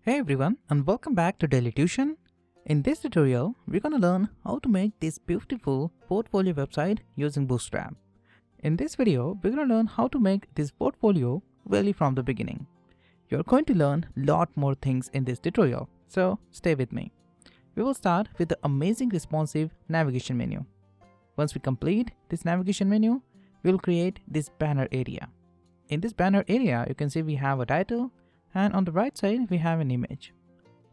Hey everyone, and welcome back to Daily Tuition. In this tutorial, we're going to learn how to make this beautiful portfolio website using Bootstrap. In this video, we're going to learn how to make this portfolio really from the beginning. You're going to learn a lot more things in this tutorial, so stay with me. We will start with the amazing responsive navigation menu. Once we complete this navigation menu, we'll create this banner area. In this banner area, you can see we have a title, and on the right side we have an image.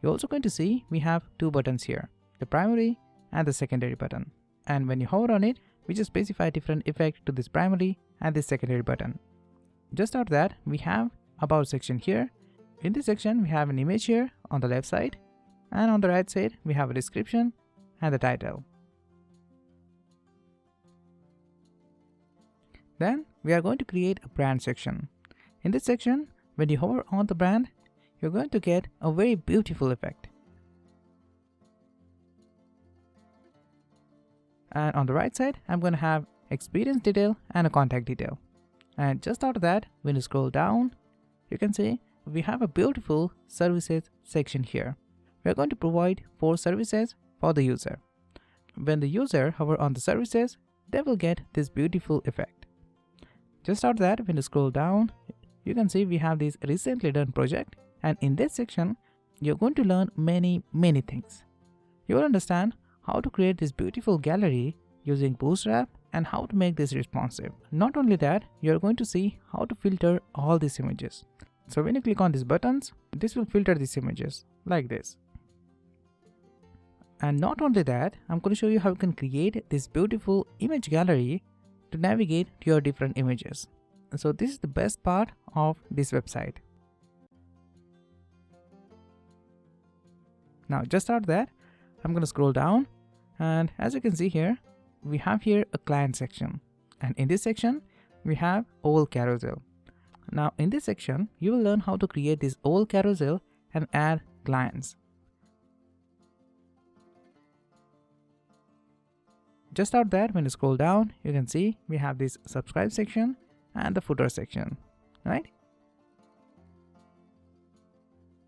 You're also going to see we have two buttons here, the primary and the secondary button. And when you hover on it, we just specify different effect to this primary and this secondary button. Just after that, we have about section here. In this section, we have an image here on the left side, and on the right side we have a description and the title. Then we are going to create a brand section. In this section, when you hover on the brand, you're going to get a very beautiful effect. And on the right side, I'm going to have experience detail and a contact detail. And just after that, when you scroll down, you can see we have a beautiful services section here. We're going to provide 4 services for the user. When the user hover on the services, they will get this beautiful effect. Just after that, when you scroll down, you can see we have this recently done project, and in this section you're going to learn many things. You will understand how to create this beautiful gallery using Bootstrap and how to make this responsive. Not only that, you're going to see how to filter all these images. So when you click on these buttons, this will filter these images like this. And not only that, I'm going to show you how you can create this beautiful image gallery to navigate to your different images. So this is the best part of this website. Now just after that, I'm going to scroll down, and as you can see here, we have here a client section, and in this section we have oval carousel. Now in this section you will learn how to create this oval carousel and add clients. Just after that, when you scroll down, you can see we have this subscribe section and the footer section, right?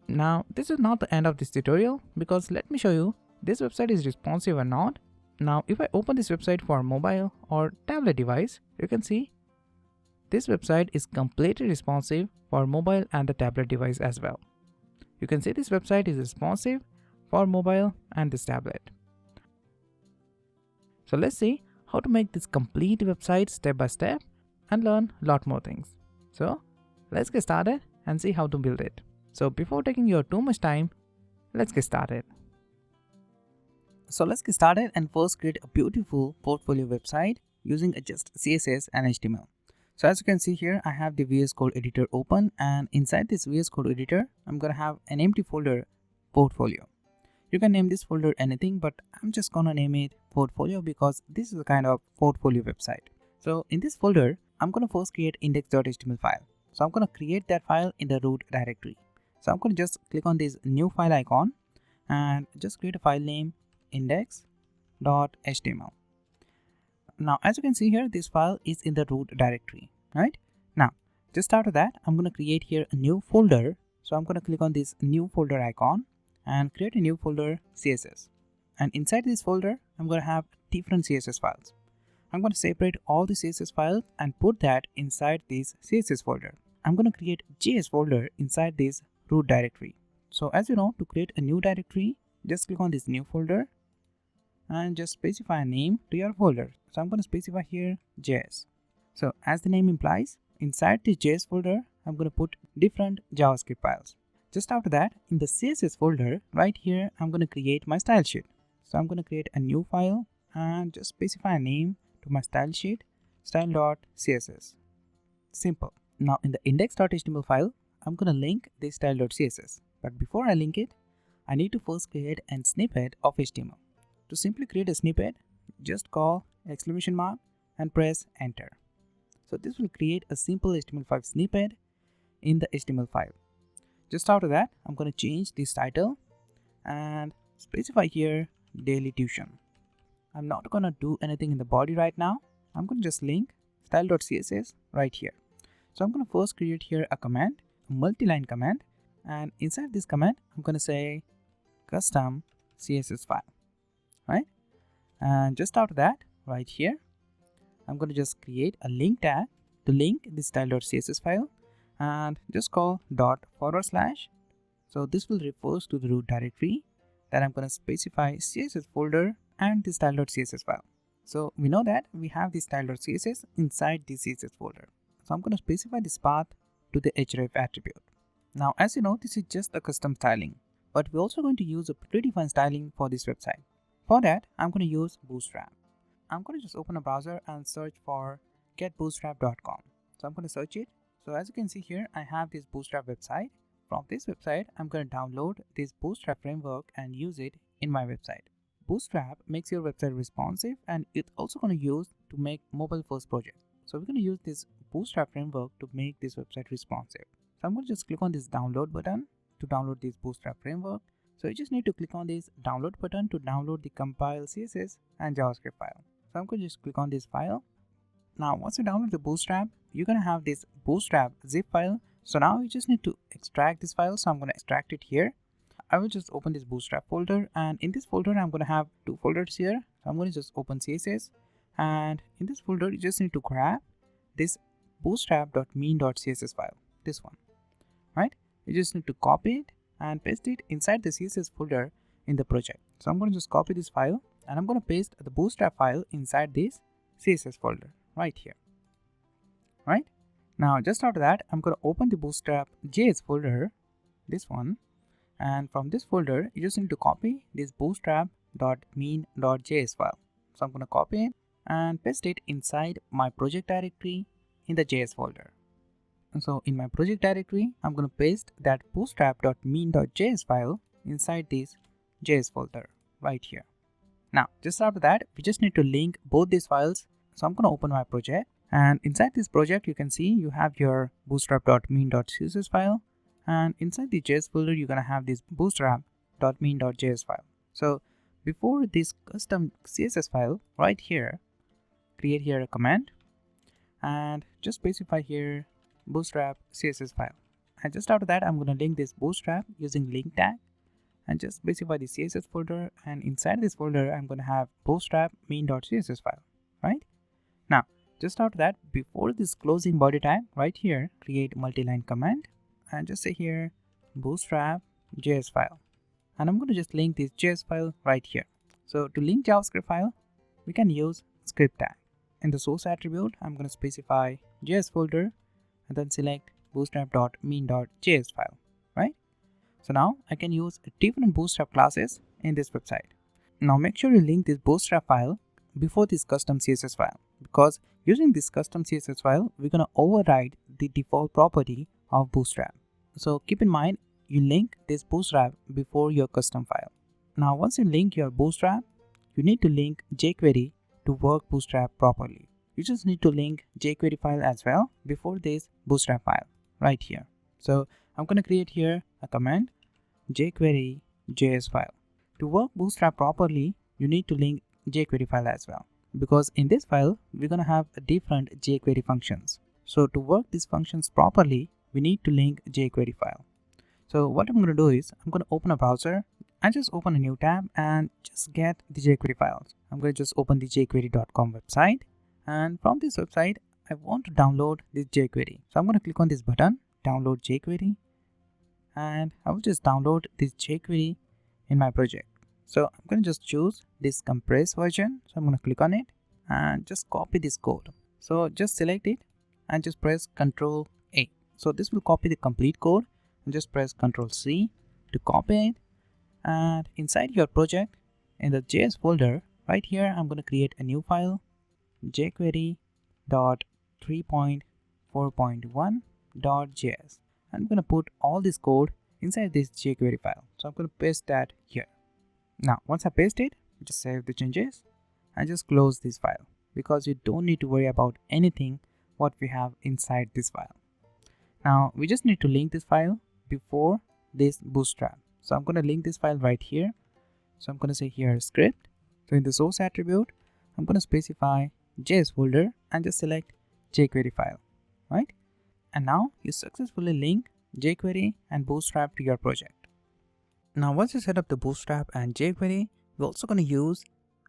Now this is not the end of this tutorial, because let me show you this website is responsive or not. Now if I open this website for mobile or tablet device, you can see this website is completely responsive for mobile and the tablet device as well. You can see this website is responsive for mobile and this tablet. So let's see how to make this complete website step by step and learn a lot more things. So let's get started and see how to build it. So before taking your too much time, let's get started. So let's get started and first create a beautiful portfolio website using just CSS and HTML. So as you can see here, I have the VS Code editor open, and inside this VS Code editor, I'm going to have an empty folder, portfolio. You can name this folder anything, but I'm just going to name it portfolio because this is a kind of portfolio website. So in this folder, I'm going to first create index.html file. So I'm going to create that file in the root directory. So I'm going to just click on this new file icon and just create a file name index.html. Now as you can see here, this file is in the root directory, right? Now just after that, I'm going to create here a new folder. So I'm going to click on this new folder icon and create a new folder CSS. And inside this folder, I'm going to have different CSS files. I'm going to separate all the CSS files and put that inside this CSS folder. I'm going to create JS folder inside this root directory. So as you know, to create a new directory, just click on this new folder and just specify a name to your folder. So I'm going to specify here JS. So as the name implies, inside the JS folder, I'm going to put different JavaScript files. Just after that, in the CSS folder, right here, I'm going to create my style sheet. So I'm going to create a new file and just specify a name to my style sheet, style.css. Simple. Now in the index.html file, I'm going to link this style.css. But before I link it, I need to first create a snippet of HTML. To simply create a snippet, just call exclamation mark and press enter. So this will create a simple HTML5 snippet in the HTML file. Just after that, I'm going to change this title and specify here Daily Tuition. I'm not going to do anything in the body right now. I'm going to just link style.css right here. So I'm going to first create here a command, a multi-line command, And inside this command, I'm going to say custom CSS file, right? And just after that, right here, I'm going to just create a link tag to link this style.css file and just call /. So this will refers to the root directory. Then I'm going to specify CSS folder and the style.css file. So we know that we have the style.css inside the CSS folder. So I'm going to specify this path to the href attribute. Now, as you know, this is just a custom styling, but we're also going to use a predefined styling for this website. For that, I'm going to use Bootstrap. I'm going to just open a browser and search for getbootstrap.com. So I'm going to search it. So as you can see here, I have this Bootstrap website. From this website, I'm going to download this Bootstrap framework and use it in my website. Bootstrap makes your website responsive, and it's also going to use to make mobile first project. So we're going to use this Bootstrap framework to make this website responsive. So I'm going to just click on this download button to download this Bootstrap framework. So you just need to click on this download button to download the compile CSS and JavaScript file. So I'm going to just click on this file. Now once you download the Bootstrap, you're going to have this Bootstrap zip file. So now you just need to extract this file. So I'm going to extract it here. I will just open this Bootstrap folder, and in this folder I'm going to have two folders here. So I'm going to just open CSS, and in this folder you just need to grab this bootstrap.mean.css file, this one, right? You just need to copy it and paste it inside the CSS folder in the project. So I'm going to just copy this file and I'm going to paste the Bootstrap file inside this CSS folder right here, right? Now just after that, I'm going to open the Bootstrap JS folder, this one, and from this folder you just need to copy this bootstrap.mean.js file. So I'm going to copy it and paste it inside my project directory in the JS folder. So in my project directory, I'm going to paste that bootstrap.mean.js file inside this JS folder right here. Now just after that, we just need to link both these files. So I'm going to open my project, and inside this project you can see you have your bootstrap.mean.css file, and inside the JS folder you're going to have this bootstrap.mean.js file. So before this custom CSS file right here, create here a command and just specify here Bootstrap CSS file. And just after that, I'm going to link this Bootstrap using link tag and just specify the CSS folder, and inside this folder I'm going to have bootstrap mean.css file, right? Now just after that, before this closing body tag right here, create multi-line command and just say here bootstrap JS file, and I'm going to just link this JS file right here. So to link JavaScript file, we can use script tag. In the source attribute, I'm going to specify JS folder and then select bootstrap.mean.js file, right? So now I can use different Bootstrap classes in this website. Now make sure you link this Bootstrap file before this custom CSS file, because using this custom CSS file, we're going to override the default property of Bootstrap. So keep in mind, you link this Bootstrap before your custom file. Now once you link your Bootstrap, you need to link jQuery to work Bootstrap properly. You just need to link jQuery file as well before this Bootstrap file right here. So I'm going to create here a command jQuery JS file. To work Bootstrap properly, you need to link jQuery file as well, because in this file we're going to have different jQuery functions. So to work these functions properly, we need to link jQuery file. So what I'm going to do is I'm going to open a browser and just open a new tab and just get the jQuery files. I'm going to just open the jQuery.com website, and from this website I want to download this jQuery. So I'm going to click on this button, download jQuery, and I will just download this jQuery in my project. So I'm going to just choose this compressed version. So I'm going to click on it and just copy this code. So just select it and just press Ctrl A. So this will copy the complete code, and just press Ctrl C to copy it. And inside your project in the JS folder right here, I'm going to create a new file, jQuery.3.4.1.js. I'm going to put all this code inside this jQuery file. So I'm going to paste that here. Now once I paste it, just save the changes and just close this file, because you don't need to worry about anything what we have inside this file. Now we just need to link this file before this Bootstrap. So I'm going to link this file right here. So I'm going to say here script. So in the source attribute, I'm going to specify JS folder and just select jQuery file, right? And now you successfully link jQuery and Bootstrap to your project. Now once you set up the Bootstrap and jQuery, we're also going to use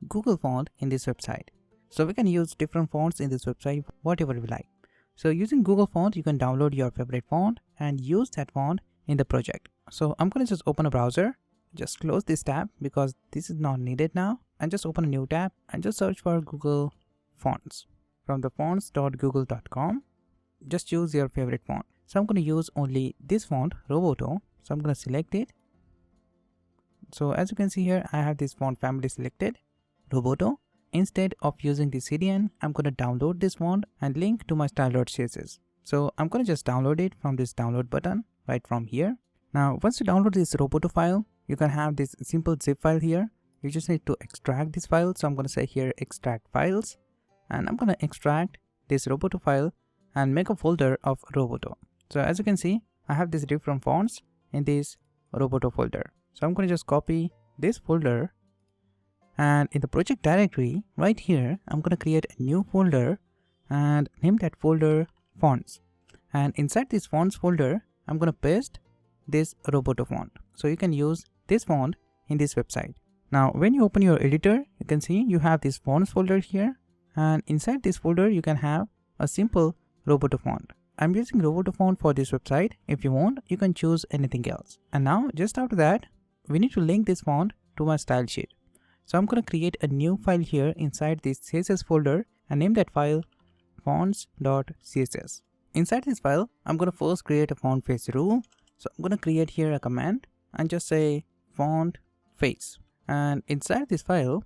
Google font in this website. So we can use different fonts in this website, whatever we like. So using Google font, you can download your favorite font and use that font in the project. So I'm going to just open a browser, just close this tab because this is not needed now, and just open a new tab and just search for Google fonts. From the fonts.google.com, just choose your favorite font. So I'm going to use only this font, Roboto. So I'm going to select it. So as you can see here, I have this font family selected, Roboto. Instead of using the CDN, I'm going to download this font and link to my style.css. So I'm going to just download it from this download button right from here. Now, once you download this Roboto file, you can have this simple zip file here. You just need to extract this file. So I'm going to say here extract files, and I'm going to extract this Roboto file and make a folder of Roboto. So as you can see, I have these different fonts in this Roboto folder. So I'm going to just copy this folder, and in the project directory right here, I'm going to create a new folder and name that folder fonts. And inside this fonts folder, I'm going to paste this Roboto font. So you can use this font in this website. Now, when you open your editor, you can see you have this fonts folder here. And inside this folder, you can have a simple Roboto font. I'm using Roboto font for this website. If you want, you can choose anything else. And now, just after that, we need to link this font to my style sheet. So I'm going to create a new file here inside this CSS folder and name that file fonts.css. Inside this file, I'm going to first create a font face rule. So I'm going to create here a command and just say font face. And inside this file,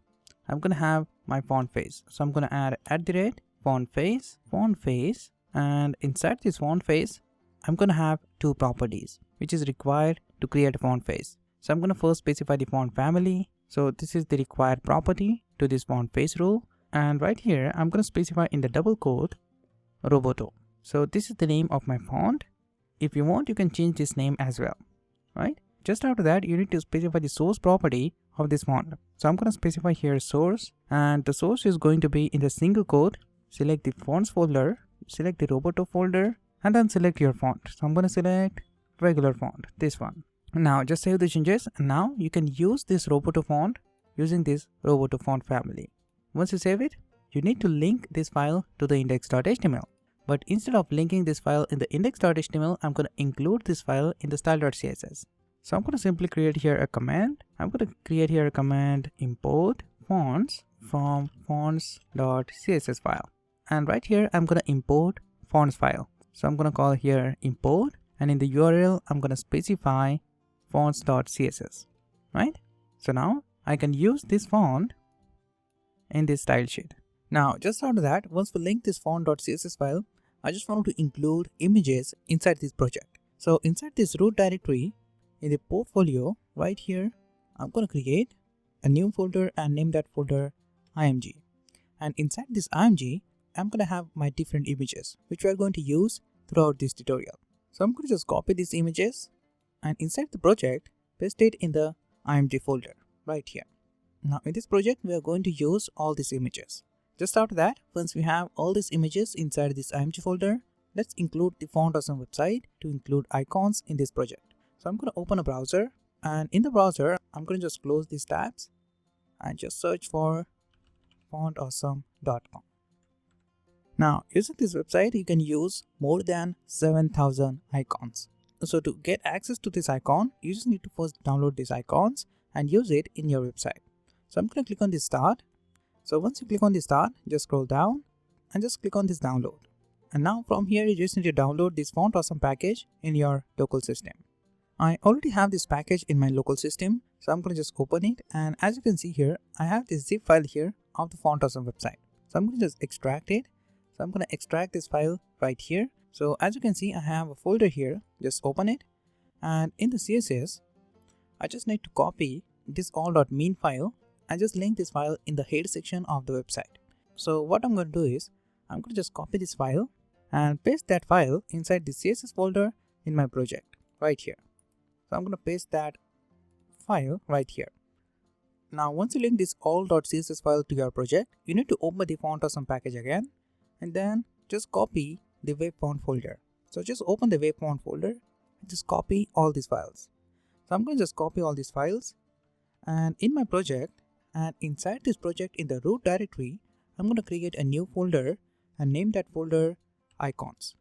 I'm going to have my font face. So I'm going to add @font face. And inside this font face, I'm going to have two properties, which is required to create a font face. So I'm going to first specify the font family. So this is the required property to this font face rule. And right here, I'm going to specify in the double quote, Roboto. So this is the name of my font. If you want, you can change this name as well, right? Just after that, you need to specify the source property of this font. So I'm going to specify here source, and the source is going to be in the single quote. Select the fonts folder, select the Roboto folder, and then select your font. So I'm going to select regular font, this one. Now just save the changes, and now you can use this Roboto font using this Roboto font family. Once you save it, you need to link this file to the index.html. But instead of linking this file in the index.html, I'm going to include this file in the style.css. So I'm going to simply create here a command. I'm going to create here a command import fonts from fonts.css file. And right here, I'm going to import fonts file. So I'm going to call here import, and in the URL, I'm going to specify fonts.css, right? So now I can use this font in this style sheet. Now, just after that, once we link this font.css file, I just want to include images inside this project. So inside this root directory, in the portfolio right here, I'm going to create a new folder and name that folder img. And inside this img, I'm going to have my different images, which we are going to use throughout this tutorial. So I'm going to just copy these images and inside the project, paste it in the img folder right here. Now in this project, we are going to use all these images. Just after that, once we have all these images inside this img folder, let's include the Font Awesome website to include icons in this project. So I'm going to open a browser, and in the browser, I'm going to just close these tabs and just search for fontawesome.com. Now, using this website, you can use more than 7,000 icons. So to get access to this icon, you just need to first download these icons and use it in your website. So I'm going to click on this start. So once you click on this start, just scroll down and just click on this download. And now from here, you just need to download this Font Awesome package in your local system. I already have this package in my local system, so I'm going to just open it. And as you can see here, I have this zip file here of the Font Awesome website. So I'm going to just extract it. So I'm going to extract this file right here. So as you can see, I have a folder here. Just open it. And in the CSS, I just need to copy this all.mean file and just link this file in the head section of the website. So what I'm going to do is, I'm going to just copy this file and paste that file inside the CSS folder in my project right here. So I'm going to paste that file right here. Now once you link this all.css file to your project, you need to open the Font Awesome package again and then just copy the web font folder. So just open the web font folder just copy all these files. So I'm going to just copy all these files and in my project, and inside this project in the root directory, I'm going to create a new folder and name that folder icons.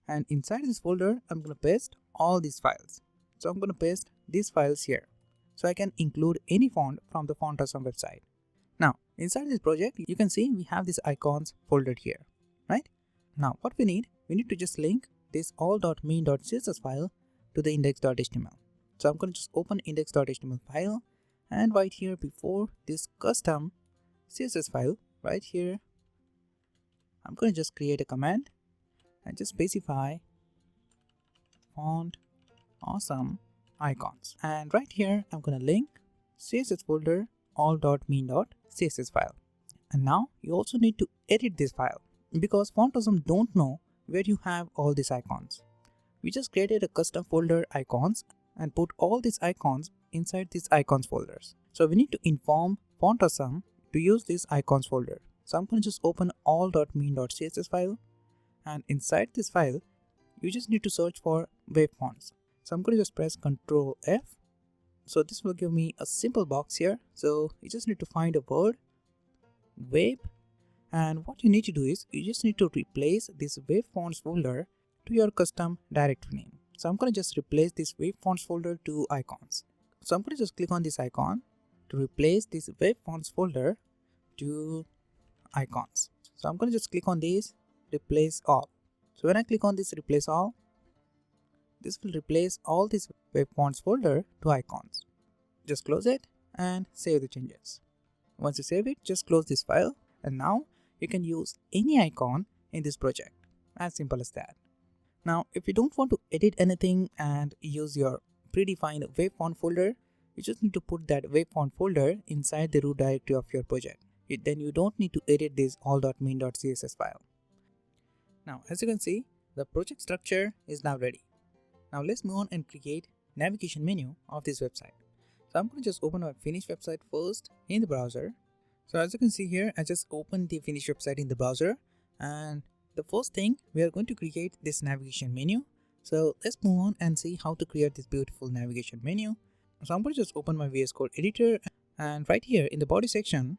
And inside this folder, I'm going to paste all these files. So I'm going to paste these files here. So I can include any font from the Font Awesome website. Now, inside this project, you can see we have these icons foldered here, right? Now, what we need to just link this all.main.css file to the index.html. So I'm going to just open index.html file and right here before this custom CSS file, right here, I'm going to just create a command and just specify font awesome icons. And right here, I'm going to link CSS folder all.main.css file. And now you also need to edit this file because Font Awesome don't know where you have all these icons. We just created a custom folder icons and put all these icons inside these icons folders. So we need to inform Font Awesome to use this icons folder. So I'm going to just open all.main.css file and inside this file, you just need to search for wave fonts. So I'm going to just press Ctrl F. So this will give me a simple box here. So you just need to find a word wave, and what you need to do is you just need to replace this wave fonts folder to your custom directory name. So I'm going to just replace this wave fonts folder to icons. So I'm going to just click on this icon to replace this wave fonts folder to icons. So I'm going to just click on this replace all. So when I click on this replace all, this will replace all this wave fonts folder to icons. Just close it and save the changes. Once you save it, just close this file and now you can use any icon in this project. As simple as that. Now, if you don't want to edit anything and use your predefined wave font folder, you just need to put that wave font folder inside the root directory of your project. Then you don't need to edit this all.main.css file. Now, as you can see, the project structure is now ready. Now let's move on and create navigation menu of this website. So I'm going to just open my finished website first in the browser. So as you can see here, I just opened the finished website in the browser, and the first thing we are going to create this navigation menu. So let's move on and see how to create this beautiful navigation menu. So I'm going to just open my VS Code editor, and right here in the body section,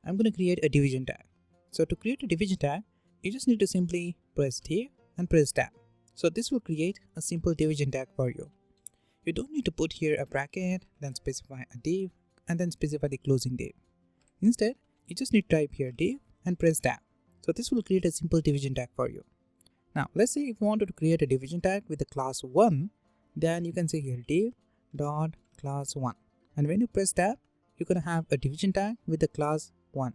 I'm going to create a division tag. So to create a division tag, you just need to simply press div and press tab. So this will create a simple division tag for you. You don't need to put here a bracket, then specify a div, and then specify the closing div. Instead, you just need to type here div and press tab. So this will create a simple division tag for you. Now, let's say if you wanted to create a division tag with the class 1, then you can say here div dot class 1. And when you press tab, you're going to have a division tag with the class 1.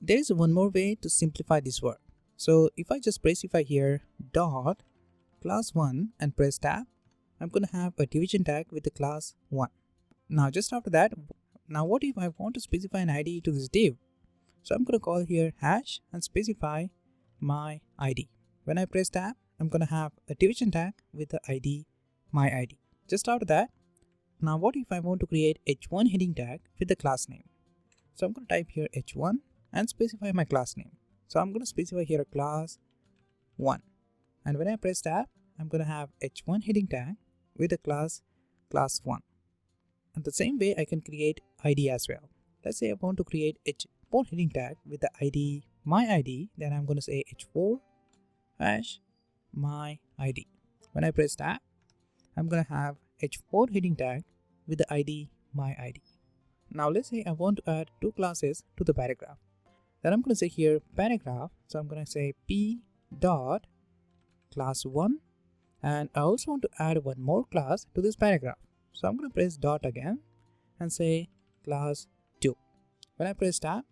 There is one more way to simplify this work. So if I just specify here dot class 1 and press tab, I'm going to have a division tag with the class 1. Now just after that, now what if I want to specify an ID to this div? So I'm going to call here hash and specify my ID. When I press tab, I'm going to have a division tag with the ID my ID. Just after that, now what if I want to create h1 heading tag with the class name? So I'm going to type here h1 and specify my class name. So I'm going to specify here a class 1. And when I press tab, I'm going to have h1 heading tag with the class 1. And the same way I can create ID as well. Let's say I want to create h4 heading tag with the ID my ID, then I'm going to say h4 hash my ID. When I press tab, I'm going to have h4 heading tag with the ID my ID. Now let's say I want to add two classes to the paragraph. Then I'm going to say here paragraph. So I'm going to say p dot class 1, and I also want to add one more class to this paragraph. So I'm going to press dot again and say class 2. When I press tab,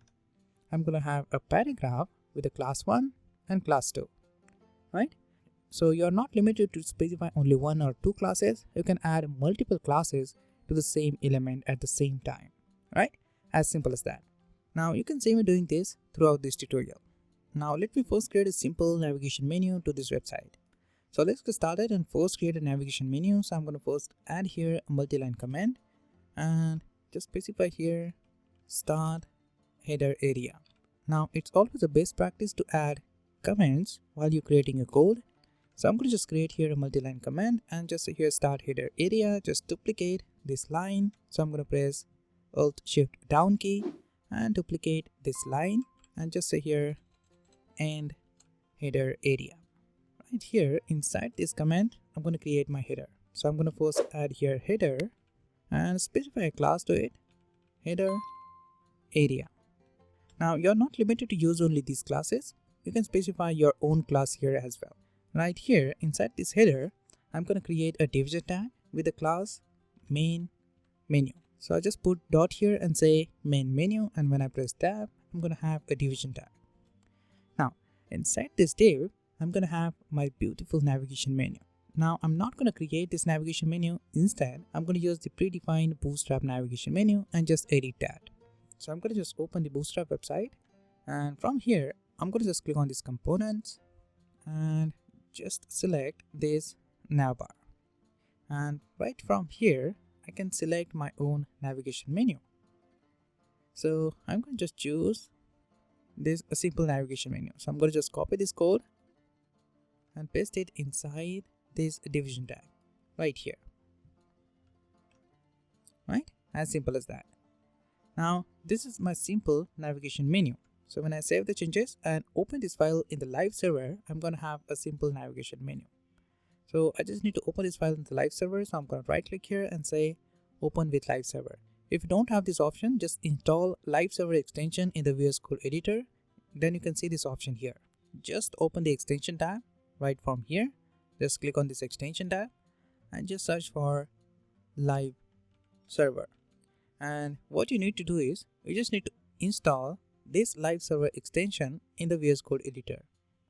I'm going to have a paragraph with a class 1 and class 2, right? So you're not limited to specify only one or two classes. You can add multiple classes to the same element at the same time, right? As simple as that. Now you can see me doing this throughout this tutorial. Now let me first create a simple navigation menu to this website. So let's get started and first create a navigation menu. So I'm going to first add here a multi-line comment and just specify here start header area. Now it's always a best practice to add comments while you're creating a code. So I'm going to just create here a multi-line command and just here start header area, just duplicate this line. So I'm going to press Alt Shift down key and duplicate this line and just say here end header area. Right here inside this command, I'm going to create my header. So I'm going to first add here header and specify a class to it, header area. Now you're not limited to use only these classes. You can specify your own class here as well. Right here inside this header, I'm going to create a division tag with the class main menu. So I just put dot here and say main menu, and when I press tab, I'm going to have a division tag. Now inside this div, I'm going to have my beautiful navigation menu. Now I'm not going to create this navigation menu. Instead, I'm going to use the predefined Bootstrap navigation menu and just edit that. So I'm going to just open the Bootstrap website, and from here I'm going to just click on these components and just select this navbar, and right from here I can select my own navigation menu. So I'm going to just choose this a simple navigation menu. So I'm going to just copy this code and paste it inside this division tag right here. Right, as simple as that. Now this is my simple navigation menu. So when I save the changes and open this file in the live server, I'm going to have a simple navigation menu. So I just need to open this file in the live server. So I'm going to right click here and say open with live server. If you don't have this option, just install live server extension in the VS Code editor. Then you can see this option here. Just open the extension tab right from here. Just click on this extension tab and just search for live server. And what you need to do is you just need to install this live server extension in the VS Code editor,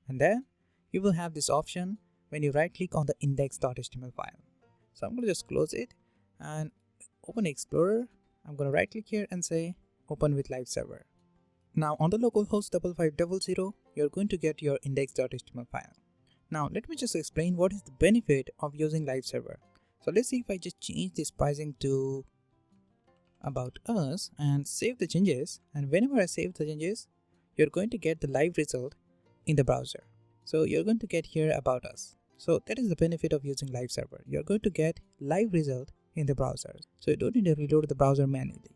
and then you will have this option when you right click on the index.html file. So I'm going to just close it and open Explorer. I'm going to right click here and say open with live server. Now on the localhost 5500, you're going to get your index.html file. Now let me just explain what is the benefit of using live server. So let's see if I just change this pricing to about us and save the changes, and whenever I save the changes, you're going to get the live result in the browser. So you're going to get here about us. So that is the benefit of using live server. You're going to get live result in the browser, so you don't need to reload the browser manually.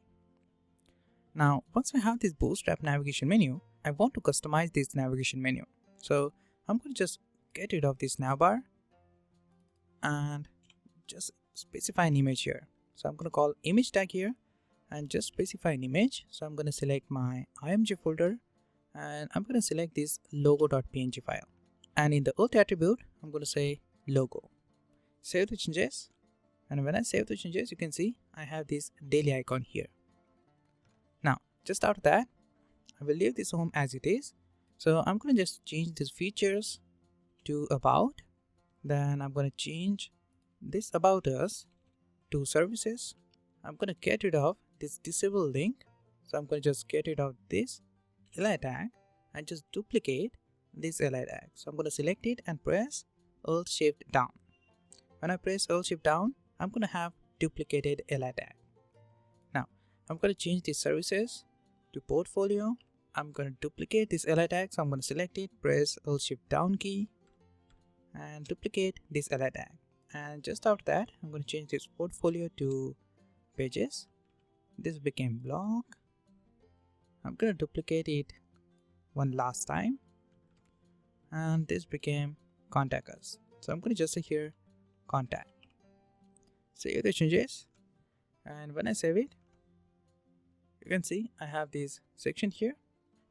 Now once I have this Bootstrap navigation menu, I want to customize this navigation menu. So I'm going to just get rid of this navbar and just specify an image here. So I'm going to call image tag here and just specify an image. So I'm going to select my img folder and I'm going to select this logo.png file, and in the alt attribute I'm going to say logo. Save the changes, and when I save the changes, you can see I have this daily icon here. Now just after that, I will leave this home as it is. So I'm going to just change these features to about, then I'm going to change this about us to services. I'm going to get rid of this disable link. So I'm going to just get rid of this li tag and just duplicate this li tag. So I'm going to select it and press Alt Shift down. When I press Alt Shift down, I'm going to have duplicated li tag. Now I'm going to change these services to portfolio. I'm going to duplicate this li tag. So I'm going to select it, press Alt Shift down key and duplicate this li tag. And just after that, I'm going to change this portfolio to pages. This became blog. I'm going to duplicate it one last time, and this became contact us. So I'm going to just say here contact. Save the changes, and when I save it, you can see I have this section here.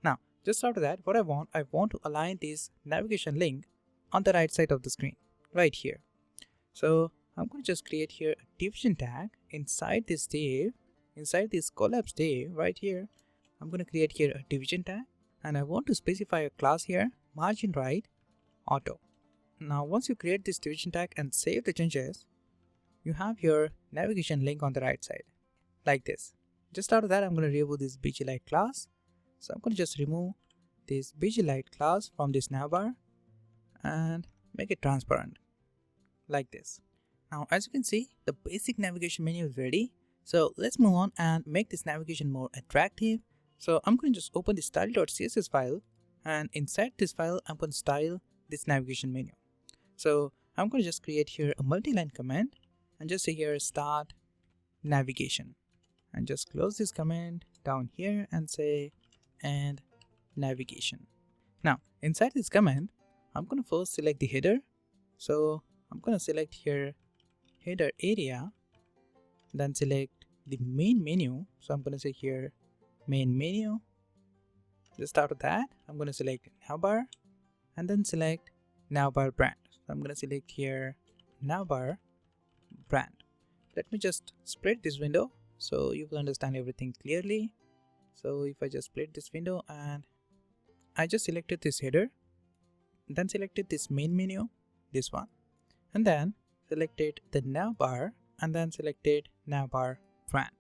Now just after that, what I want to align this navigation link on the right side of the screen right here. So I'm going to just create here a division tag inside this div, inside this collapse div right here. I'm going to create here a division tag, and I want to specify a class here, margin right auto. Now once you create this division tag and save the changes, you have your navigation link on the right side like this. Just after that, I'm going to remove this bglite class. So I'm going to just remove this bglite class from this navbar and make it transparent like this. Now as you can see, the basic navigation menu is ready. So let's move on and make this navigation more attractive. So I'm going to just open the style.css file, and inside this file I'm going to style this navigation menu. So I'm going to just create here a multi-line comment and just say here start navigation, and just close this comment down here and say and navigation. Now inside this comment, I'm going to first select the header. So I'm going to select here header area, then select the main menu. So I'm going to say here main menu. Just after that, I'm going to select navbar and then select navbar brand. So I'm going to select here navbar brand. Let me just split this window so you will understand everything clearly. So if I just split this window and I just selected this header, then selected this main menu, this one, and then selected the navbar and then selected navbar brand.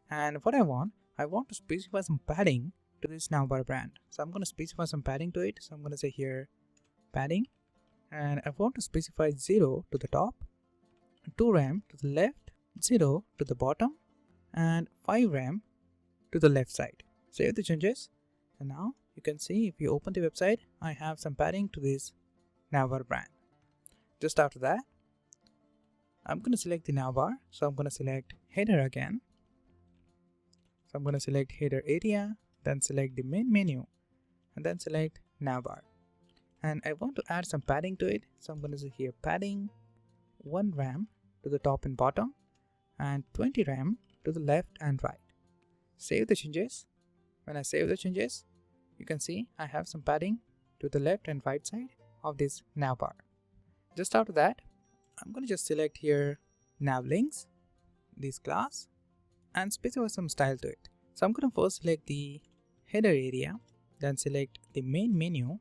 And what I want to specify some padding to this navbar brand. So I'm going to specify some padding to it. So I'm going to say here padding, and I want to specify 0 to the top, 2 rem to the left, 0 to the bottom, and 5 rem to the left side. Save the changes, and now you can see if you open the website, I have some padding to this navbar brand. Just after that, I'm going to select the navbar. So I'm going to select header again. So I'm going to select header area, then select the main menu, and then select navbar. And I want to add some padding to it. So I'm going to say here padding 1 rem to the top and bottom, and 20 rem to the left and right. Save the changes. When I save the changes, you can see I have some padding to the left and right side of this navbar. Just after that, I'm going to just select here navlinks, this class, and specify some style to it. So I'm going to first select the header area, then select the main menu,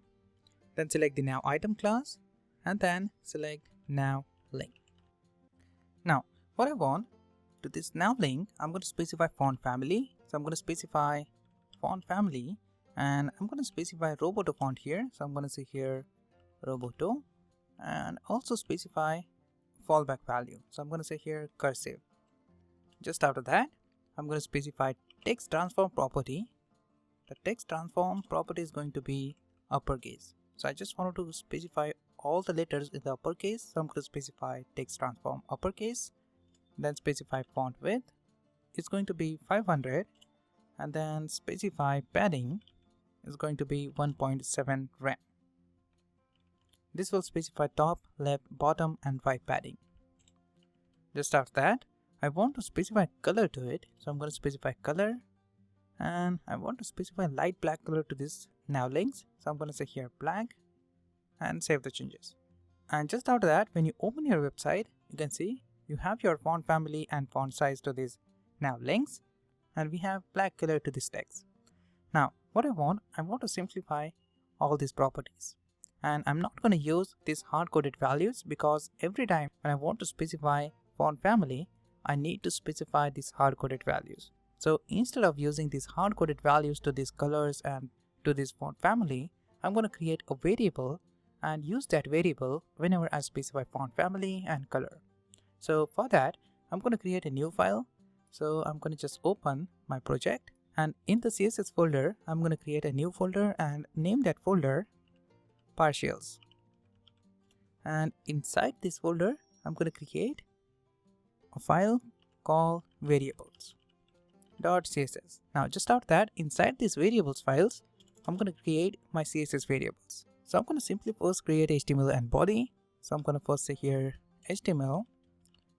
then select the nav item class, and then select nav link. Now what I want to this nav link, I'm going to specify font family. So I'm going to specify font family, and I'm going to specify Roboto font here. So I'm going to say here Roboto, and also specify fallback value. So I'm going to say here cursive. Just after that, I'm going to specify text transform property. The text transform property is going to be uppercase. So I just wanted to specify all the letters in the uppercase. So I'm going to specify text transform uppercase, then specify font width. It's going to be 500, and then specify padding is going to be 1.7 rem. This will specify top, left, bottom, and right padding. Just after that, I want to specify color to it. So I'm going to specify color, and I want to specify light black color to this nav links. So I'm going to say here black and save the changes. And just after that, when you open your website, you can see you have your font family and font size to this nav links, and we have black color to this text. Now what I want to simplify all these properties, and I'm not going to use these hard-coded values because every time when I want to specify font family, I need to specify these hard-coded values. So instead of using these hard-coded values to these colors and to this font family, I'm going to create a variable and use that variable whenever I specify font family and color. So for that, I'm going to create a new file. So I'm going to just open my project, and in the CSS folder, I'm going to create a new folder and name that folder partials. And inside this folder, I'm going to create a file called variables.css. Now just after that, inside these variables files, I'm going to create my CSS variables. So I'm going to simply first create HTML and body. So I'm going to first say here HTML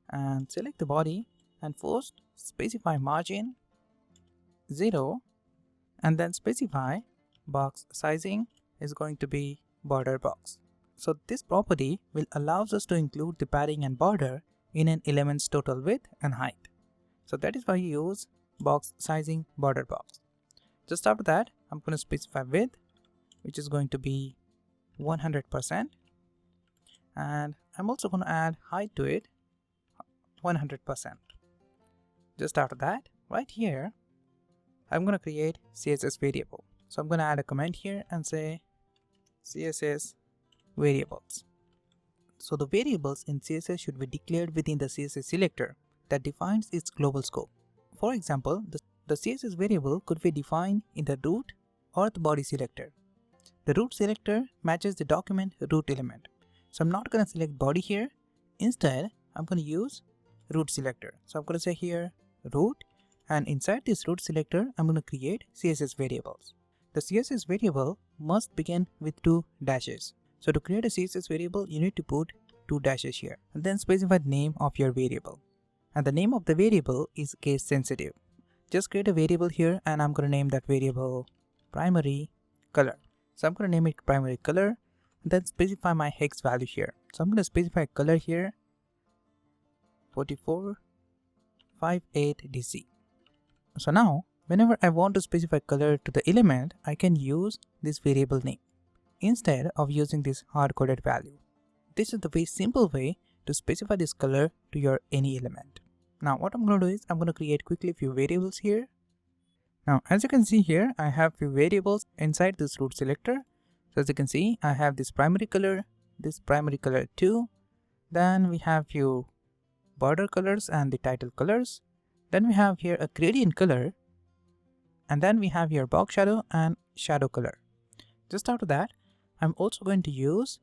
and select the body, and first specify margin 0, and then specify box sizing is going to be border box. So this property will allow us to include the padding and border in an element's total width and height. So that is why you use box sizing border box. Just after that, I'm going to specify width, which is going to be 100%, and I'm also going to add height to it 100%. Just after that, right here, I'm going to create CSS variable. So I'm going to add a comment here and say CSS variables. So the variables in CSS should be declared within the CSS selector that defines its global scope. For example, the CSS variable could be defined in the root or the body selector. The root selector matches the document root element. So I'm not going to select body here. Instead, I'm going to use root selector. So I'm going to say here root, and inside this root selector, I'm going to create CSS variables. The CSS variable must begin with 2 dashes. So to create a CSS variable, you need to put 2 dashes here and then specify the name of your variable. And the name of the variable is case sensitive. Just create a variable here, and I'm going to name that variable primary color. So I'm going to name it primary color and then specify my hex value here. So I'm going to specify color here 4458 DC. So now whenever I want to specify color to the element, I can use this variable name instead of using this hard-coded value. This is the simple way to specify this color to your any element. Now what I'm going to do is I'm going to create quickly few variables here. Now as you can see here, I have few variables inside this root selector. So as you can see, I have this primary color 2, then we have few border colors and the title colors, then we have here a gradient color, and then we have here box shadow and shadow color. Just after that, I'm also going to use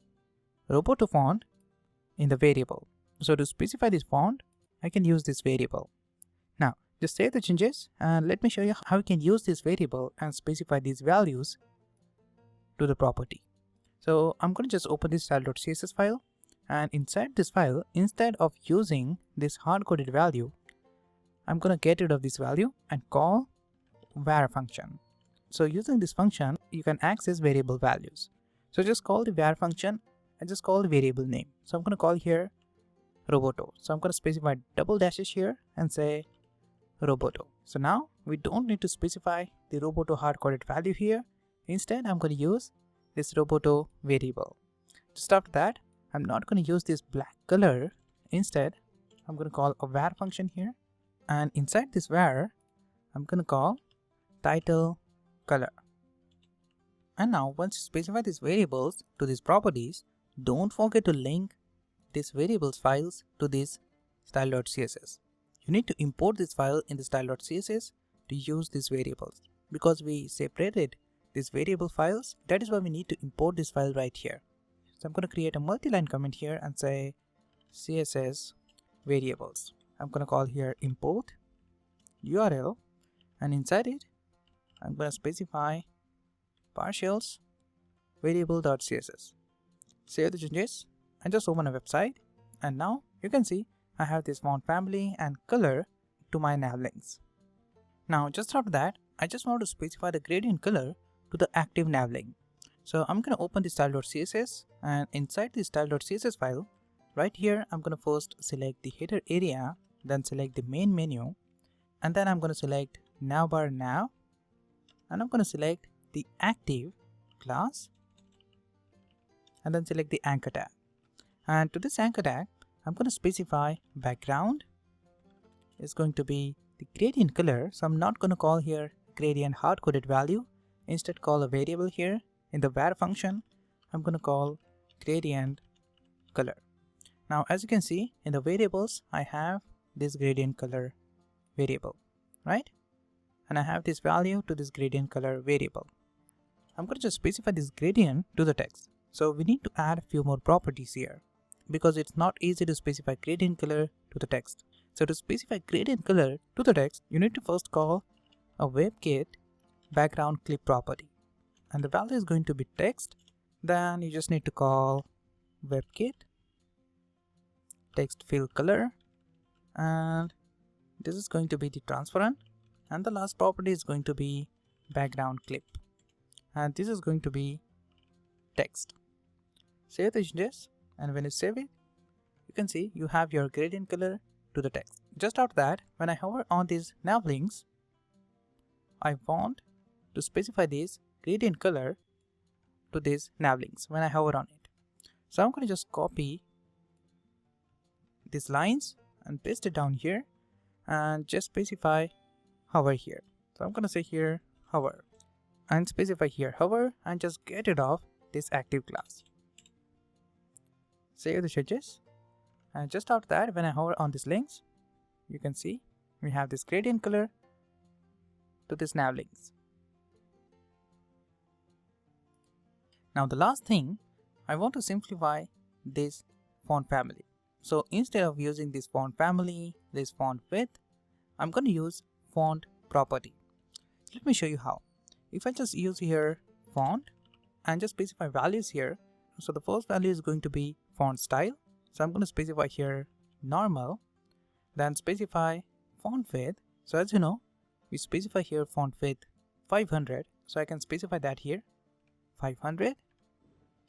Roboto font in the variable. So to specify this font, I can use this variable. Now just save the changes and let me show you how you can use this variable and specify these values to the property. So I'm going to just open this style.css file, and inside this file, instead of using this hard-coded value, I'm going to get rid of this value and call var function. So using this function, you can access variable values. So just call the var function and just call the variable name. So I'm going to call here Roboto. So I'm going to specify double dashes here and say Roboto. So now we don't need to specify the Roboto hard-coded value here. Instead, I'm going to use this Roboto variable. Just after that, I'm not going to use this black color. Instead, I'm going to call a var function here, and inside this var, I'm going to call title color. And now once you specify these variables to these properties, don't forget to link these variables files to this style.css. You need to import this file in the style.css to use these variables. Because we separated these variable files, that is why we need to import this file right here. So I'm going to create a multi-line comment here and say CSS variables. I'm going to call here import URL, and inside it, I'm going to specify partials variable.css. Save the changes and just open a website, and now you can see I have this font family and color to my nav links. Now just after that, I just want to specify the gradient color to the active nav link. So I'm going to open the style.css, and inside the style.css file, right here I'm going to first select the header area, then select the main menu, and then I'm going to select navbar nav, and I'm going to select the active class, and then select the anchor tag. And to this anchor tag, I'm going to specify background is going to be the gradient color. So I'm not going to call here gradient hard-coded value. Instead, call a variable here. In the var function, I'm going to call gradient color. Now as you can see in the variables, I have this gradient color variable, right? And I have this value to this gradient color variable. I'm going to just specify this gradient to the text. So we need to add a few more properties here, because it's not easy to specify gradient color to the text. So to specify gradient color to the text, you need to first call a WebKit background clip property, and the value is going to be text. Then you just need to call WebKit text fill color, and this is going to be the transparent, and the last property is going to be background clip, and this is going to be text. Save the changes, and when you save it, you can see you have your gradient color to the text. Just after that, when I hover on these nav links, I want to specify this gradient color to these nav links when I hover on it. So I'm going to just copy these lines and paste it down here and just specify hover here. So I'm going to say here hover and specify here hover and just get rid of this active class. Save the changes, and just after that, when I hover on these links, you can see we have this gradient color to this nav links. Now the last thing, I want to simplify this font family. So instead of using this font family, this font width, I'm going to use font property. Let me show you how. If I just use here font and just specify values here, so the first value is going to be font style. So I'm going to specify here normal, then specify font width. So as you know, we specify here font width 500. So I can specify that here 500.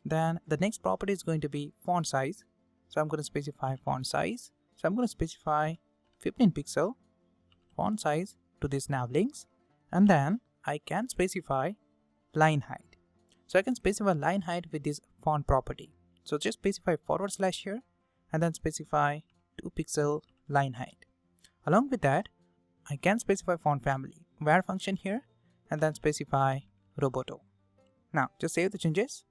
Then the next property is going to be font size. So I'm going to specify font size. So I'm going to specify 15 pixel font size to this nav links. And then I can specify line height. So I can specify line height with this font property. So just specify / here and then specify 2 pixel line height. Along with that, I can specify font family, var function here, and then specify Roboto. Now just save the changes.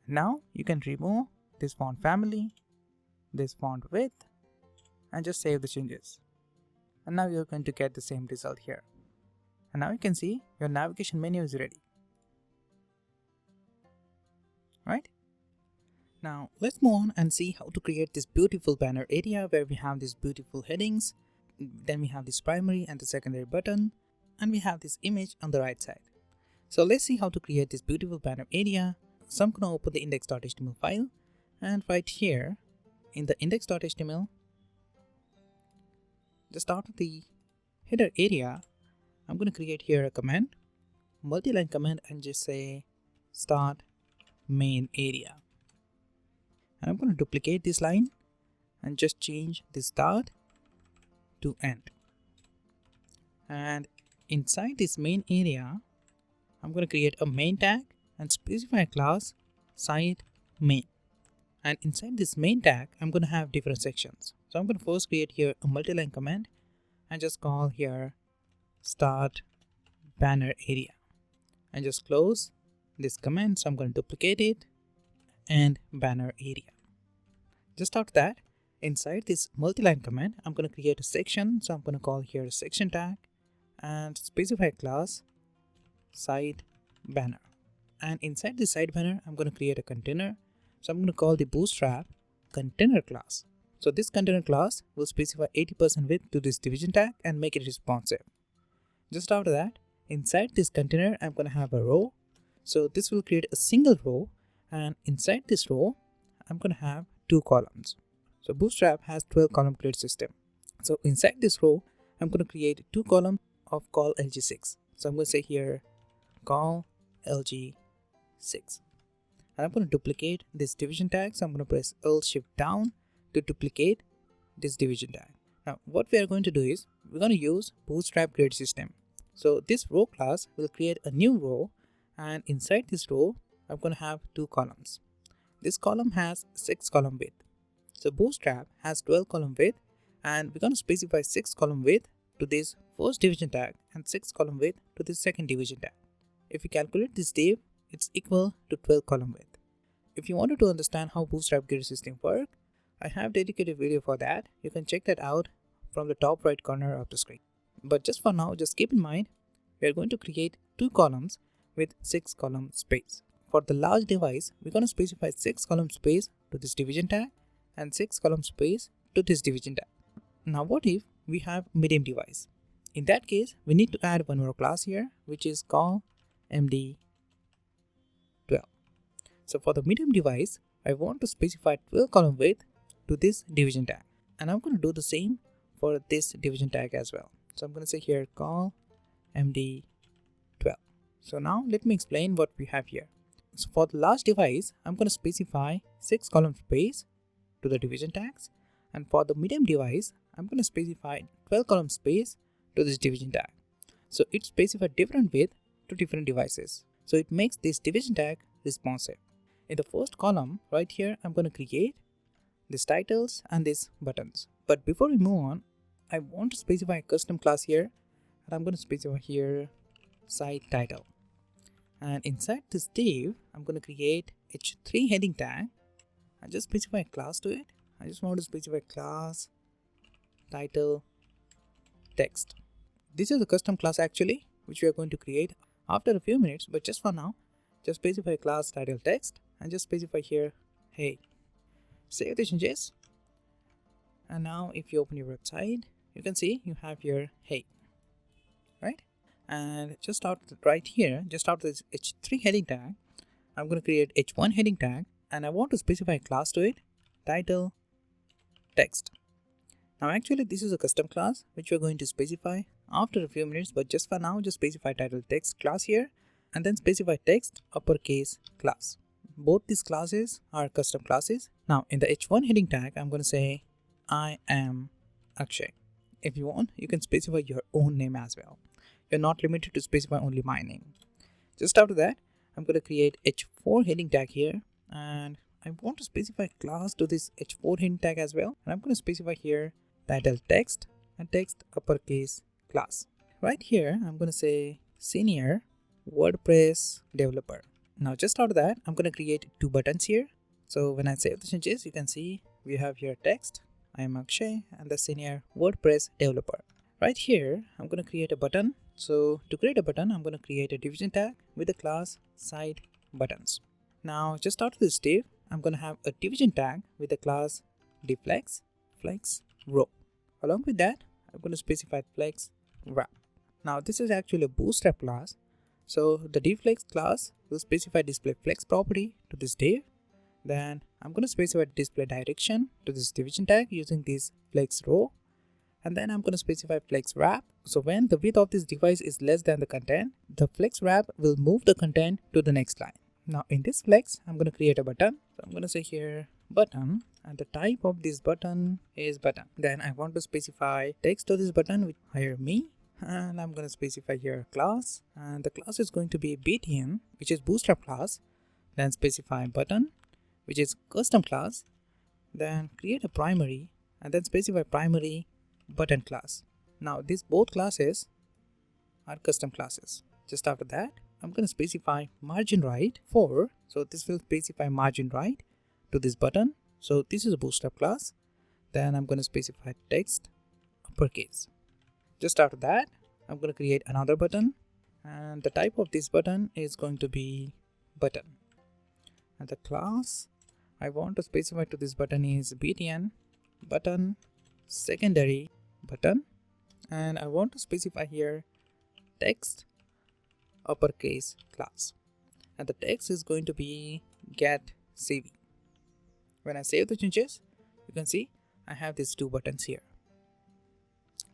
Now you can remove this font family, this font width, and just save the changes. And now you're going to get the same result here. And now you can see your navigation menu is ready. Right? Now let's move on and see how to create this beautiful banner area where we have these beautiful headings. Then we have this primary and the secondary button, and we have this image on the right side. So let's see how to create this beautiful banner area. So I'm going to open the index.html file, and right here in the index.html, just out of the header area, I'm going to create here a command, multi-line command, and just say start main area. And I'm going to duplicate this line and just change the start to end. And inside this main area, I'm going to create a main tag and specify a class site main. And inside this main tag, I'm going to have different sections. So I'm going to first create here a multi-line command and just call here start banner area, and just close this command. So I'm going to duplicate it and banner area. Just after that, inside this multi-line command, I'm going to create a section. So I'm going to call here a section tag and specify a class site banner. And inside this site banner, I'm going to create a container. So I'm going to call the Bootstrap container class. So this container class will specify 80% width to this division tag and make it responsive. Just after that, inside this container, I'm going to have a row. So this will create a single row, and inside this row, I'm going to have 2 columns. So Bootstrap has 12 column create system. So inside this row, I'm going to create 2 columns of call lg6. So I'm going to say here call lg6. And I'm going to duplicate this division tag. So I'm going to press Alt Shift down to duplicate this division tag. Now what we are going to do is we're going to use Bootstrap grid system. So this row class will create a new row, and inside this row I'm going to have 2 columns. This column has 6 column width. So Bootstrap has 12 column width, and we're going to specify 6 column width to this first division tag and 6 column width to this second division tag. If we calculate this div, it's equal to 12 column width. If you wanted to understand how Bootstrap grid system work, I have dedicated video for that. You can check that out from the top right corner of the screen. But just for now, just keep in mind, we are going to create 2 columns with 6 column space. For the large device, we're going to specify 6 column space to this division tag and 6 column space to this division tag. Now what if we have medium device? In that case, we need to add one more class here, which is call md12. So for the medium device, I want to specify 12 column width to this division tag, and I'm going to do the same for this division tag as well. So I'm going to say here call md12. So now let me explain what we have here. So for the large device, I'm going to specify 6 column space to the division tags, and for the medium device, I'm going to specify 12 column space to this division tag. So it specifies different width to different devices. So it makes this division tag responsive. In the first column right here, I'm going to create these titles and these buttons. But before we move on, I want to specify a custom class here, and I'm going to specify here site title. And inside this div, I'm going to create h3 heading tag and just specify a class to it. I just want to specify class title text. This is a custom class actually, which we are going to create after a few minutes, but just for now, just specify class title text and just specify here hey. Save the changes. And now if you open your website, you can see you have your hey, right? And just out right here, just out this h3 heading tag, I'm going to create h1 heading tag, and I want to specify a class to it, title text. Now actually this is a custom class which we're going to specify after a few minutes, but just for now just specify title text class here, and then specify text uppercase class. Both these classes are custom classes. Now in the h1 heading tag, I'm going to say I am Akshay. If you want, you can specify your own name as well. You're not limited to specify only my name. Just after that, I'm going to create h4 heading tag here, and I want to specify class to this h4 heading tag as well, and I'm going to specify here title text and text uppercase class. Right here, I'm going to say senior WordPress developer. Now just out of that, I'm going to create two buttons here. So when I save the changes, you can see we have here text, I am Akshay, and the senior WordPress developer. Right here, I'm going to create a button. So to create a button, I'm going to create a division tag with the class side buttons. Now just out of this div, I'm going to have a division tag with the class deflex flex row. Along with that, I'm going to specify flex wrap. Now this is actually a Bootstrap class. So the deflex class will specify display flex property to this div. Then I'm going to specify display direction to this division tag using this flex row. And then I'm going to specify flex wrap. So when the width of this device is less than the content, the flex wrap will move the content to the next line. Now in this flex, I'm going to create a button. So I'm going to say here button, and the type of this button is button. Then I want to specify text to this button with hire me, and I'm going to specify here class, and the class is going to be btn, which is Bootstrap class. Then specify button, which is custom class. Then create a primary, and then specify primary button class. Now these both classes are custom classes. Just after that, I'm going to specify margin right for, so this will specify margin right to this button. So this is a Bootstrap class. Then I'm going to specify text uppercase. Just after that, I'm going to create another button, and the type of this button is going to be button. And the class I want to specify to this button is btn button secondary button, and I want to specify here text uppercase class, and the text is going to be get cv. When I save the changes, you can see I have these two buttons here.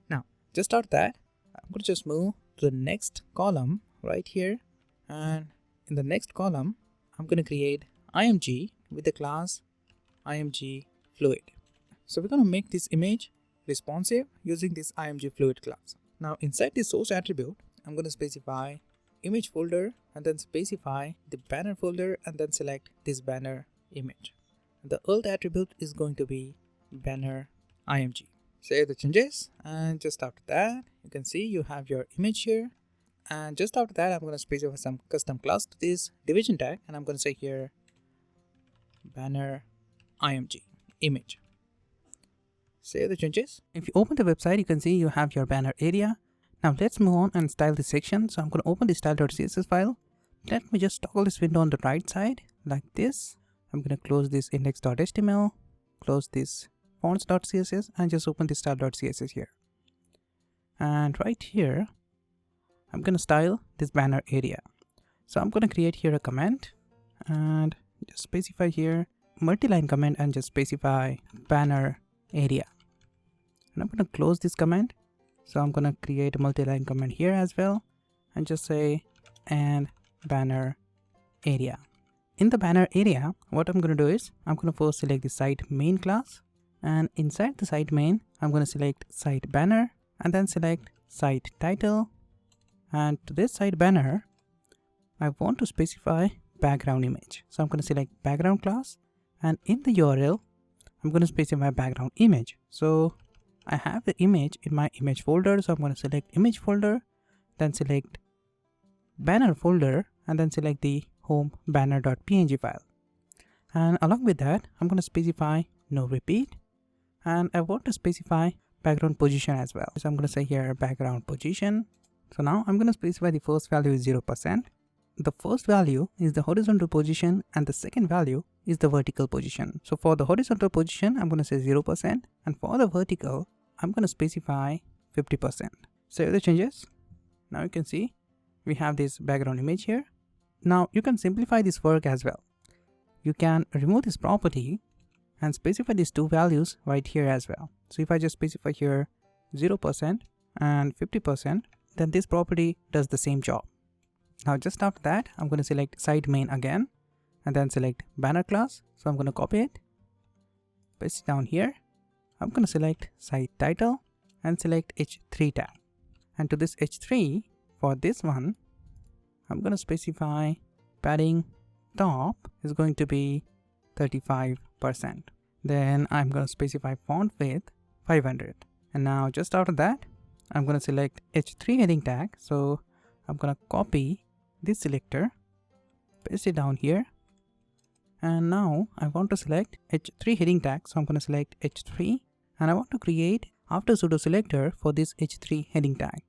Now just out that, I'm going to just move to the next column right here, and in the next column I'm going to create img with the class img fluid. So we're going to make this image responsive using this img fluid class. Now inside this source attribute, I'm going to specify image folder, and then specify the banner folder, and then select this banner image. The alt attribute is going to be banner img. Save the changes, and just after that, you can see you have your image here. And just after that, I'm going to specify some custom class to this division tag, and I'm going to say here banner img image. Save the changes. If you open the website, you can see you have your banner area. Now let's move on and style this section. So I'm going to open the style.css file. Let me just toggle this window on the right side like this. I'm going to close this index.html, close this fonts.css, and just open the style.css here. And right here, I'm going to style this banner area. So I'm going to create here a comment, and just specify here multi-line comment, and just specify banner area. And I'm going to close this comment. So I'm going to create a multi-line comment here as well, and just say and banner area. In the banner area, what I'm going to do is I'm going to first select the site main class, and inside the site main, I'm going to select site banner, and then select site title. And to this site banner, I want to specify background image. So I'm going to select background class, and in the URL, I'm going to specify background image. So I have the image in my image folder, so I'm going to select image folder, then select banner folder, and then select the home banner.png file. And along with that, I'm going to specify no repeat, and I want to specify background position as well. So I'm going to say here background position. So now I'm going to specify the first value is 0%, the first value is the horizontal position and the second value is the vertical position. So for the horizontal position, I'm going to say 0%, and for the vertical, I'm going to specify 50%. Save the changes. Now you can see we have this background image here. Now you can simplify this work as well. You can remove this property and specify these two values right here as well. So if I just specify here 0% and 50%, then this property does the same job. Now just after that, I'm going to select site main again and then select banner class. So I'm going to copy it, paste it down here. I'm going to select site title and select h3 tag. And to this h3, for this one, I'm going to specify padding top is going to be 35%. Then I'm going to specify font width 500. And now just after that, I'm going to select h3 heading tag. So I'm going to copy this selector, paste it down here. And now I want to select h3 heading tag. So I'm going to select h3 and I want to create after pseudo selector for this h3 heading tag.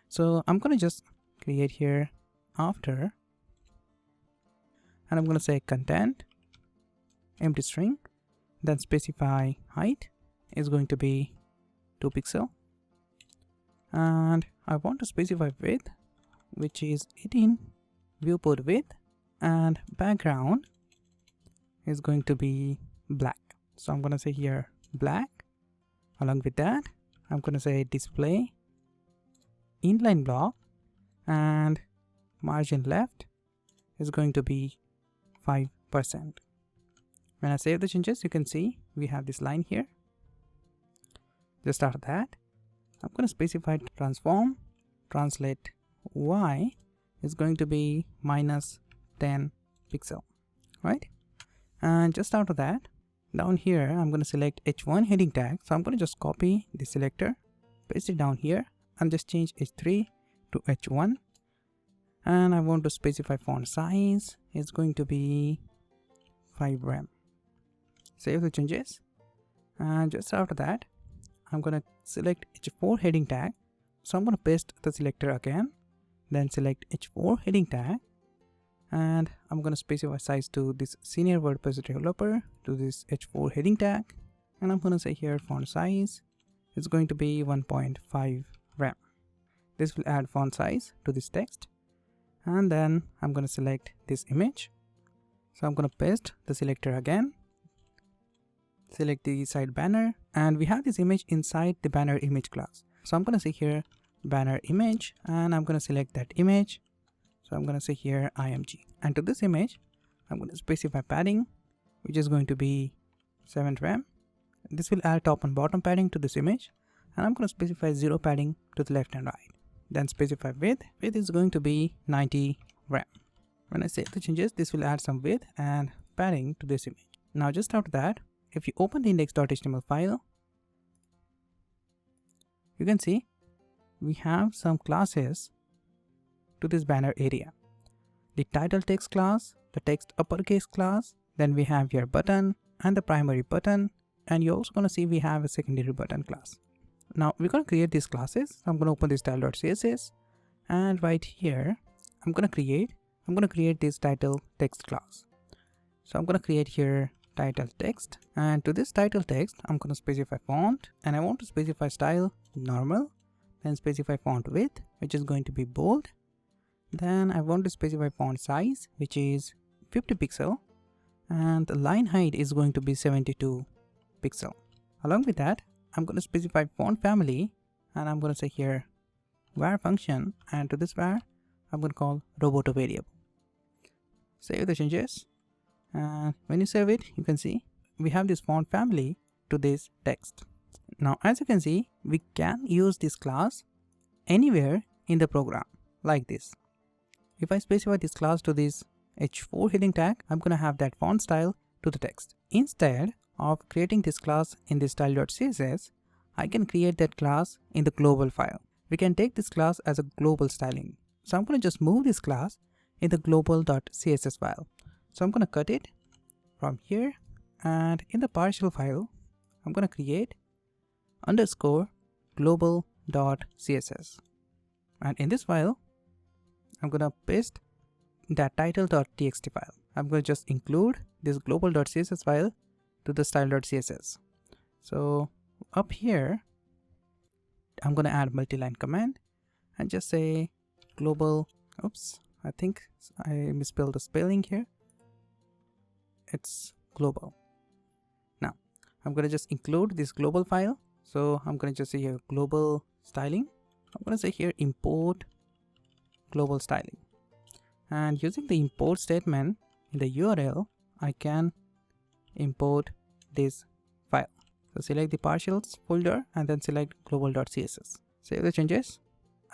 So I'm going to just create here after, and I'm going to say content empty string, then specify height is going to be 2 pixel, and I want to specify width, which is 18 viewport width, and background is going to be black. So I'm going to say here black. Along with that, I'm going to say display inline block, and margin left is going to be 5%. When I save the changes, you can see we have this line here. Just after that, I'm going to specify transform translate y is going to be minus 10 pixel, right? And just after that, down here, I'm going to select h1 heading tag. So I'm going to just copy the selector, paste it down here, and just change h3 to h1. And I want to specify font size is going to be 5 rem. Save the changes. And just after that, I'm going to select h4 heading tag. So I'm going to paste the selector again, then select h4 heading tag. And I'm going to specify size to this senior WordPress developer to this h4 heading tag. And I'm going to say here font size is going to be 1.5 rem. This will add font size to this text. And then I'm going to select this image. So I'm going to paste the selector again, select the site banner, and we have this image inside the banner image class. So I'm going to say here banner image, and I'm going to select that image. So I'm going to say here img, and to this image I'm going to specify padding, which is going to be 7 rem. This will add top and bottom padding to this image, and I'm going to specify 0 padding to the left and right. Then specify width. Width is going to be 90 rem. When I save the changes, this will add some width and padding to this image. Now just after that, if you open the index.html file, you can see we have some classes to this banner area. The title text class, the text uppercase class, then we have your button and the primary button, and you're also going to see we have a secondary button class. Now we're going to create these classes. So I'm going to open this style.css, and right here I'm going to create this title text class. So I'm going to create here title text, and to this title text I'm going to specify font, and I want to specify style normal, then specify font width, which is going to be bold. Then I want to specify font size, which is 50 pixel, and the line height is going to be 72 pixel. Along with that, I'm going to specify font family, and I'm going to say here var function, and to this var I'm going to call roboto variable. Save the changes, and when you save it, you can see we have this font family to this text. Now as you can see, we can use this class anywhere in the program like this. If I specify this class to this h4 heading tag, I'm going to have that font style to the text. Instead of creating this class in this style.css, I can create that class in the global file. We can take this class as a global styling. So I'm going to just move this class in the global.css file. So I'm going to cut it from here, and in the partial file, I'm going to create underscore global.css. And in this file, I'm going to paste that title.txt file. I'm going to just include this global.css file to the style.css. So up here, I'm going to add multi-line command and just say global. Oops, I think I misspelled the spelling here. It's global. Now I'm going to just include this global file. So I'm going to just say here global styling. I'm going to say here import global styling, and using the import statement in the URL, I can import this file. So select the partials folder and then select global.css. Save the changes.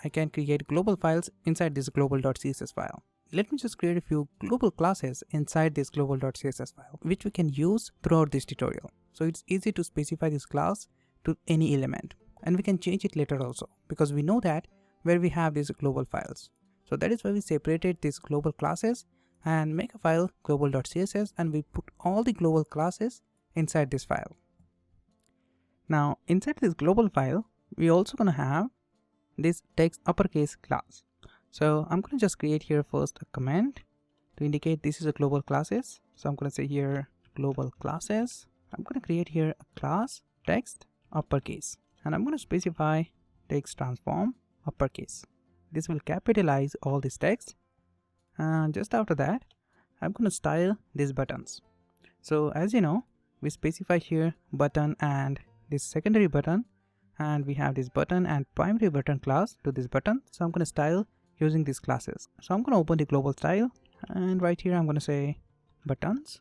I can create global files inside this global.css file. Let me just create a few global classes inside this global.css file, which we can use throughout this tutorial. So it's easy to specify this class to any element, and we can change it later also, because we know that where we have these global files. So that is why we separated these global classes and make a file global.css, and we put all the global classes inside this file. Now inside this global file, we also gonna have this text uppercase class. So I'm gonna just create here first a comment to indicate this is a global classes. So I'm gonna say here global classes. I'm gonna create here a class text uppercase, and I'm gonna specify text transform uppercase. This will capitalize all this text, and just after that I'm going to style these buttons. So as you know, we specify here button and this secondary button, and we have this button and primary button class to this button. So I'm going to style using these classes. So I'm going to open the global style, and right here I'm going to say buttons,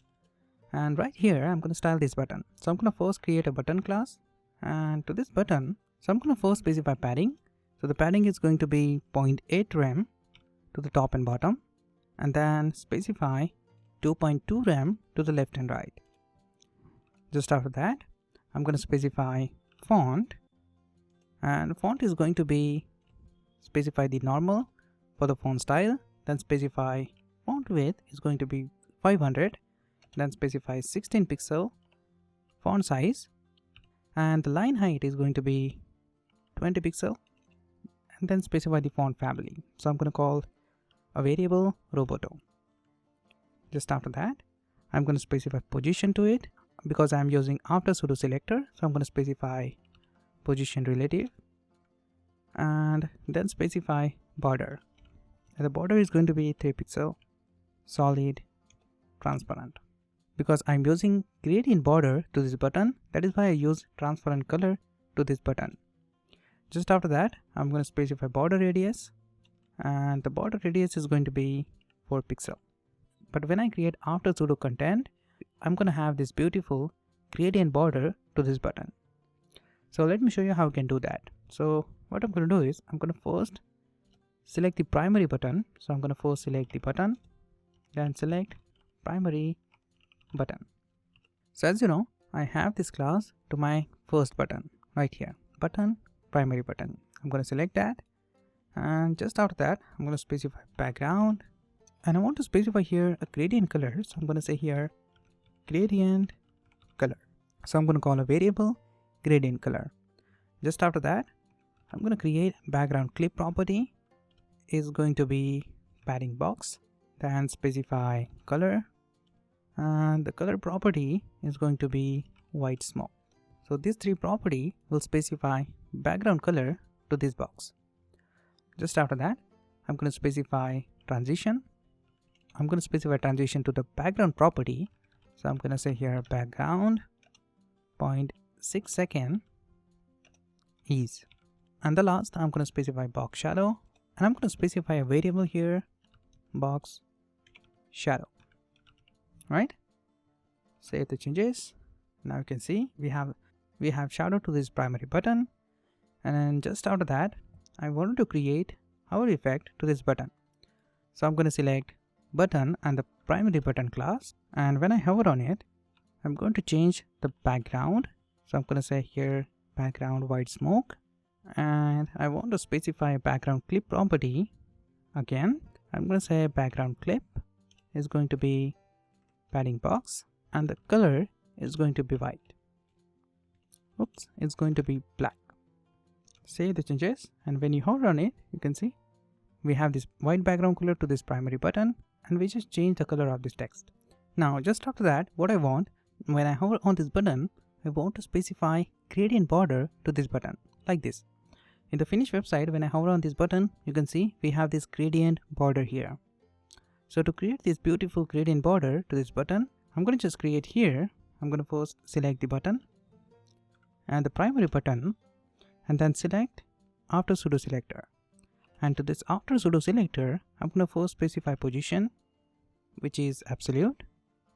and right here I'm going to style this button. So I'm going to first create a button class, and to this button, so I'm going to first specify padding. So the padding is going to be 0.8 rem to the top and bottom, and then specify 2.2 rem to the left and right. Just after that, I'm going to specify font, and font is going to be specify the normal for the font style, then specify font width is going to be 500, then specify 16 pixel font size, and the line height is going to be 20 pixel. And then specify the font family. So I'm going to call a variable Roboto. Just after that, I'm going to specify position to it, because I'm using after pseudo selector. So I'm going to specify position relative, and then specify border. And the border is going to be 3 pixel solid transparent, because I'm using gradient border to this button. That is why I use transparent color to this button. Just after that, I'm going to specify border radius, and the border radius is going to be 4 pixel. But when I create after pseudo content, I'm going to have this beautiful gradient border to this button. So let me show you how we can do that. So what I'm going to do is I'm going to first select the primary button. So I'm going to first select the button, then select primary button. So as you know, I have this class to my first button right here, button primary button. I'm going to select that, and just after that I'm going to specify background, and I want to specify here a gradient color. So I'm going to say here gradient color. So I'm going to call a variable gradient color. Just after that, I'm going to create background clip property is going to be padding box, then specify color, and the color property is going to be white smoke. So these three property will specify background color to this box. Just after that, I'm going to specify transition. I'm going to specify transition to the background property. So I'm going to say here background 0.6 second ease. And the last, I'm going to specify box shadow, and I'm going to specify a variable here, box shadow. Right? Save the changes. Now you can see we have shadow to this primary button, and then just after that I wanted to create hover effect to this button. So I'm going to select button and the primary button class, and when I hover on it, I'm going to change the background. So I'm going to say here background white smoke, and I want to specify a background clip property. Again, I'm going to say background clip is going to be padding box, and the color is going to be white. Oops, it's going to be black. Save the changes, and when you hover on it, you can see we have this white background color to this primary button, and we just change the color of this text. Now just after that, what I want, when I hover on this button, I want to specify gradient border to this button like this. In the finished website, when I hover on this button, you can see we have this gradient border here. So to create this beautiful gradient border to this button, I'm going to just create here. I'm going to first select the button and the primary button, and then select after pseudo selector. And to this after pseudo selector, I'm going to first specify position, which is absolute.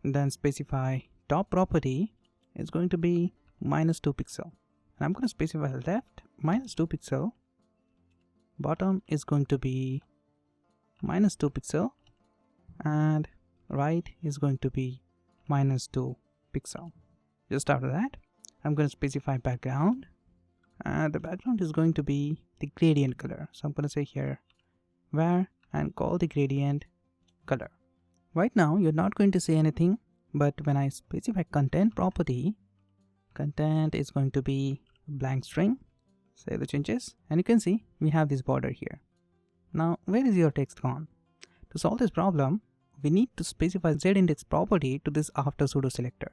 Then specify top property is going to be -2 pixel. And I'm going to specify left -2 pixel. Bottom is going to be -2 pixel. And right is going to be -2 pixel. Just after that, I'm going to specify background, and the background is going to be the gradient color. So I'm going to say here var and call the gradient color. Right now you're not going to say anything, but when I specify content property, content is going to be blank string. Save the changes, and you can see we have this border here. Now where is your text gone? To solve this problem, we need to specify z-index property to this after pseudo selector.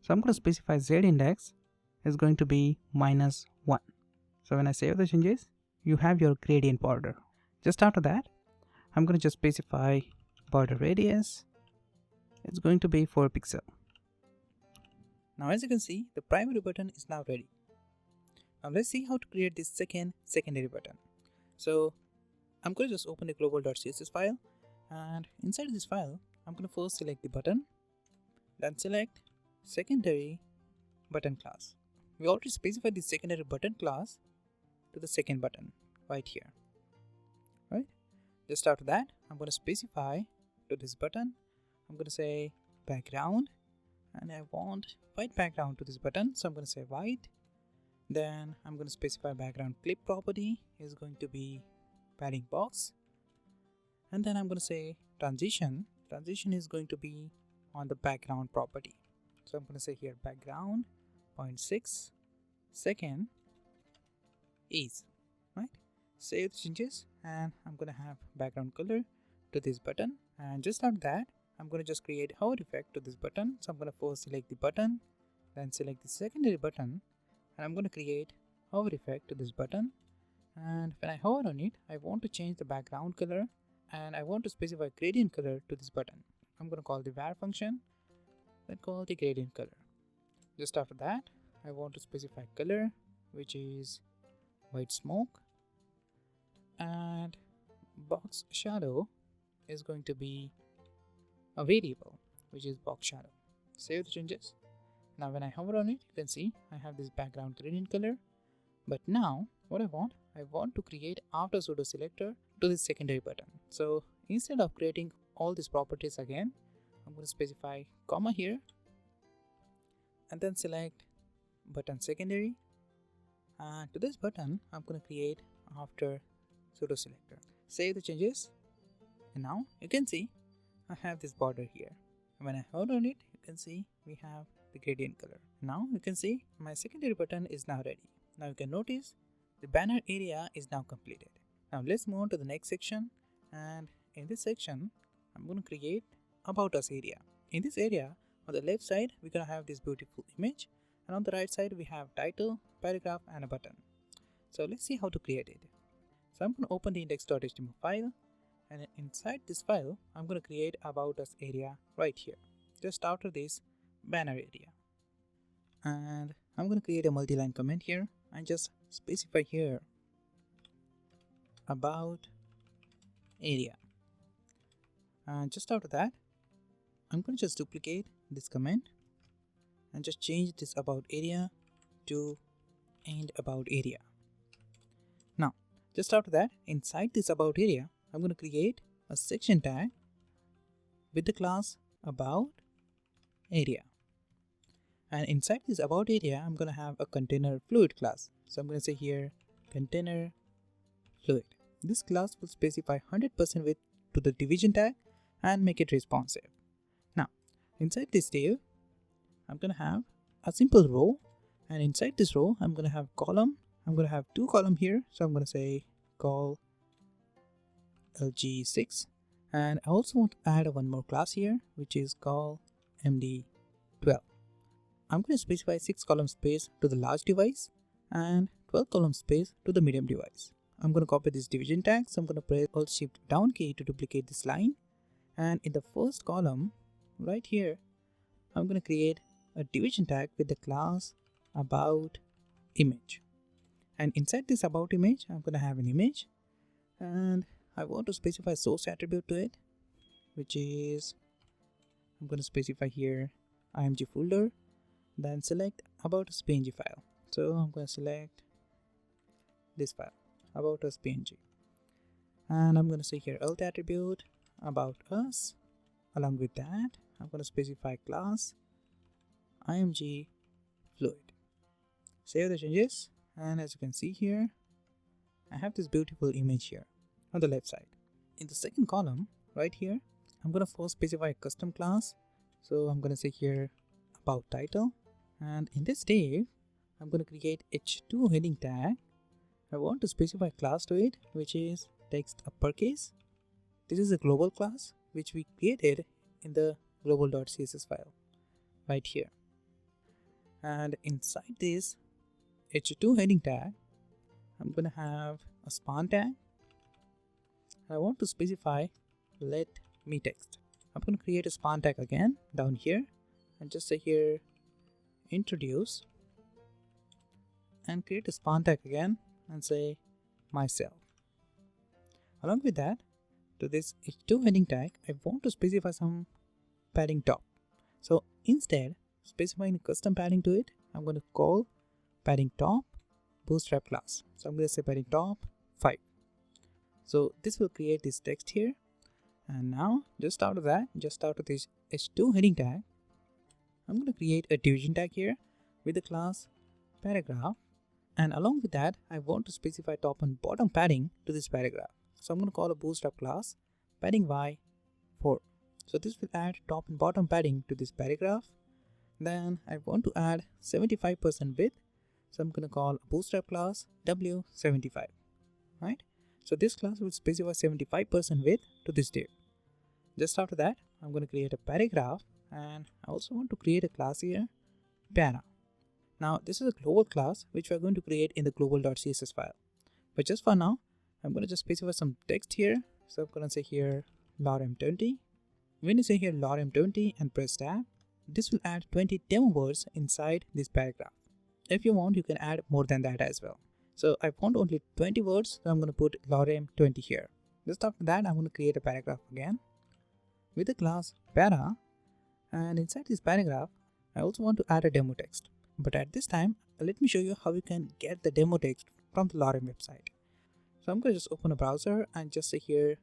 So I'm going to specify z-index is going to be -1. So when I save the changes, you have your gradient border. Just after that, I'm going to just specify border radius. It's going to be 4 pixel. Now as you can see, the primary button is now ready. Now let's see how to create this secondary button. So I'm going to just open the global.css file, and inside this file, I'm going to first select the button, then select secondary button class. We already specified the secondary button class to the second button right here, right? Just after that, I'm going to specify to this button, I'm going to say background, and I want white background to this button, so I'm going to say white. Then I'm going to specify background clip property is going to be padding box, and then I'm going to say transition is going to be on the background property. So I'm going to say here background 0.6 second is, right? Save the changes, and I'm going to have background color to this button. And just after that, I'm going to just create hover effect to this button. So I'm going to first select the button, then select the secondary button, and I'm going to create hover effect to this button. And when I hover on it, I want to change the background color, and I want to specify gradient color to this button. I'm going to call the var function, then call the gradient color. Just after that, I want to specify color, which is white smoke, and box shadow is going to be a variable, which is box shadow. Save the changes. Now when I hover on it, you can see I have this background gradient color. But now what I want to create after pseudo selector to this secondary button. So instead of creating all these properties again, I'm going to specify comma here, and then select button secondary. And to this button, I'm going to create after pseudo selector. Save the changes, and now you can see I have this border here. When I hold on it, you can see we have the gradient color. Now you can see my secondary button is now ready. Now you can notice the banner area is now completed. Now let's move on to the next section, and in this section I'm going to create about us area. In this area, on the left side we're going to have this beautiful image, and on the right side we have title, paragraph, and a button. So let's see how to create it. So I'm going to open the index.html file, and inside this file I'm going to create about us area right here, just after this banner area. And I'm going to create a multi-line comment here and just specify here about area. And just after that, I'm going to just duplicate this comment and just change this about area to end about area. Now just after that, inside this about area, I'm going to create a section tag with the class about area. And inside this about area, I'm going to have a container fluid class. So I'm going to say here container fluid. This class will specify 100% width to the division tag and make it responsive. Now inside this div, I'm going to have a simple row, and inside this row I'm going to have column. I'm going to have two columns here, so I'm going to say col lg6, And I also want to add one more class here, which is called MD12. I'm going to specify 6 column space to the large device and 12 column space to the medium device. I'm going to copy this division tag, so I'm going to press Alt Shift down key to duplicate this line. And in the first column, right here, I'm going to create a division tag with the class about image. And inside this about image, I'm going to have an image, and I want to specify source attribute to it, which is, I'm going to specify here img folder, then select about us png file. So I'm going to select this file, about us png, and I'm going to say here alt attribute about us. Along with that, I'm going to specify class img fluid. Save the changes, and as you can see here, I have this beautiful image here on the left side. In the second column right here, I'm going to first specify a custom class. So I'm going to say here about title, and in this div I'm going to create h2 heading tag. I want to specify a class to it, which is text uppercase. This is a global class which we created in the global.css file right here. And inside this h2 heading tag, I'm going to have a span tag. I want to specify let me text. I'm going to create a span tag again down here and just say here introduce, and create a span tag again and say myself. Along with that, to this h2 heading tag, I want to specify some padding top. So instead specifying a custom padding to it, I'm going to call padding top bootstrap class. So I'm going to say padding top 5. So this will create this text here. And now just out of this h2 heading tag, I'm going to create a division tag here with the class paragraph, and along with that I want to specify top and bottom padding to this paragraph. So I'm going to call a bootstrap class padding y4. So this will add top and bottom padding to this paragraph. Then I want to add 75% width, so I'm going to call a bootstrap class w75, right? So this class will specify 75% width to this div. Just after that, I'm going to create a paragraph, and I also want to create a class here, para. Now this is a global class which we are going to create in the global.css file. But just for now, I'm going to just specify some text here. So I'm going to say here lorem20. When you say here lorem20 and press tab, this will add 20 demo words inside this paragraph. If you want, you can add more than that as well. So I want only 20 words, so I'm going to put lorem20 here. Just after that, I'm going to create a paragraph again with the class para, and inside this paragraph I also want to add a demo text. But at this time, let me show you how you can get the demo text from the lorem website. So I'm going to just open a browser and just say here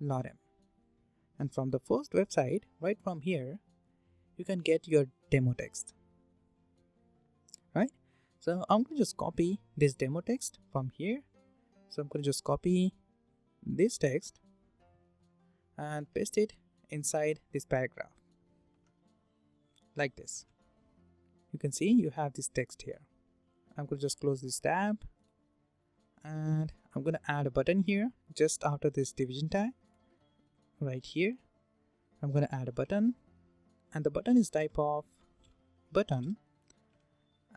lorem, and from the first website, right from here, you can get your demo text, right? So I'm going to just copy this demo text from here. So I'm going to just copy this text and paste it inside this paragraph like this. You can see you have this text here. I'm going to just close this tab, and I'm going to add a button here just after this division tag right here. I'm going to add a button, and the button is type of button,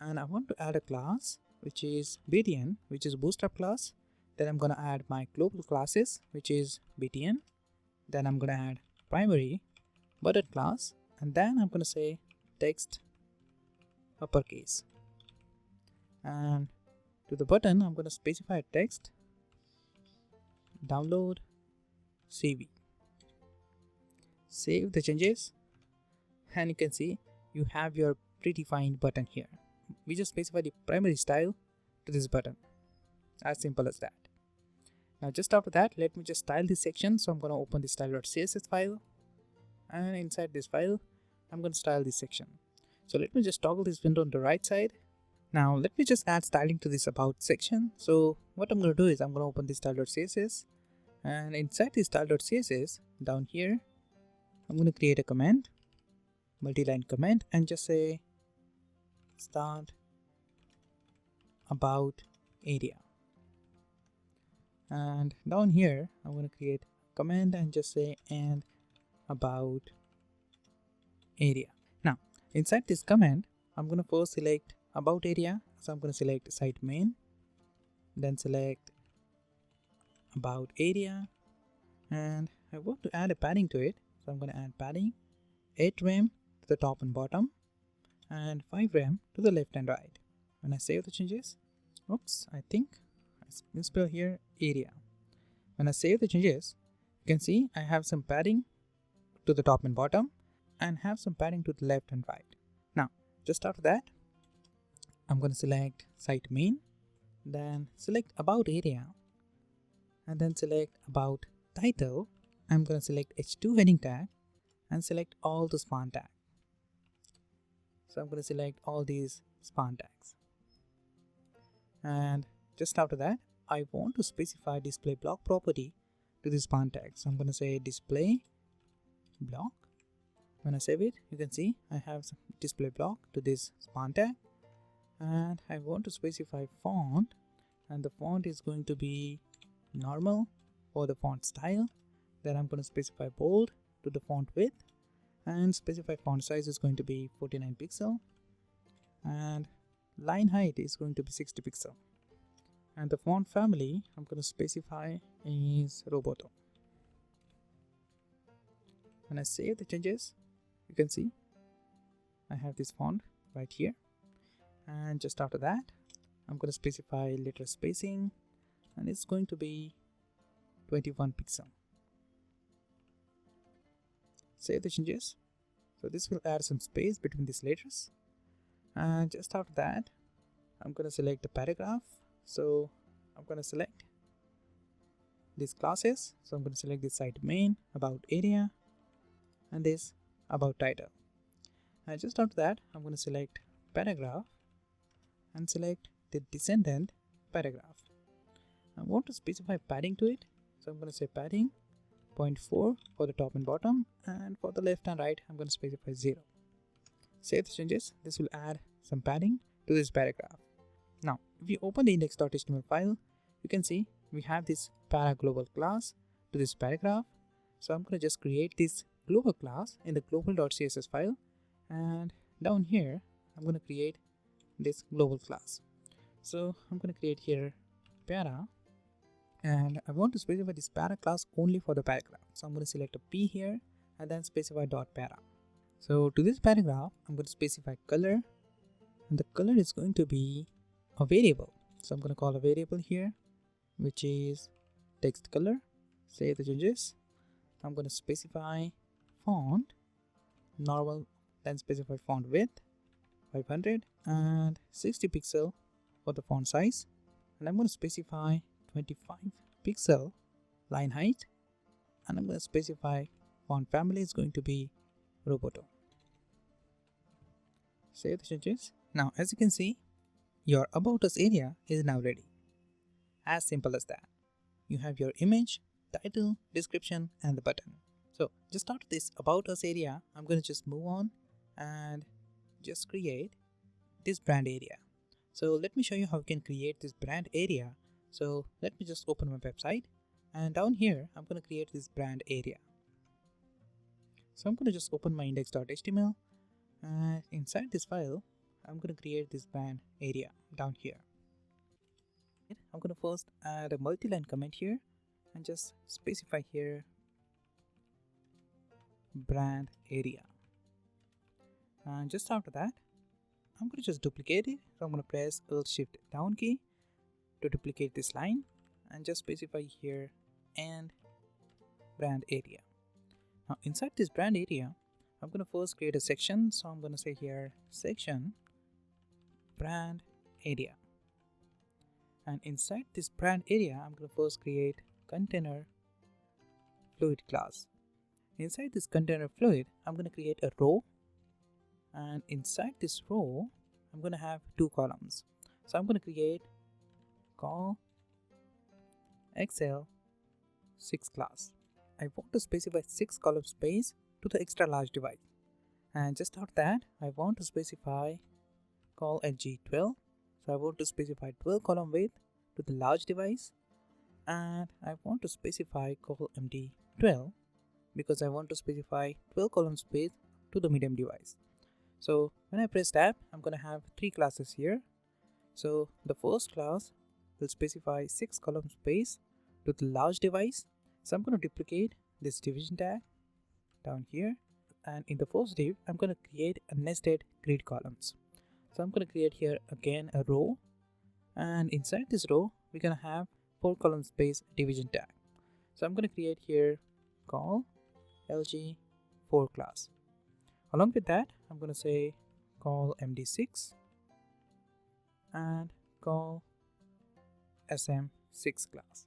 and I want to add a class which is btn, which is bootstrap class. Then I'm going to add my global classes, which is btn. Then I'm going to add primary button class, and then I'm going to say text uppercase, and to the button I'm going to specify a text download CV. Save the changes, and you can see you have your predefined button here. We just specify the primary style to this button, as simple as that. Now just after that, let me just style this section. So I'm going to open the style.css file, and inside this file I'm going to style this section. So let me just toggle this window on the right side. Now let me just add styling to this about section. So what I'm going to do is I'm going to open the style.css, and inside the style.css down here, I'm going to create a comment, multi-line comment, and just say start about area. And down here I'm going to create comment and just say and about area. Now inside this comment, I'm going to first select about area. So I'm going to select site main, then select about area, and I want to add a padding to it. So I'm going to add padding 8 rem to the top and bottom and 5 rem to the left and right. When I save the changes, oops, I think I misspelled here area. When I save the changes, you can see I have some padding to the top and bottom and have some padding to the left and right. Now just after that, I'm going to select site main, then select about area, and then select about title. I'm going to select h2 heading tag and select all the span tags. So I'm going to select all these span tags. And just after that, I want to specify display block property to this span tag. So I'm going to say display block. When I save it, you can see I have some display block to this span tag. And I want to specify font, and the font is going to be normal for the font style. Then I'm going to specify bold to the font width, and specify font size is going to be 49 pixel, and line height is going to be 60 pixel, and the font family I'm going to specify is Roboto. When I save the changes, you can see I have this font right here. And just after that, I'm going to specify letter spacing, and it's going to be 21 pixel. Save the changes. So this will add some space between these letters. And just after that, I'm going to select the paragraph. So I'm going to select these classes. So I'm going to select this site main, about area, and this about title. And just after that, I'm going to select paragraph and select the descendant paragraph. I want to specify padding to it, so I'm going to say padding 0.4 for the top and bottom, and for the left and right I'm going to specify 0. Save the changes. This will add some padding to this paragraph. Now if you open the index.html file, you can see we have this para global class to this paragraph. So I'm going to just create this global class in the global.css file, and down here I'm going to create this global class. So I'm going to create here para, and I want to specify this para class only for the paragraph. So I'm going to select a p here and then specify dot para. So to this paragraph I'm going to specify color, and the color is going to be a variable. So I'm going to call a variable here which is text color. Save the changes. I'm going to specify font normal, then specify font width 500 and 60 pixel for the font size, and I'm going to specify 25 pixel line height, and I'm going to specify font family is going to be Roboto. Save the changes. Now as you can see, your about us area is now ready. As simple as that. You have your image, title, description, and the button. So just after this about us area, I'm going to just move on and just create this brand area. So let me show you how you can create this brand area. So let me just open my website, and down here I'm going to create this brand area. So I'm going to just open my index.html, and inside this file I'm going to create this brand area down here. I'm going to first add a multi-line comment here and just specify here brand area, and just after that I'm going to just duplicate it. So I'm going to press Alt-Shift down key to duplicate this line and just specify here and brand area. Now inside this brand area I'm going to first create a section. So I'm going to say here section brand area, and inside this brand area I'm going to first create container fluid class. Inside this container fluid I'm going to create a row, and inside this row I'm going to have 2 columns. So I'm going to create call XL6 class. I want to specify 6 column space to the extra large device, and just after that I want to specify call at G12. So I want to specify 12 column width to the large device, and I want to specify call empty 12 because I want to specify 12 column space to the medium device. So when I press tab, I'm going to have 3 classes here. So the first class will specify 6 column space to the large device. So I'm going to duplicate this division tag down here, and in the first div I'm going to create a nested grid columns. So I'm going to create here again a row, and inside this row we're going to have 4 column space division tag. So I'm going to create here call LG4 class. Along with that, I'm going to say call MD6 and call SM6 class.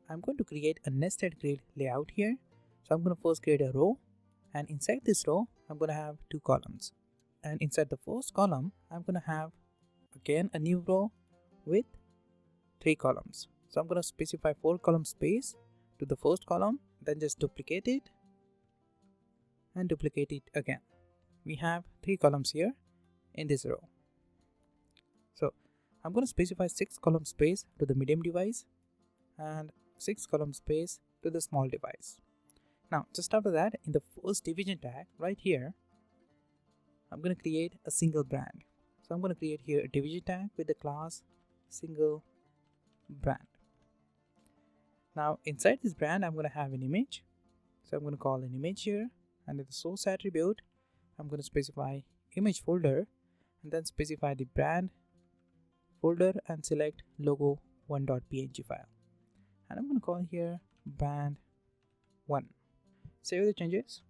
I'm going to create a nested grid layout here. So I'm going to first create a row, and inside this row I'm going to have 2 columns, and inside the first column I'm going to have again a new row with 3 columns. So I'm going to specify 4 column space to the first column, then just duplicate it and duplicate it again. We have 3 columns here in this row. So I'm going to specify 6 column space to the medium device and 6 column space to the small device. Now just after that, in the first division tag right here, I'm going to create a single brand. So I'm going to create here a division tag with the class single brand. Now inside this brand I'm going to have an image. So I'm going to call an image here, and in the source attribute I'm going to specify image folder and then specify the brand folder and select logo 1.png file, and I'm going to call here brand 1. Save the changes.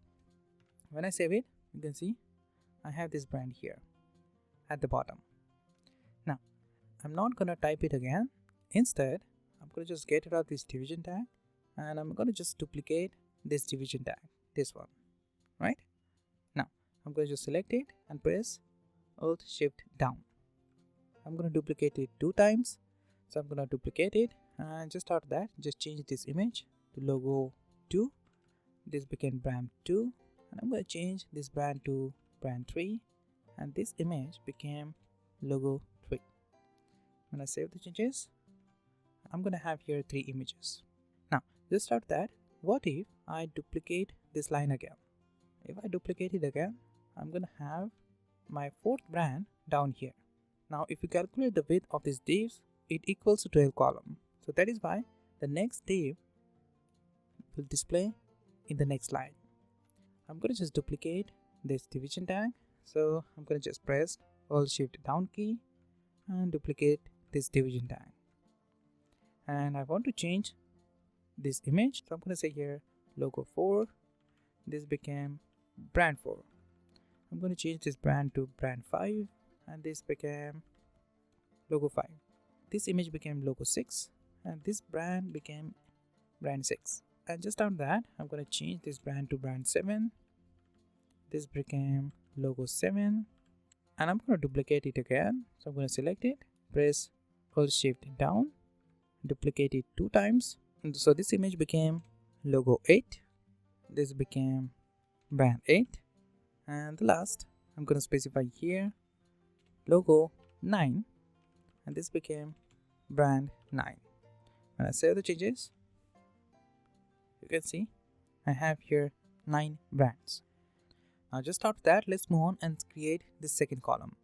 When I save it, you can see I have this brand here at the bottom. Now I'm not going to type it again. Instead I'm going to just get rid of this division tag, and I'm going to just duplicate this division tag, this one, right? Now I'm going to just select it and press Alt Shift down. I'm going to duplicate it 2 times. So I'm going to duplicate it, and just after that just change this image to logo 2. This became brand 2, and I'm going to change this brand to brand 3, and this image became logo 3. When I save the changes, I'm going to have here 3 images. Now just after that, what if I duplicate this line again? If I duplicate it again, I'm going to have my 4th brand down here. Now if you calculate the width of these divs, it equals to 12 column. So that is why the next div will display in the next line. I'm going to just duplicate this division tag. So I'm going to just press Alt Shift down key and duplicate this division tag. And I want to change this image. So I'm going to say here logo 4. This became brand 4. I'm going to change this brand to brand 5, and this became logo 5. This image became logo 6, and this brand became brand 6. And just after that, I'm going to change this brand to brand 7. This became logo 7, and I'm going to duplicate it again. So I'm going to select it, press Alt Shift down, duplicate it 2 times. And so this image became logo 8. This became brand 8, and the last I'm going to specify here logo 9, and this became brand 9. When I save the changes, you can see I have here 9 brands. Now just after that, let's move on and create this second column.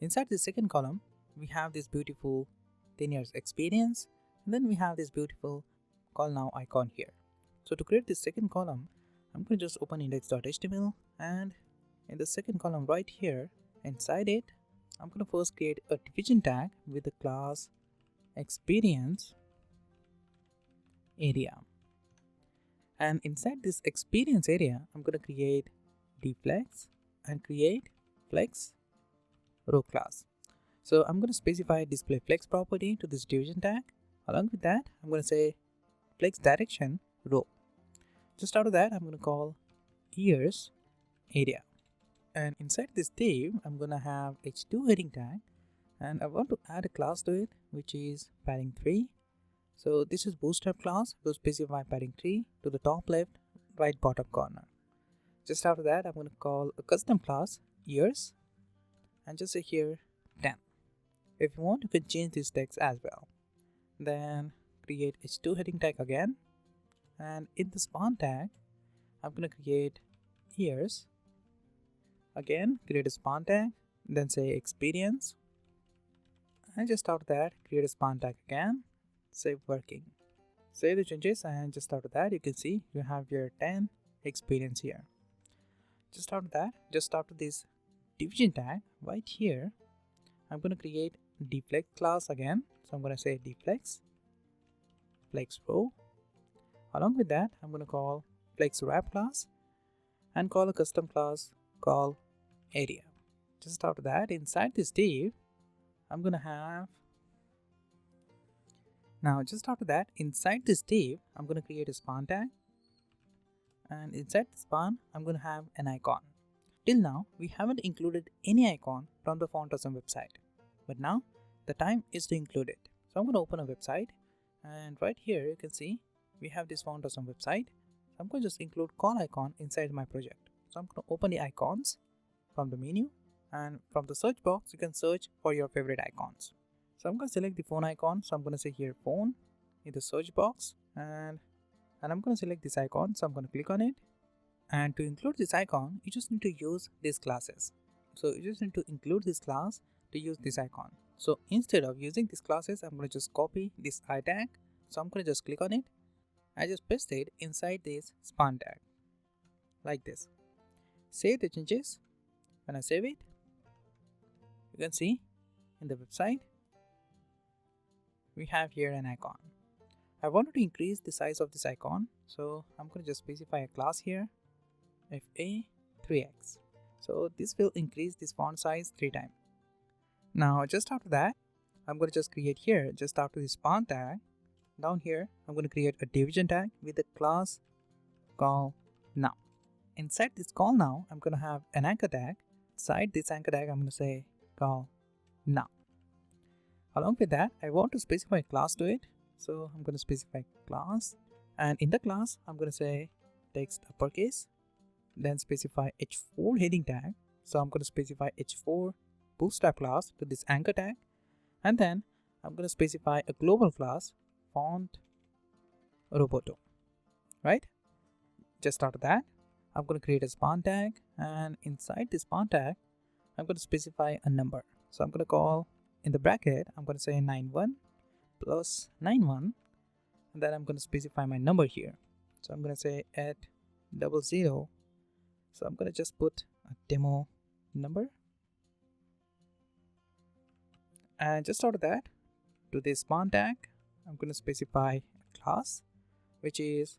Inside this second column we have this beautiful 10 years experience, and then we have this beautiful call now icon here. So to create this second column, I'm going to just open index.html, and in the second column right here inside it, I'm going to first create a division tag with the class experience area, and inside this experience area I'm going to create dflex and create flex row class. So I'm going to specify display flex property to this division tag. Along with that, I'm going to say flex direction row. Just out of that, I'm going to call years area, and inside this div I'm going to have h2 heading tag, and I want to add a class to it which is padding 3. So this is Bootstrap class. We'll specify padding 3 to the top left right bottom corner. Just after that, I'm going to call a custom class years and just say here 10. If you want, you can change this text as well. then create h2 heading tag again, and in the spawn tag I'm going to create years. Again, create a spawn tag, then say experience, and just after that create a spawn tag again, say working. Save the changes, and just after that you can see you have your 10 experience here. Just after that, just after this division tag right here, I'm going to create deflex class again. So I'm going to say deflex flex row. Along with that, I'm going to call flex wrap class and call a custom class called area. Just after that, inside this div, I'm going to have inside this div, I'm going to create a spawn tag, and inside the spawn, I'm going to have an icon. Till now, we haven't included any icon from the Font Awesome website, but now the time is to include it. So I'm going to open a website, and right here you can see we have this Font Awesome website. I'm going to just include call icon inside my project. So I'm going to open the icons from the menu, and from the search box you can search for your favorite icons. So I'm going to select the phone icon. So I'm going to say here phone in the search box, and I'm going to select this icon. So I'm going to click on it, and to include this icon you just need to use these classes. So you just need to include this class to use this icon. So instead of using these classes, I'm going to just copy this I tag. So I'm going to just click on it. I just paste it inside this spawn tag like this. Save the changes. When I save it, you can see in the website we have here an icon. I wanted to increase the size of this icon, so I'm going to just specify a class here, fa3x. So this will increase this font size 3 times. Now just after that, I'm going to just create here, just after this spawn tag, down here I'm going to create a division tag with a class call now. Inside this call now, I'm going to have an anchor tag. Inside this anchor tag, I'm going to say call now. Along with that, I want to specify a class to it. So I'm going to specify class, and in the class, I'm going to say text uppercase, then specify h4 heading tag. So I'm going to specify h4 bootstrap class to this anchor tag, and then I'm going to specify a global class font roboto, right? Just after that, I'm going to create a spawn tag, and inside this spawn tag, I'm going to specify a number. So I'm going to call in the bracket, I'm going to say 91 plus 91, and then I'm going to specify my number here. So I'm going to say at 00. So I'm going to just put a demo number, and just out of that, to this spawn tag, I'm going to specify a class which is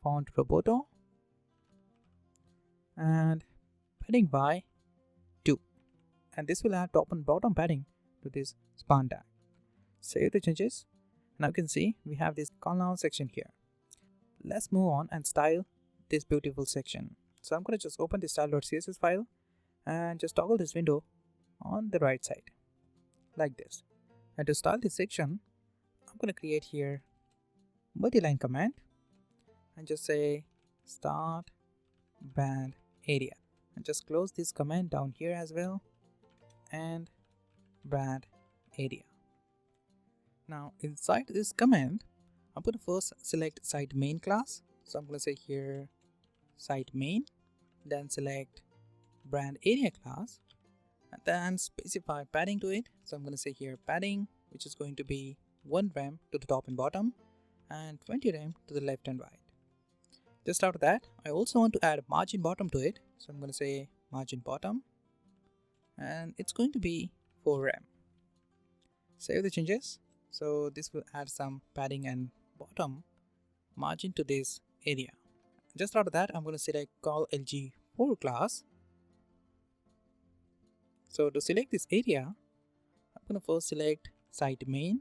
font roboto and padding by 2, and this will add top and bottom padding to this spawn tag. Save the changes. Now you can see we have this call now section here. Let's move on and style this beautiful section. So I'm going to just open the style.css file and just toggle this window on the right side like this. And to style this section, I'm going to create here multi-line command and just say start band area, and just close this command down here as well, and brand area. Now inside this command, I'm going to first select site main class. So I'm going to say here site main, then select brand area class, and then specify padding to it. So I'm going to say here padding, which is going to be 1 rem to the top and bottom and 20 rem to the left and right. Just after that, I also want to add a margin bottom to it. So I'm going to say margin bottom, and it's going to be 4 rem. Save the changes. So this will add some padding and bottom margin to this area. Just after that, I'm going to select call lg4 class. So to select this area, I'm going to first select site main,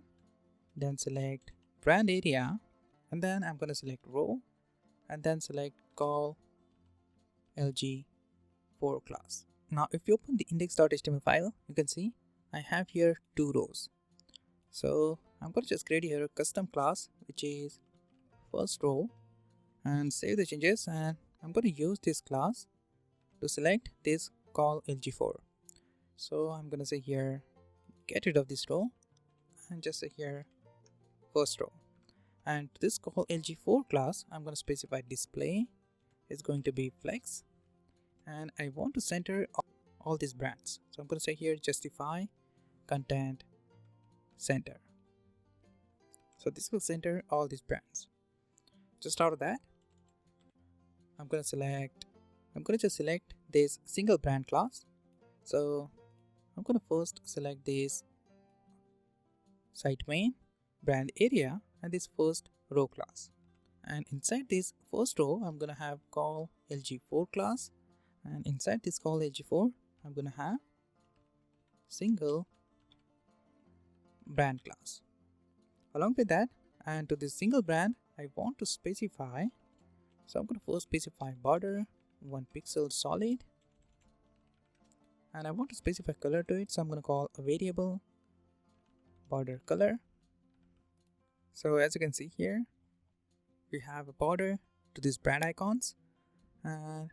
then select brand area, and then I'm going to select row, and then select call lg4 class. Now if you open the index.html file, you can see I have here 2 rows. So I'm going to just create here a custom class which is first row, and save the changes, and I'm going to use this class to select this call lg4. So I'm going to say here get rid of this row and just say here first row. And to this call LG4 class, I'm going to specify display is going to be flex, and I want to center all these brands. So I'm going to say here justify content center. So this will center all these brands. Just out of that, I'm going to just select this single brand class. So I'm going to first select this site main, brand area, and this first row class. And inside this first row, I'm going to have call LG4 class, and inside this call LG4, I'm going to have single brand class. Along with that, and to this single brand, I want to specify. So I'm going to first specify border 1 pixel solid, and I want to specify color to it. So I'm going to call a variable border color. So as you can see here, we have a border to these brand icons, and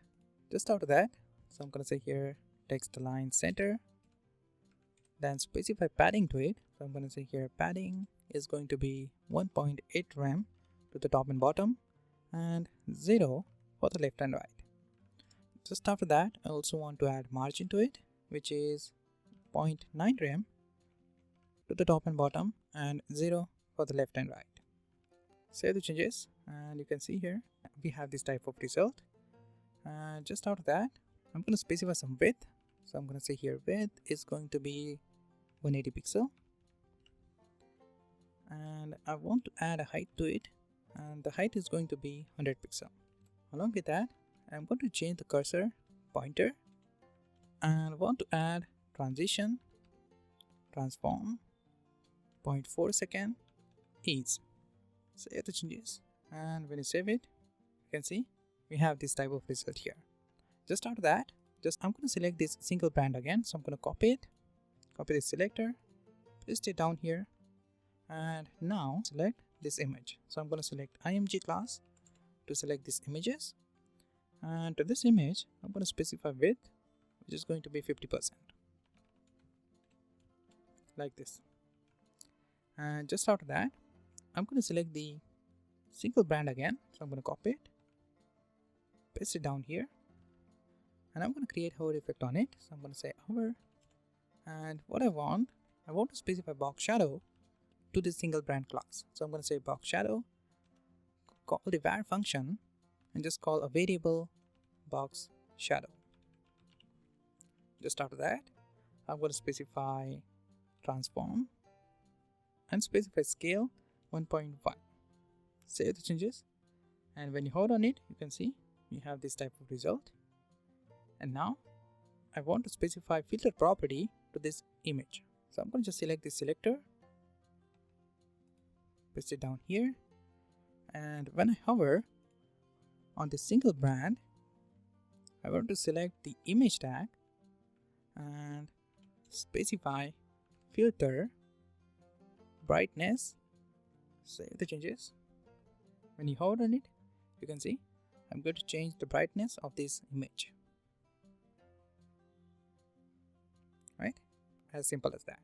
just out of that, so I'm going to say here text align center, then specify padding to it. So I'm going to say here padding is going to be 1.8 rem to the top and bottom, and 0 for the left and right. Just after that, I also want to add margin to it, which is 0.9 rem to the top and bottom, and 0 for the left and right. Save the changes, and you can see here we have this type of result. And just out of that, I'm going to specify some width. So I'm going to say here width is going to be 180 pixel, and I want to add a height to it, and the height is going to be 100 pixel. Along with that, I'm going to change the cursor pointer, and want to add transition transform 0.4 second ease. Save the changes, and when you save it, you can see we have this type of result here. Just out of that, I'm going to select this single brand again. So I'm going to copy this selector, paste it down here, and now select this image. So I'm going to select img class to select these images, and to this image I'm going to specify width, which is going to be 50%, like this. And just after that, I'm going to select the single brand again. So I'm going to copy it, paste it down here, and I'm going to create hover effect on it. So I'm going to say hover, and what I want to specify box shadow to this single brand class. So I'm going to say box shadow, call the var function, and just call a variable box shadow. Just after that, I'm going to specify transform and specify scale 1.1. Save the changes, and when you hold on it, you can see you have this type of result. And now I want to specify filter property to this image. So I'm going to just select this selector, paste it down here, and when I hover on the single brand, I want to select the image tag and specify filter brightness. Save the changes. When you hold on it, you can see I'm going to change the brightness of this image. Right? As simple as that.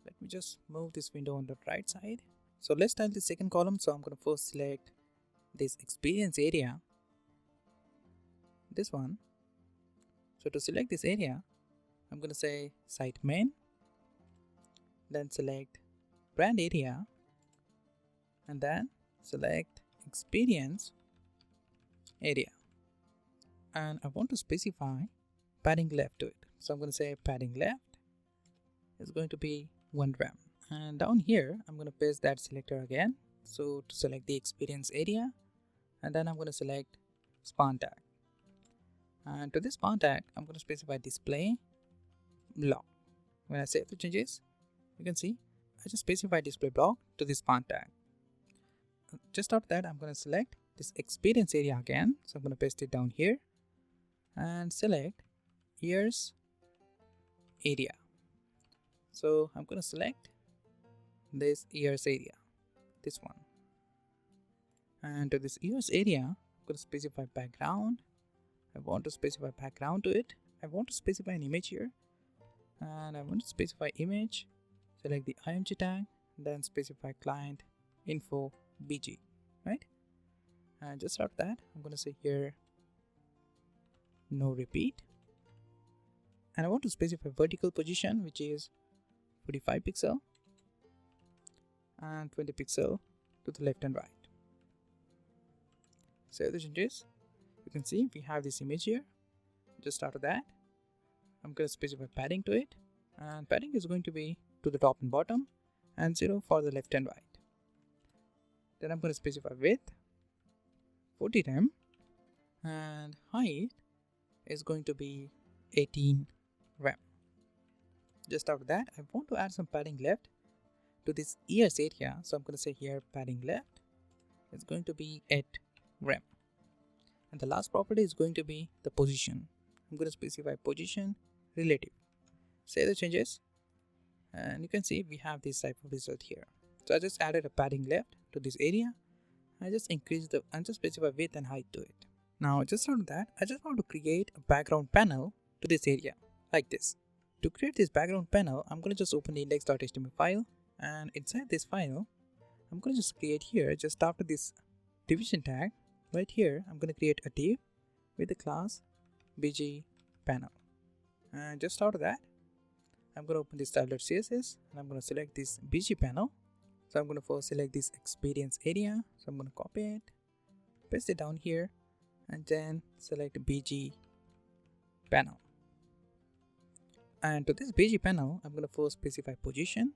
Let me just move this window on the right side. So let's style the second column. So I'm going to first select this experience area, this one. So to select this area, I'm going to say site main, then select brand area, and then select experience area, and I want to specify padding left to it. So I'm going to say padding left is going to be 1 rem, and down here I'm going to paste that selector again. So to select the experience area, and then I'm going to select span tag, and to this span tag I'm going to specify display block. When I save the changes, you can see I just specify display block to this span tag. Just after that, I'm going to select this experience area again. So I'm going to paste it down here and select ears area. So I'm going to select this ears area, this one. And to this ears area, I'm going to specify background. I want to specify background to it. I want to specify an image here, and I want to specify image. Select the img tag, then specify client info bg, right? And just after that, I'm going to say here no repeat, and I want to specify vertical position, which is 45 pixel and 20 pixel to the left and right. Save the changes. You can see we have this image here. Just after that, I'm going to specify padding to it, and padding is going to be to the top and bottom and 0 for the left and right. Then I'm going to specify width 40 rem and height is going to be 18 rem. Just after that, I want to add some padding left to this ears area, so I'm going to say here padding left is going to be 8 rem, and the last property is going to be the position. I'm going to specify position relative. Save the changes, and you can see we have this type of result here. So I just added a padding left to this area. I just increased the and just specify width and height to it. Now just after that, I just want to create a background panel to this area like this. To create this background panel, I'm going to just open the index.html file, and inside this file, I'm going to just create here, just after this division tag, right here, I'm going to create a div with the class bg panel. And just after that, I'm going to open this style.css, and I'm going to select this bg panel. So I'm going to first select this experience area. So I'm going to copy it, paste it down here, and then select bg panel. And to this bg panel, I'm going to first specify position,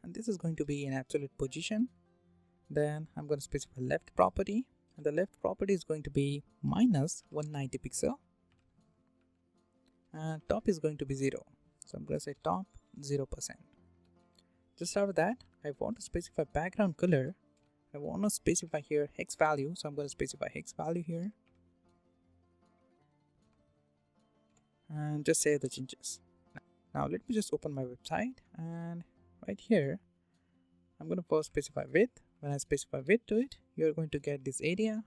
and this is going to be an absolute position. Then I'm going to specify left property, and the left property is going to be minus 190 pixel, and top is going to be 0. So I'm going to say top 0%. Just after that, I want to specify background color. I want to specify here hex value, so I'm going to specify hex value here, and just save the changes. Now let me just open my website, and right here I'm going to first specify width. When I specify width to it, you're going to get this area.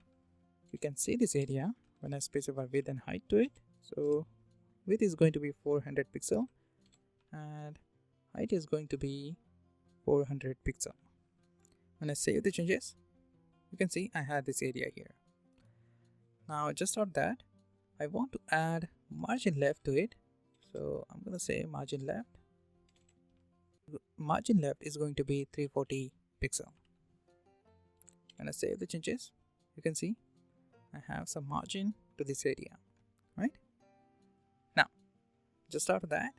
You can see this area when I specify width and height to it. So width is going to be 400 pixel and height is going to be 400 pixel. When I save the changes, you can see I have this area here. Now just after that, I want to add margin left to it. So I'm going to say margin left. Margin left is going to be 340 pixel. When I save the changes, you can see I have some margin to this area, right? Now, just after that,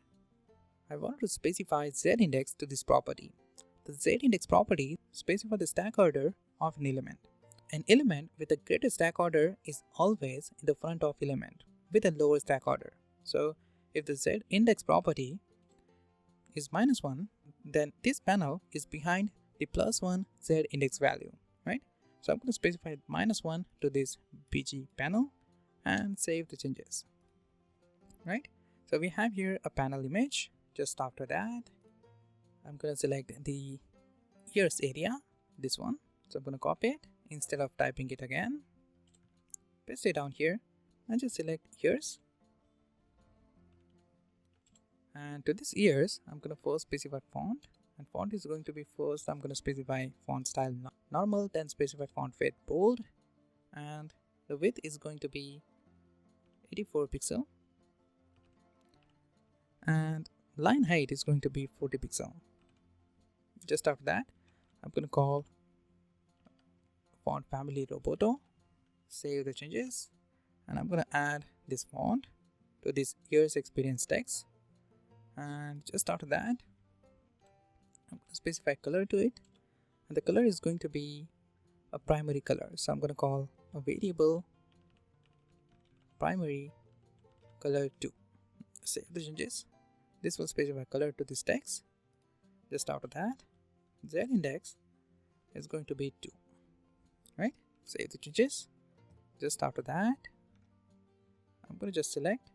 I want to specify z-index to this property. The z-index property specifies the stack order of an element. An element with a greater stack order is always in the front of element with a lower stack order. So if the z-index property is -1, then this panel is behind the +1 z-index value, right? So I'm going to specify -1 to this bg panel and save the changes, right? So we have here a panel image. Just after that, I'm going to select the ears area, this one. So I'm going to copy it instead of typing it again. Paste it down here and just select ears. And to this ears, I'm going to first specify font, and font is going to be first. I'm going to specify font style normal, then specify font weight bold, and the width is going to be 84 pixel, and line height is going to be 40 pixel. Just after that, I'm going to call font family Roboto, save the changes, and I'm going to add this font to this ears experience text. And just after that, I'm going to specify color to it, and the color is going to be a primary color. So I'm going to call a variable primary color 2. Save the changes. This will specify color to this text. Just after that, z-index is going to be 2, right? Save the changes. Just after that, I'm going to just select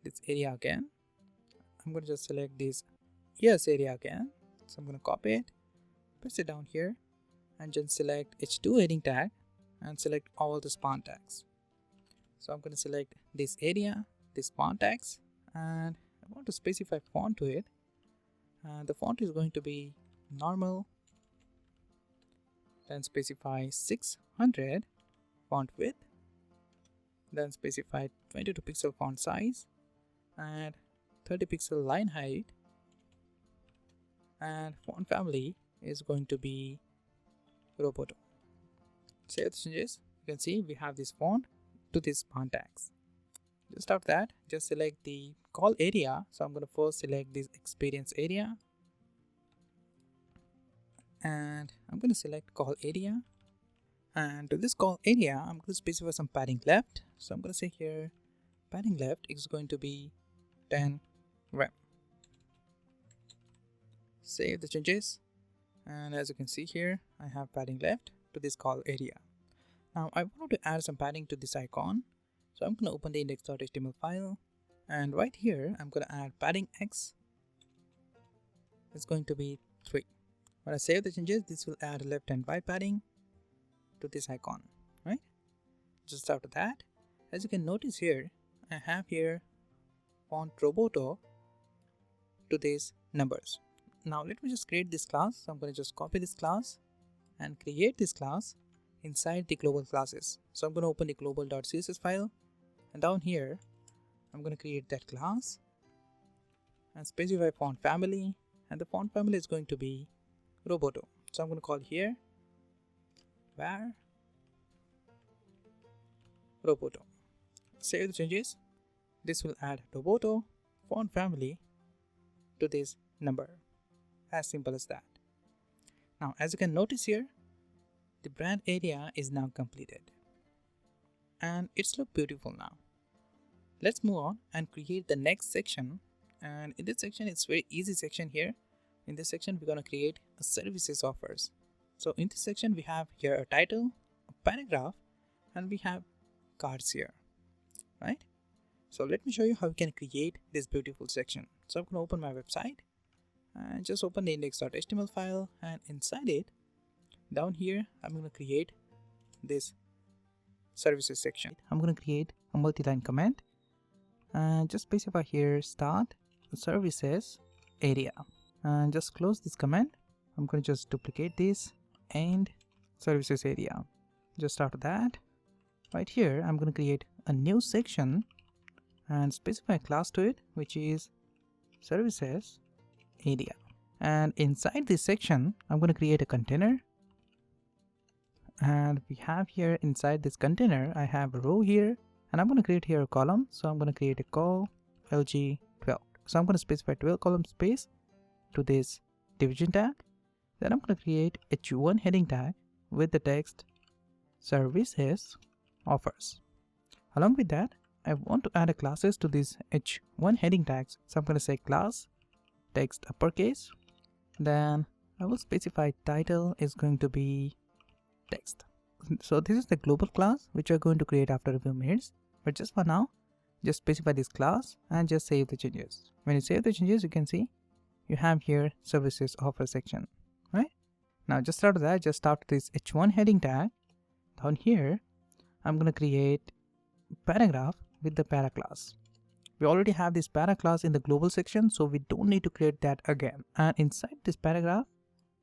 this area again. I'm going to just select this ears area again. So I'm going to copy it, paste it down here, and just select h2 heading tag and select all the span tags. So I'm going to select this area, this span tags, and I want to specify font to it. The font is going to be normal then specify 600 font width, then specify 22 pixel font size and 30 pixel line height, and font family is going to be Roboto. Save the changes. You can see we have this font to this font tags. Just after that, just select the call area. So I'm going to first select this experience area, and I'm going to select call area, and to this call area I'm going to specify some padding left. So I'm going to say here padding left is going to be 10 rem. Save the changes, and as you can see here I have padding left to this call area. Now I want to add some padding to this icon, so I'm going to open the index.html file, and right here I'm going to add padding x. It's going to be 3. When I save the changes, this will add left and right padding to this icon, right? Just after that, as you can notice here, I have here font Roboto to these numbers. Now let me just create this class. So I'm going to just copy this class and create this class inside the global classes. So I'm going to open the global.css file, and down here I'm going to create that class and specify font family, and the font family is going to be Roboto. So I'm going to call here var Roboto. Save the changes. This will add Roboto font family to this number. As simple as that. Now as you can notice here, the brand area is now completed and it's look beautiful now. Let's move on and create the next section, and in this section it's very easy section here. In this section we're going to create a services offers. So in this section we have here a title, a paragraph, and we have cards here, right? So let me show you how we can create this beautiful section. So I'm going to open my website and just open the index.html file, and inside it, down here I'm going to create this services section. I'm going to create a multi-line comment and just specify here start services area, and just close this comment. I'm going to just duplicate this and services area. Just after that, right here I'm going to create a new section and specify a class to it, which is services area, and inside this section I'm going to create a container, and we have here inside this container I have a row here, and I'm going to create here a column. So I'm going to create a call lg12. So I'm going to specify 12 column space to this division tag. Then I'm going to create h1 heading tag with the text services offers. Along with that, I want to add a classes to these h1 heading tags. So I'm going to say class text uppercase, then I will specify title is going to be text. So this is the global class which we're going to create after a few minutes, but just for now just specify this class and just save the changes. When you save the changes, you can see you have here services offer section, right? Now just after that, just after this h1 heading tag, down here I'm going to create paragraph with the para class. We already have this para class in the global section, so we don't need to create that again. And inside this paragraph,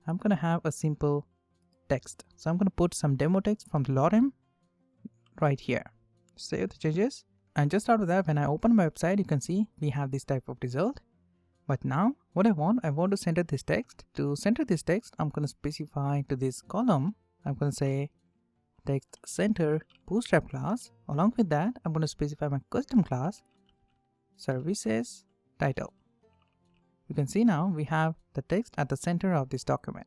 I'm going to have a simple text. So I'm going to put some demo text from the lorem right here. Save the changes. And just after that, when I open my website, you can see we have this type of result. But now what I want to center this text. To center this text, I'm going to specify to this column, I'm going to say text center bootstrap class. Along with that, I'm going to specify my custom class services title. You can see now we have the text at the center of this document.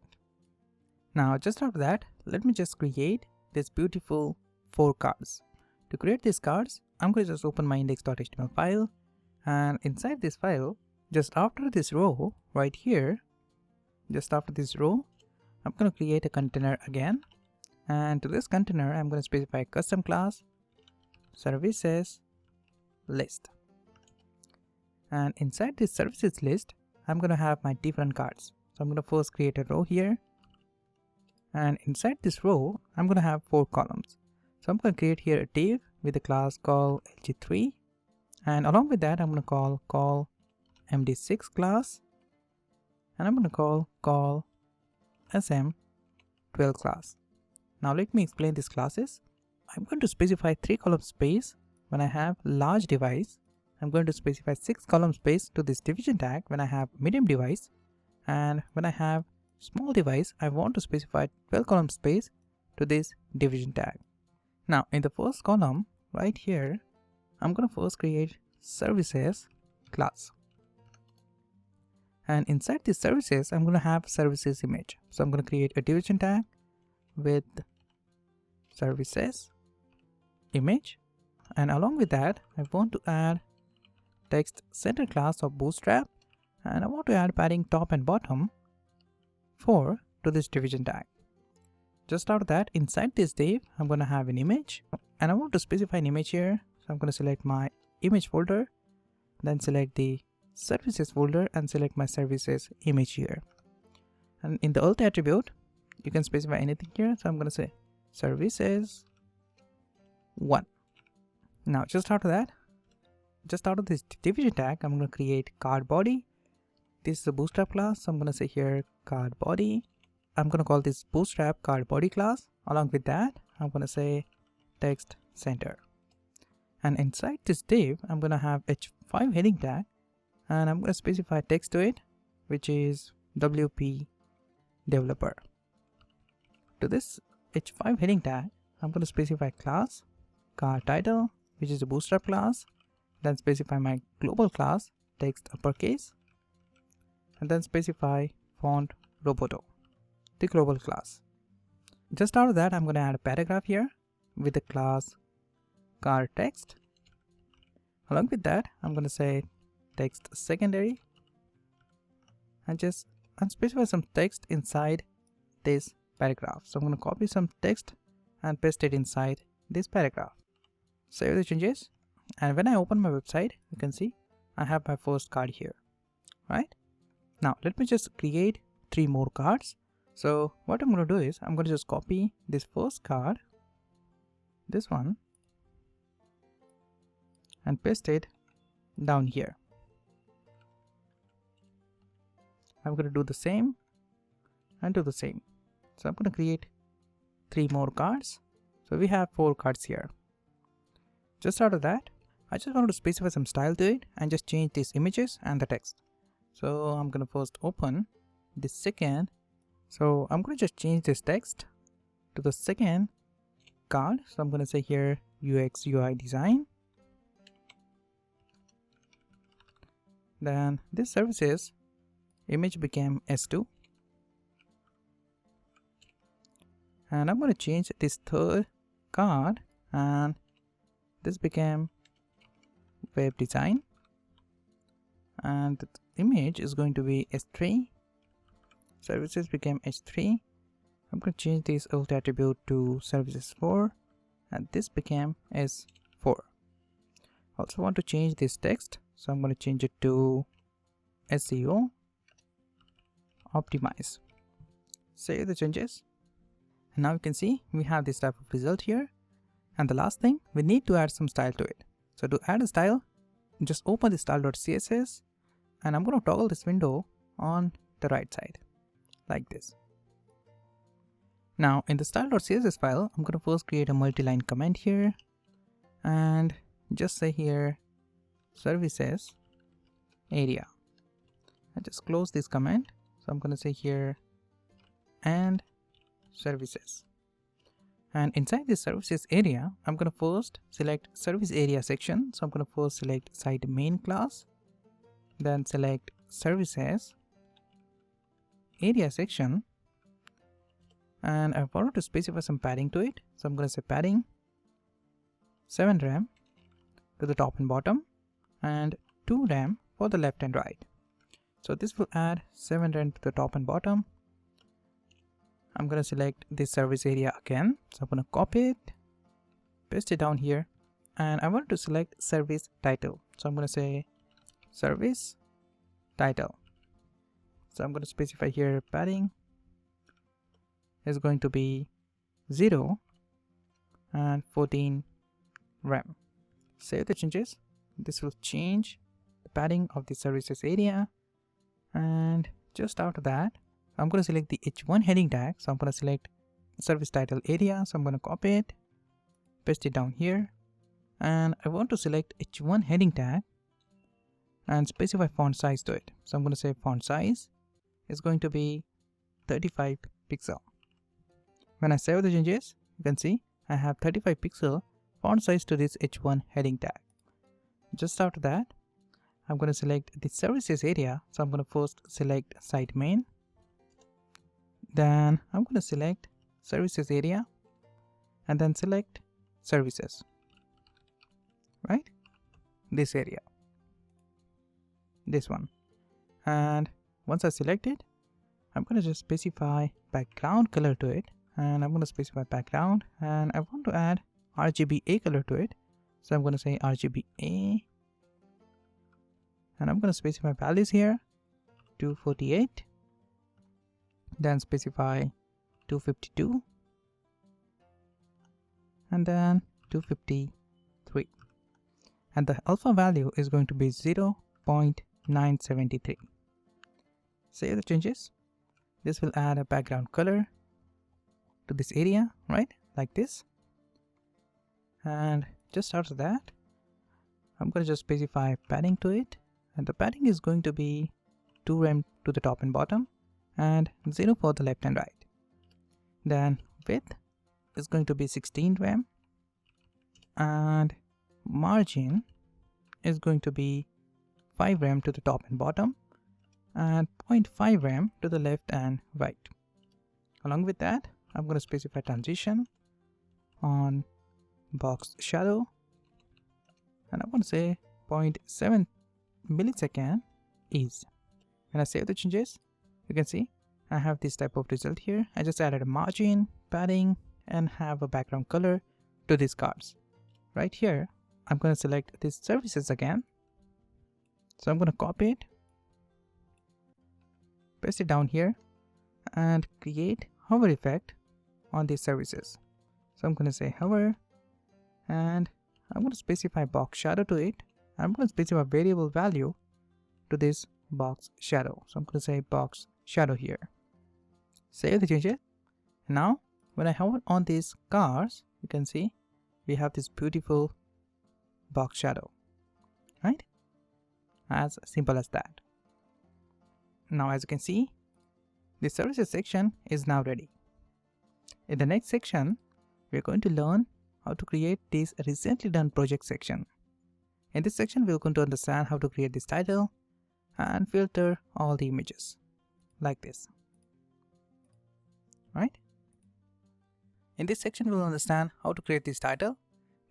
Now just after that, let me just create this beautiful 4 cards. To create these cards, I'm going to just open my index.html file, and inside this file, just after this row right here, just after this row, I'm going to create a container again, and to this container I'm going to specify a custom class services list. And inside this services list, I'm going to have my different cards. So I'm going to first create a row here, and inside this row I'm going to have 4 columns. So I'm going to create here a div with a class called lg3, and along with that I'm going to call md6 class, and I'm going to call sm12 class. Now let me explain these classes. I'm going to specify 3 column space when I have large device. I'm going to specify 6 column space to this division tag when I have medium device. And when I have small device, I want to specify 12 column space to this division tag. Now in the first column right here, I'm going to first create services class. And inside this services, I'm going to have services image. So I'm going to create a division tag with services image. And along with that, I want to add text center class of Bootstrap. And I want to add padding top and bottom 4 to this division tag. Just out of that, inside this div, I'm going to have an image. And I want to specify an image here. So I'm going to select my image folder. Then select the services folder and select my services image here. And in the alt attribute, you can specify anything here. So I'm going to say services 1. Now just out of that, just out of this division tag, I'm going to create card body. This is a Bootstrap class. So I'm going to say here card body. I'm going to call this Bootstrap card body class. Along with that, I'm going to say text center. And inside this div, I'm going to have h5 heading tag. And I'm going to specify text to it, which is WP developer. To this h5 heading tag, I'm going to specify class card title, which is a Bootstrap class. Then specify my global class text uppercase. And then specify font Roboto, the global class. Just out of that, I'm going to add a paragraph here with the class card text. Along with that, I'm going to say text secondary and just unspecify some text inside this paragraph. So I'm going to copy some text and paste it inside this paragraph. Save the changes, and when I open my website, you can see I have my first card here, right? Now let me just create 3 more cards. So what I'm going to do is I'm going to just copy this first card, this one, and paste it down here. I'm going to do the same and do the same. So I'm going to create 3 more cards. So we have 4 cards here. Just out of that, I just wanted to specify some style to it and just change these images and the text. So I'm going to first open this second. So I'm going to just change this text to the second card. So I'm going to say here UX UI design. Then this services image became S2. And I'm going to change this third card and this became web design. And the image is going to be S3. Services became S3. I'm going to change this alt attribute to services 4 and this became S4. Also want to change this text. So I'm going to change it to SEO optimize. Save the changes. And now you can see we have this type of result here. And the last thing, we need to add some style to it. So to add a style, just open the style.css and I'm going to toggle this window on the right side like this. Now in the style.css file, I'm going to first create a multi-line comment here and just say here services area and just close this comment. So I'm going to say here and services, and inside this services area I'm going to first select service area section. So I'm going to first select site main class, then select services area section, and I wanted to specify some padding to it. So I'm going to say padding 7 rem to the top and bottom and 2 rem for the left and right. So this will add 7 rem to the top and bottom. I'm going to select this service area again. So I'm going to copy it, paste it down here, and I want to select service title. So I'm going to say service title. So I'm going to specify here padding is going to be 0 and 14 rem. Save the changes. This will change the padding of the services area. And just after that, I'm going to select the h1 heading tag. So I'm going to select service title area. So I'm going to copy it, paste it down here, and I want to select h1 heading tag and specify font size to it. So I'm going to say font size is going to be 35 pixel. When I save the changes, you can see I have 35 pixel font size to this h1 heading tag. Just after that, I'm going to select the services area. So I'm going to first select site main. Then I'm going to select services area and then select services, right? This area, this one. And once I select it, I'm going to just specify background color to it. And I'm going to specify background, and I want to add RGBA color to it. So I'm going to say RGBA, and I'm going to specify values here, 248, then specify 252, and then 253, and the alpha value is going to be 0.973. Save the changes. This will add a background color to this area, right, like this. And just after that, I'm going to just specify padding to it, and the padding is going to be 2 rem to the top and bottom and 0 for the left and right. Then width is going to be 16 rem, and margin is going to be 5 rem to the top and bottom and 0.5 rem to the left and right. Along with that, I'm going to specify transition on box shadow, and I want to say 0.7 millisecond is. When I save the changes, you can see I have this type of result here. I just added a margin, padding, and have a background color to these cards. Right here, I'm going to select these services again. So I'm going to copy it, paste it down here, and create hover effect on these services. So I'm going to say hover, and I'm going to specify box shadow to it. I'm going to specify variable value to this box shadow. So I'm going to say box shadow here. Save the changes. Now when I hover on these cars, you can see we have this beautiful box shadow, right? As simple as that. Now as you can see, the services section is now ready. In the next section, we are going to learn how to create this recently done project section. In this section, we are going to understand how to create this title and filter all the images like this, right? In this section, we'll understand how to create this title.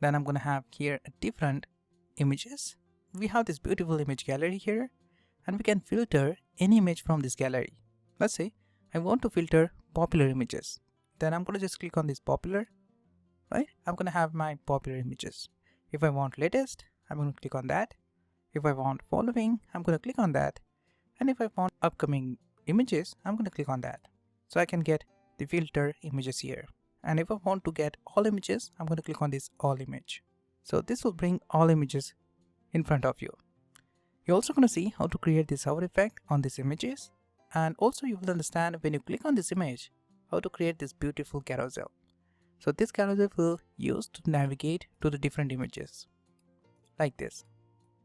Then I'm going to have here different images. We have this beautiful image gallery here, and we can filter any image from this gallery. Let's say I want to filter popular images. Then I'm going to just click on this popular, right? I'm going to have my popular images. If I want latest, I'm going to click on that. If I want following, I'm going to click on that. And if I want upcoming images, I'm going to click on that. So I can get the filter images here. And if I want to get all images, I'm going to click on this all image. So this will bring all images in front of you. You're also going to see how to create this hover effect on these images. And also you will understand when you click on this image, how to create this beautiful carousel. So this carousel will use to navigate to the different images like this.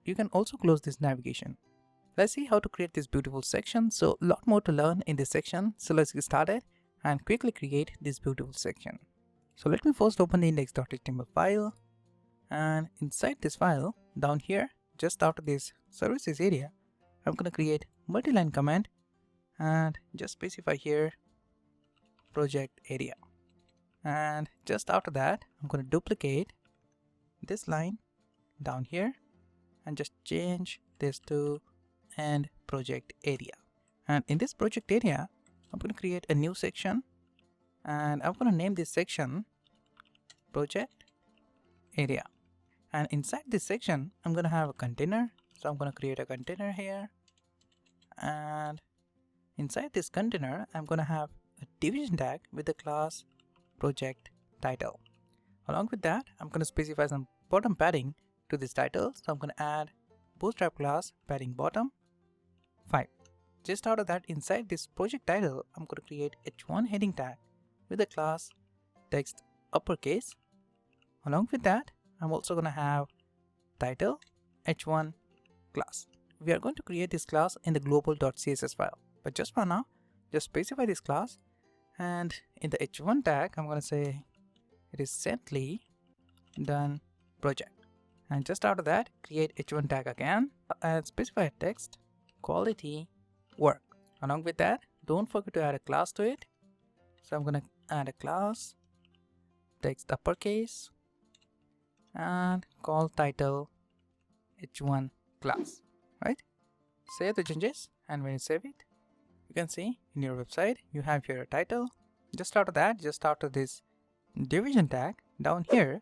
You can also close this navigation. Let's see how to create this beautiful section. So a lot more to learn in this section. So let's get started and quickly create this beautiful section. So let me first open the index.html file, and inside this file down here, just after this services area, I'm going to create multi-line comment and just specify here project area. And just after that, I'm going to duplicate this line down here and just change this to end project area. And in this project area, I'm going to create a new section, and I'm going to name this section project area. And inside this section, I'm going to have a container. So I'm going to create a container here, and inside this container, I'm going to have a division tag with the class project title. Along with that, I'm going to specify some bottom padding to this title. So I'm going to add Bootstrap class padding bottom 5. Just out of that, inside this project title, I'm going to create h1 heading tag with the class text uppercase. Along with that, I'm also going to have title h1 class. We are going to create this class in the global.css file, but just for now, just specify this class, and in the h1 tag, I'm going to say it is recently done project. And just after that, create h1 tag again and specify text quality work. Along with that, don't forget to add a class to it. So I'm going to add a class text uppercase and call title h1 class, right? Save the changes, and when you save it, you can see in your website you have here a title. Just after that, just after this division tag down here,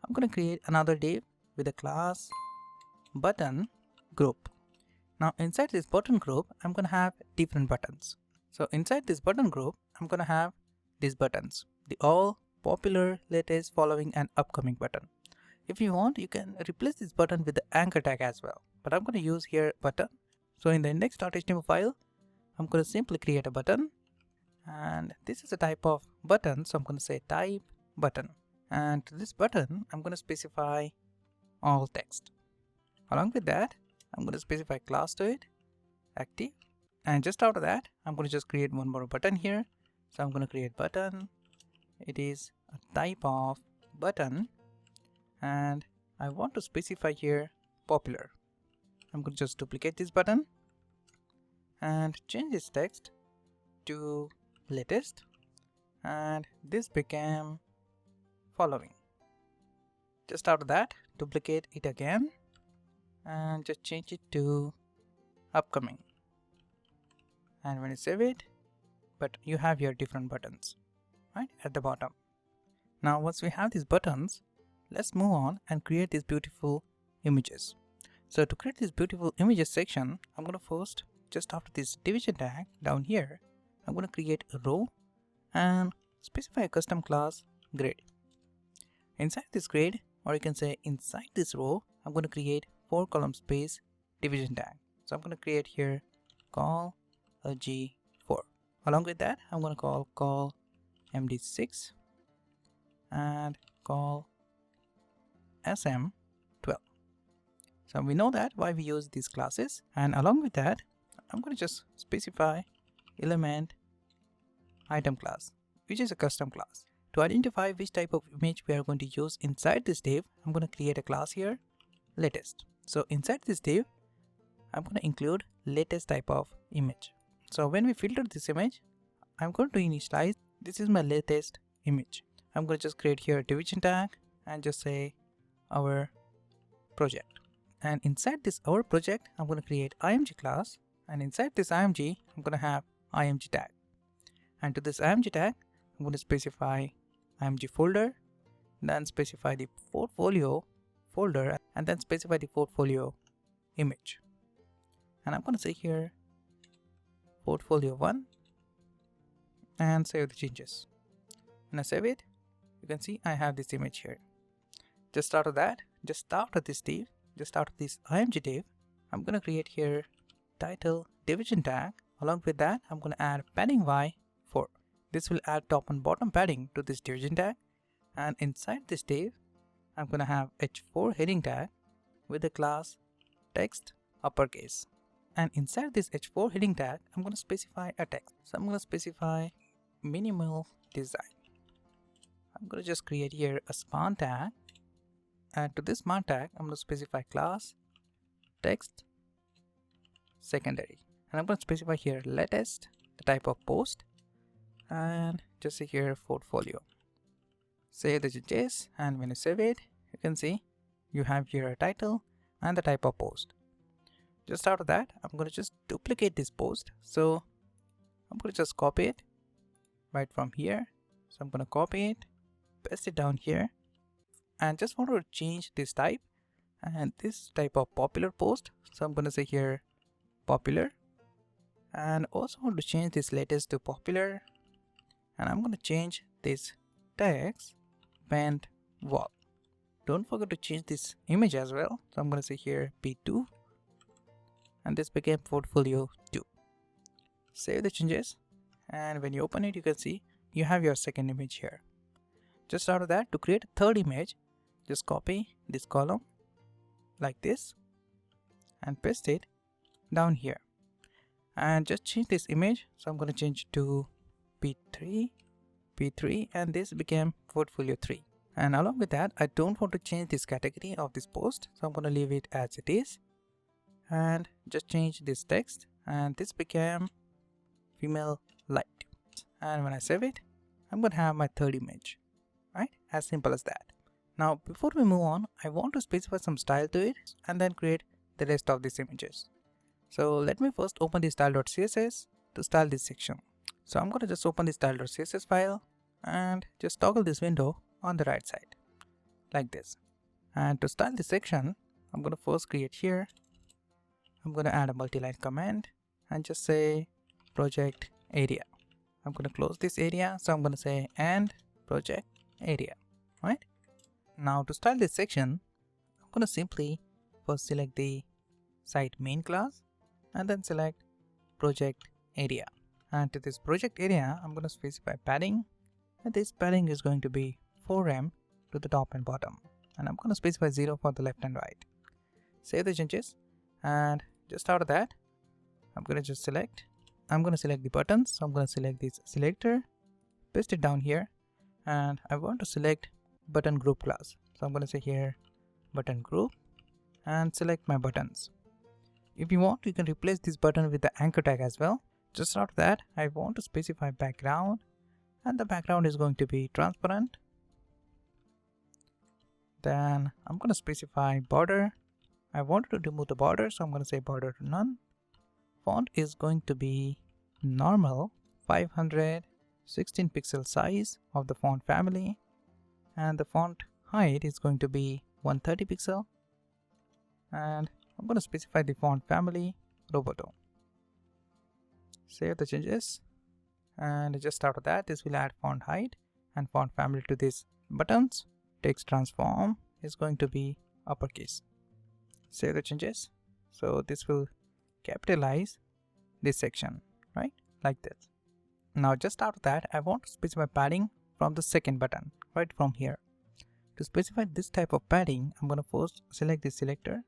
I'm going to create another div with a class button group. Now inside this button group, I'm going to have different buttons. So inside this button group, I'm going to have these buttons, the all, popular, latest, following, and upcoming button. If you want, you can replace this button with the anchor tag as well, but I'm going to use here button. So in the index.html file, I'm going to simply create a button, and this is a type of button, so I'm going to say type button. And to this button, I'm going to specify all text. Along with that, I'm going to specify class to it, active. And just after that, I'm going to just create one more button here. So I'm going to create button. It is a type of button, and I want to specify here popular. I'm going to just duplicate this button and change this text to latest, and this became following. Just after that, duplicate it again and just change it to upcoming. And when you save it, but you have your different buttons right at the bottom. Now once we have these buttons, let's move on and create these beautiful images. So to create this beautiful images section, I'm going to first, just after this division tag down here, I'm going to create a row and specify a custom class grid. Inside this grid, or you can say inside this row, I'm going to create 4 column space division tag. So I'm going to create here call a G4. Along with that, I'm going to call MD6 and call SM12. So we know that why we use these classes, and along with that, I'm going to just specify element item class, which is a custom class. To identify which type of image we are going to use inside this div, I'm going to create a class here, latest. So inside this div, I'm going to include latest type of image. So when we filter this image, I'm going to initialize, this is my latest image. I'm going to just create here a division tag and just say our project. And inside this our project, I'm going to create img class, and inside this img, I'm going to have img tag. And to this img tag, I'm going to specify img folder, then specify the portfolio folder, and then specify the portfolio image. And I'm going to say here portfolio 1 and save the changes. When I save it, you can see I have this image here. Just after that, just after this div, just after this img div, I'm going to create here title division tag. Along with that, I'm going to add padding y4. This will add top and bottom padding to this division tag. And inside this div, I'm going to have h4 heading tag with the class text uppercase. And inside this h4 heading tag, I'm going to specify a text. So I'm going to specify minimal design. I'm going to just create here a span tag. And to this span tag, I'm going to specify class text secondary. And I'm going to specify here latest, the type of post, and just say here portfolio. Save the changes, and when you save it, you can see you have here a title and the type of post. Just after that, I'm going to just duplicate this post. So I'm going to just copy it right from here. So I'm going to copy it, paste it down here, and just want to change this type and this type of popular post. So I'm going to say here popular, and also want to change this latest to popular, and I'm going to change this text band wall. Don't forget to change this image as well. So I'm going to say here p2, and this became portfolio 2. Save the changes, and when you open it, you can see you have your second image here. Just out of that, to create a third image, just copy this column like this and paste it down here, and just change this image. So I'm going to change it to P3, and this became portfolio 3. And along with that, I don't want to change this category of this post, so I'm going to leave it as it is and just change this text, and this became female light. And when I save it, I'm going to have my third image, right? As simple as that. Now before we move on, I want to specify some style to it and then create the rest of these images. So let me first open the style.css to style this section. So I'm going to just open the style.css file and just toggle this window on the right side like this. And to style this section, I'm going to first create here. I'm going to add a multi-line comment and just say project area. I'm going to close this area, so I'm going to say and project area, right? Now to style this section, I'm going to simply first select the site main class and then select project area. And to this project area, I'm going to specify padding, and this padding is going to be 4em to the top and bottom, and I'm going to specify 0 for the left and right. Save the changes, and just out of that, I'm going to select the buttons. So I'm going to select this selector, paste it down here, and I want to select button group class. So I'm going to say here button group and select my buttons. If you want, you can replace this button with the anchor tag as well. Just out of that, I want to specify background, and the background is going to be transparent. Then I'm going to specify border. I wanted to remove the border, so I'm going to say border to none. Font is going to be normal, 516 pixel size of the font family, and the font height is going to be 130 pixel, and I'm going to specify the font family Roboto. Save the changes, and just out of that, this will add font height and font family to these buttons. Text transform is going to be uppercase. Save the changes, so this will capitalize this section, right, like this. Now just out of that, I want to specify padding from the second button right from here. To specify this type of padding, I'm going to first select the selector,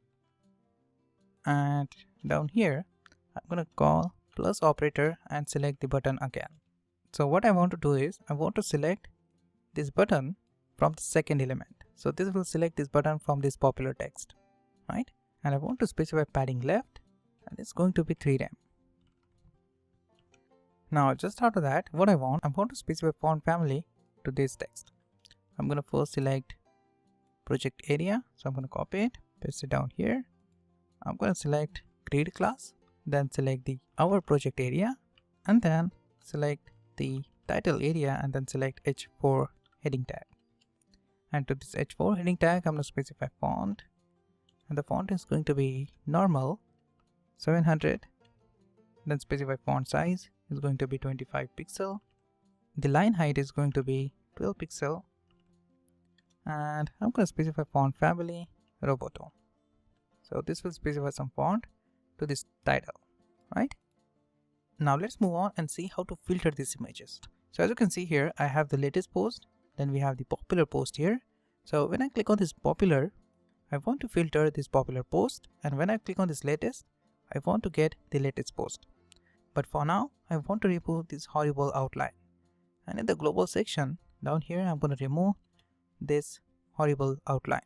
and down here I'm going to call plus operator and select the button again. So what I want to do is I want to select this button from the second element. So this will select this button from this popular text, right? And I want to specify padding left, and it's going to be 3em. Now just after that, what I want to specify font family to this text. I'm going to first select project area, so I'm going to copy it, paste it down here. I'm going to select grid class, then select the our project area, and then select the title area, and then select h4 heading tag. And to this h4 heading tag, I'm going to specify font, and the font is going to be normal 700. Then specify font size is going to be 25 pixel. The line height is going to be 12 pixel, and I'm going to specify font family Roboto. So this will specify some font to this title, right? Now let's move on and see how to filter these images. So as you can see here, I have the latest post, then we have the popular post here. So when I click on this popular, I want to filter this popular post, and when I click on this latest, I want to get the latest post. But for now, I want to remove this horrible outline. And in the global section down here, I'm going to remove this horrible outline.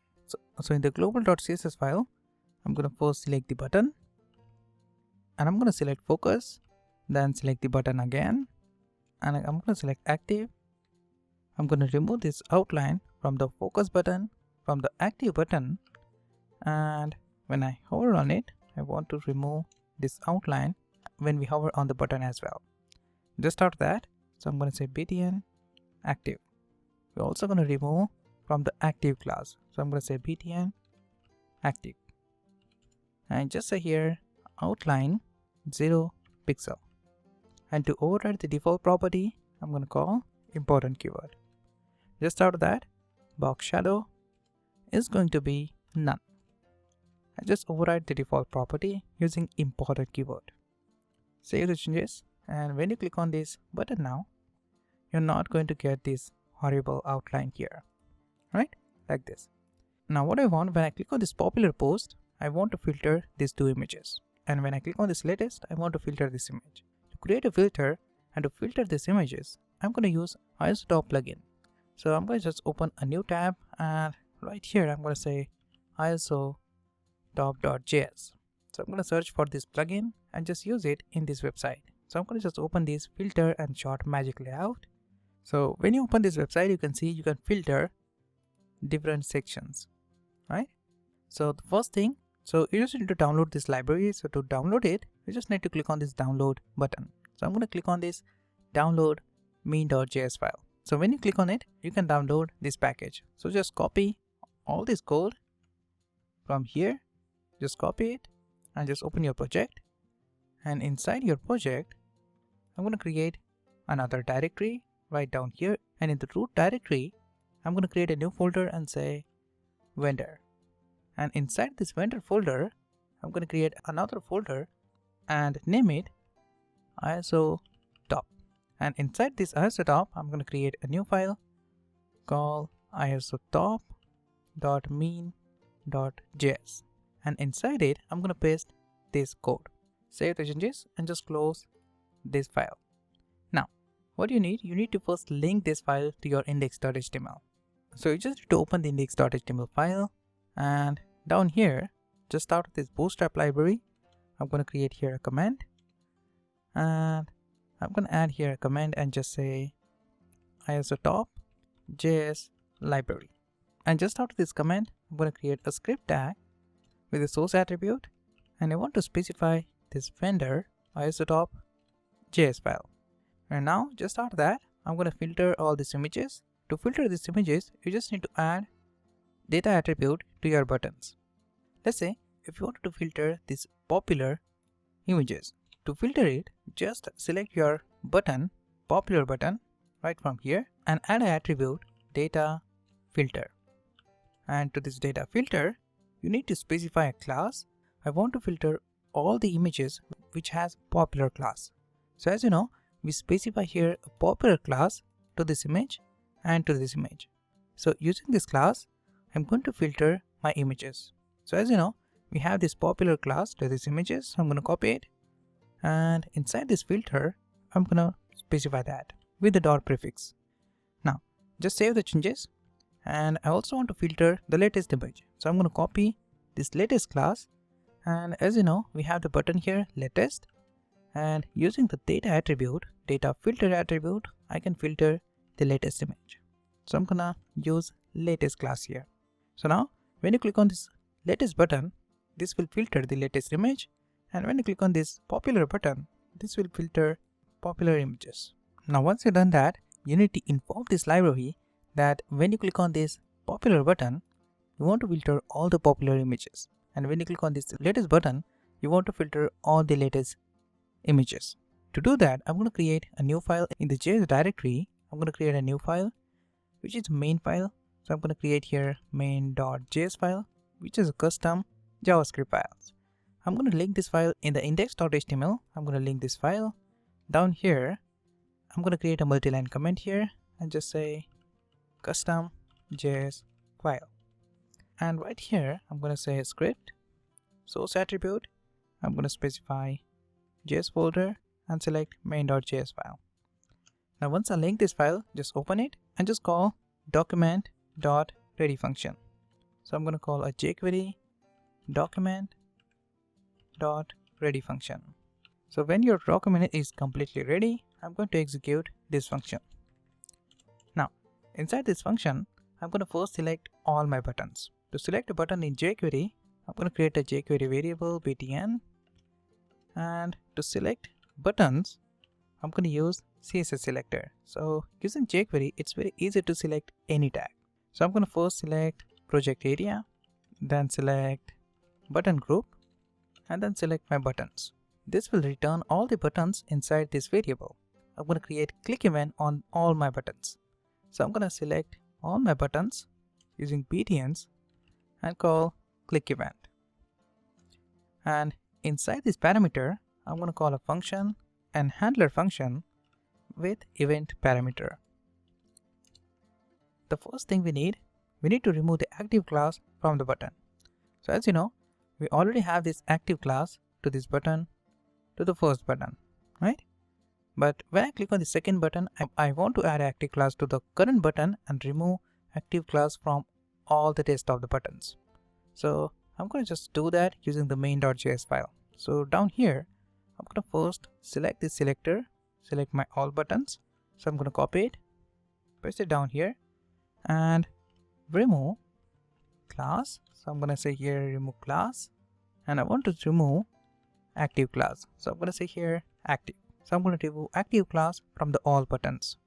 So in the global.css file, I'm going to first select the button, and I'm going to select focus, then select the button again, and I'm going to select active. I'm going to remove this outline from the focus button, from the active button, and when I hover on it, I want to remove this outline when we hover on the button as well. Just after that, so I'm going to say btn active. We're also going to remove from the active class, so I'm going to say btn active, and just say here outline 0 pixel. And to override the default property, I'm going to call important keyword. Just out of that, box shadow is going to be none. I just override the default property using important keyword. Save the changes, and when you click on this button now, you're not going to get this horrible outline here, right? Like this. Now what I want, when I click on this popular post, I want to filter these two images. And when I click on this latest, I want to filter this image. To create a filter and to filter these images, I'm going to use ISO Top plugin. So I'm going to just open a new tab, and right here I'm going to say ISO top.js. So I'm going to search for this plugin and just use it in this website. So I'm going to just open this filter and short magic layout. So when you open this website, you can see you can filter different sections, right? So the first thing, so you just need to download this library. So to download it, you just need to click on this download button. So I'm going to click on this download main.js file. So when you click on it, you can download this package. So just copy all this code from here, just copy it and just open your project. And inside your project, I'm going to create another directory right down here. And in the root directory, I'm going to create a new folder and say vendor. And inside this vendor folder, I'm going to create another folder and name it ISO top. And inside this ISO top, I'm going to create a new file called ISO top.main.js. And inside it, I'm going to paste this code. Save the changes and just close this file. Now, what you need to first link this file to your index.html. So you just need to open the index.html file, and down here, just out of this Bootstrap library, I'm going to create here a command, and I'm going to add here a command and just say ISO top.js library. And just out of this command, I'm going to create a script tag with a source attribute, and I want to specify this vendor ISO top.js file. And now just out of that, I'm going to filter all these images. To filter these images, you just need to add data attribute to your buttons. Let's say if you wanted to filter these popular images, to filter it, just select your button, popular button, right from here, and add an attribute data filter. And to this data filter, you need to specify a class. I want to filter all the images which has popular class. So as you know, we specify here a popular class to this image and to this image. So using this class, I'm going to filter my images. So as you know, we have this popular class to these images. So I'm going to copy it, and inside this filter, I'm going to specify that with the dot prefix. Now just save the changes, and I also want to filter the latest image. So I'm going to copy this latest class, and as you know, we have the button here latest, and using the data attribute, data filter attribute, I can filter the latest image. So I'm gonna use latest class here. So now when you click on this latest button, this will filter the latest image, and when you click on this popular button, this will filter popular images. Now once you've done that, you need to inform this library that when you click on this popular button, you want to filter all the popular images, and when you click on this latest button, you want to filter all the latest images. To do that, I'm going to create a new file in the JS directory. I'm going to create a new file which is main file. So I'm going to create here main.js file, which is a custom JavaScript file. I'm going to link this file in the index.html. I'm going to link this file down here. I'm going to create a multi-line comment here and just say custom JS file. And right here, I'm going to say script source attribute. I'm going to specify JS folder and select main.js file. Now once I link this file, just open it and just call document.ready function. So I'm going to call a jQuery document.ready function. So when your document is completely ready, I'm going to execute this function. Now inside this function, I'm going to first select all my buttons. To select a button in jQuery, I'm going to create a jQuery variable btn, and to select buttons, I'm going to use CSS selector. So using jQuery, it's very easy to select any tag. So I'm going to first select project area, then select button group, and then select my buttons. This will return all the buttons inside this variable. I'm going to create click event on all my buttons. So I'm going to select all my buttons using btns and call click event. And inside this parameter, I'm going to call a function and handler function with event parameter. The first thing we need to remove the active class from the button. So as you know, we already have this active class to this button, to the first button, right? But when I click on the second button, I want to add active class to the current button and remove active class from all the rest of the buttons. So I'm going to just do that using the main.js file. So down here, I'm going to first select this selector, select my all buttons. So I'm going to copy it, paste it down here, and remove class. So I'm going to say here remove class, and I want to remove active class. So I'm going to say here active. So I'm going to remove active class from the all buttons.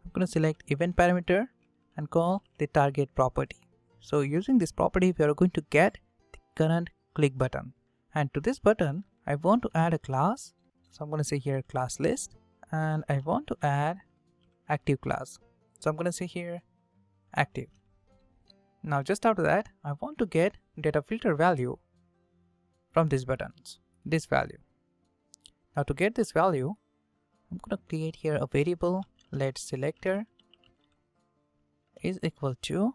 I'm going to select event parameter and call the target property. So using this property, we are going to get the current click button. And to this button, I want to add a class. So I'm going to say here class list, and I want to add active class. So I'm going to say here active. Now just after that, I want to get data filter value from these buttons, this value. Now to get this value, I'm going to create here a variable, let selector is equal to,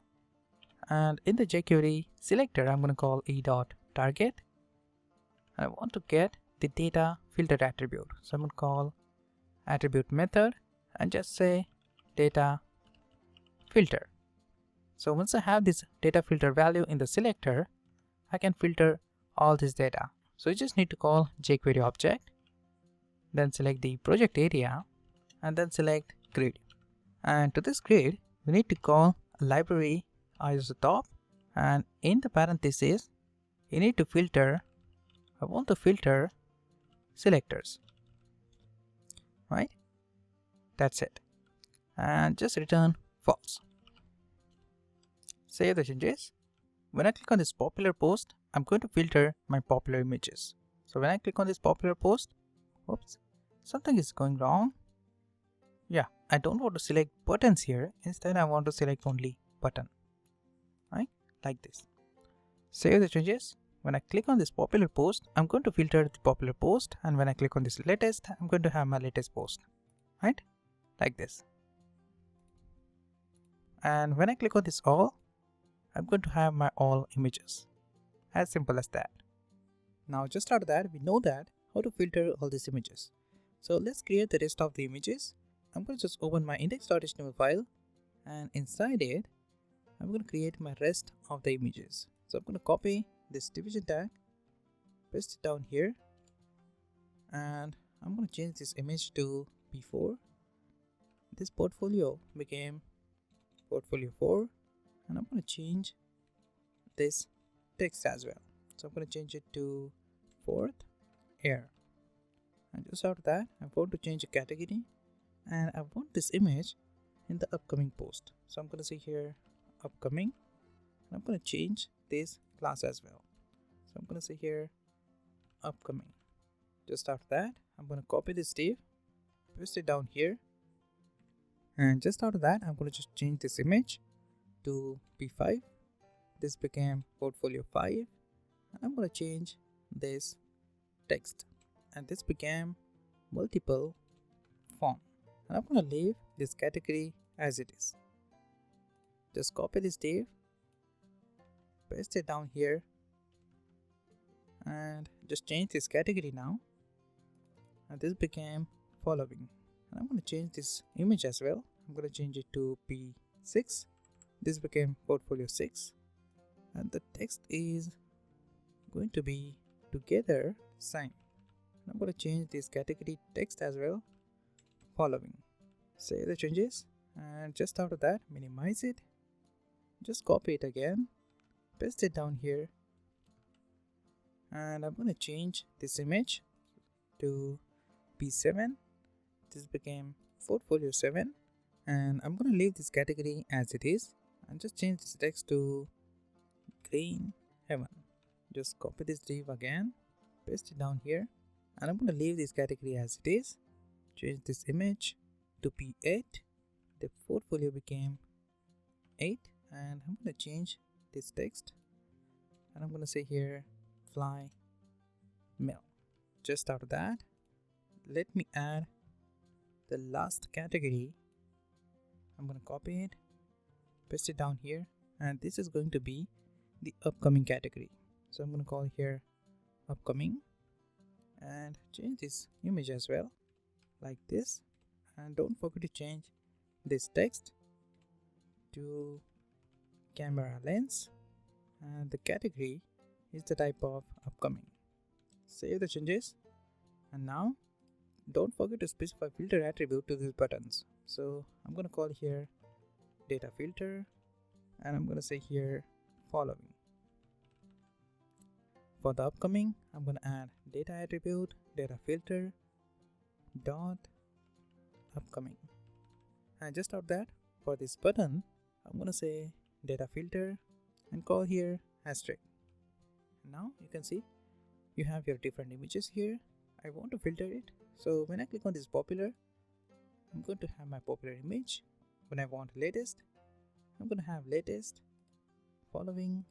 and in the jQuery selector, I'm going to call e.target. I want to get the data filter attribute. So I'm going to call attribute method and just say data filter. So once I have this data filter value in the selector, I can filter all this data. So you just need to call jQuery object, then select the project area, and then select grid. And to this grid, we need to call a library isotop, and in the parentheses, you need to filter. I want to filter selectors, right? That's it. And just return false. Save the changes. When I click on this popular post, I'm going to filter my popular images. So when I click on this popular post, oops, something is going wrong. Yeah, I don't want to select buttons here. Instead, I want to select only button, right? Like this. Save the changes. When I click on this popular post, I'm going to filter the popular post, and when I click on this latest, I'm going to have my latest post, right? Like this. And when I click on this all, I'm going to have my all images. As simple as that. Now just after that, we know that how to filter all these images. So let's create the rest of the images. I'm going to just open my index.html file, and inside it, I'm going to create my rest of the images. So I'm going to copy this division tag, paste it down here, and I'm going to change this image to P4. This portfolio became portfolio 4, and I'm going to change this text as well. So I'm going to change it to 4th air. And just after that, I want to change the category, and I want this image in the upcoming post. So I'm going to say here upcoming, and I'm going to change this class as well. So I'm going to say here upcoming. Just after that, I'm going to copy this div, paste it down here, and just after that, I'm going to just change this image to P5. This became portfolio 5, and I'm going to change this text, and this became multiple font, and I'm going to leave this category as it is. Just copy this div, paste it down here, and just change this category now, and this became following. And I'm going to change this image as well. I'm going to change it to P6. This became portfolio 6, and the text is going to be together sign. I'm going to change this category text as well, following. Save the changes, and just after that, minimize it, just copy it again, paste it down here, and I'm going to change this image to P7. This became portfolio 7, and I'm going to leave this category as it is and just change this text to green heaven. Just copy this div again, paste it down here, and I'm going to leave this category as it is. Change this image to P8. The portfolio became 8, and I'm going to change this text, and I'm going to say here fly mail. Just after that, let me add the last category. I'm going to copy it, paste it down here, and this is going to be the upcoming category. So I'm going to call here upcoming and change this image as well like this, and don't forget to change this text to camera lens, and the category is the type of upcoming. Save the changes, and now don't forget to specify filter attribute to these buttons. So I'm going to call here data filter, and I'm going to say here following. For the upcoming, I'm going to add data attribute data filter dot upcoming, and just out that for this button I'm going to say data filter and call here asterisk. Now you can see you have your different images here. I want to filter it, so when I click on this popular, I'm going to have my popular image. When I want latest, I'm going to have latest, following,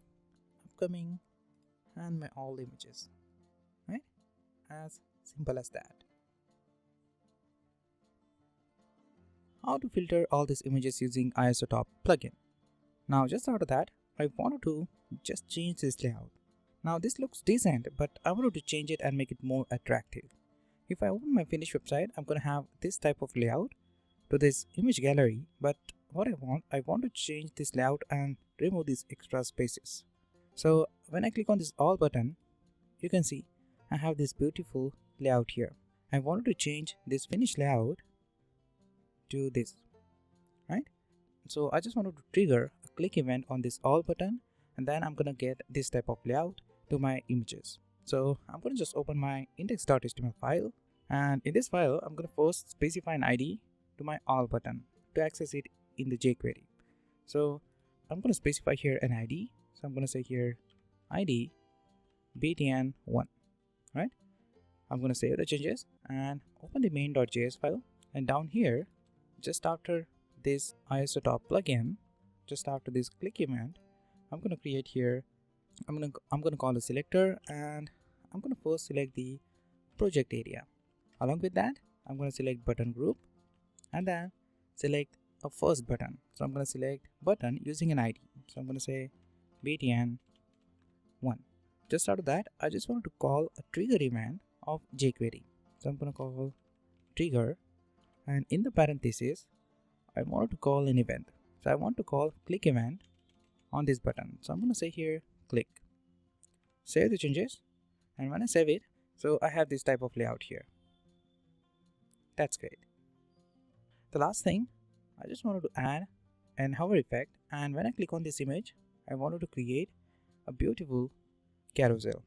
upcoming, and my all images, right? As simple as that. How to filter all these images using ISO Top plugin. Now just out of that, I wanted to just change this layout. Now this looks decent, but I wanted to change it and make it more attractive. If I open my finished website, I'm going to have this type of layout to this image gallery, but what I want to change this layout and remove these extra spaces. So when I click on this all button, you can see I have this beautiful layout here. I wanted to change this finished layout to this, right? So I just wanted to trigger a click event on this all button, and then I'm gonna get this type of layout to my images. So I'm gonna just open my index.html file, and in this file I'm gonna first specify an ID to my all button to access it in the jQuery. So I'm gonna specify here an ID. So I'm gonna say here ID btn1, right? I'm gonna save the changes and open the main.js file, and down here just after this ISO Top plugin, just after this click event, I'm gonna create here, I'm gonna call a selector, and I'm gonna first select the project area. Along with that, I'm gonna select button group and then select a first button. So I'm gonna select button using an ID. So I'm gonna say btn1. Just out of that, I just want to call a trigger event of jQuery. So I'm gonna call trigger, and in the parentheses I want to call an event. So I want to call click event on this button. So I'm going to say here click. Save the changes, and when I save it, so I have this type of layout here. That's great. The last thing, I just wanted to add an hover effect, and when I click on this image, I wanted to create a beautiful carousel.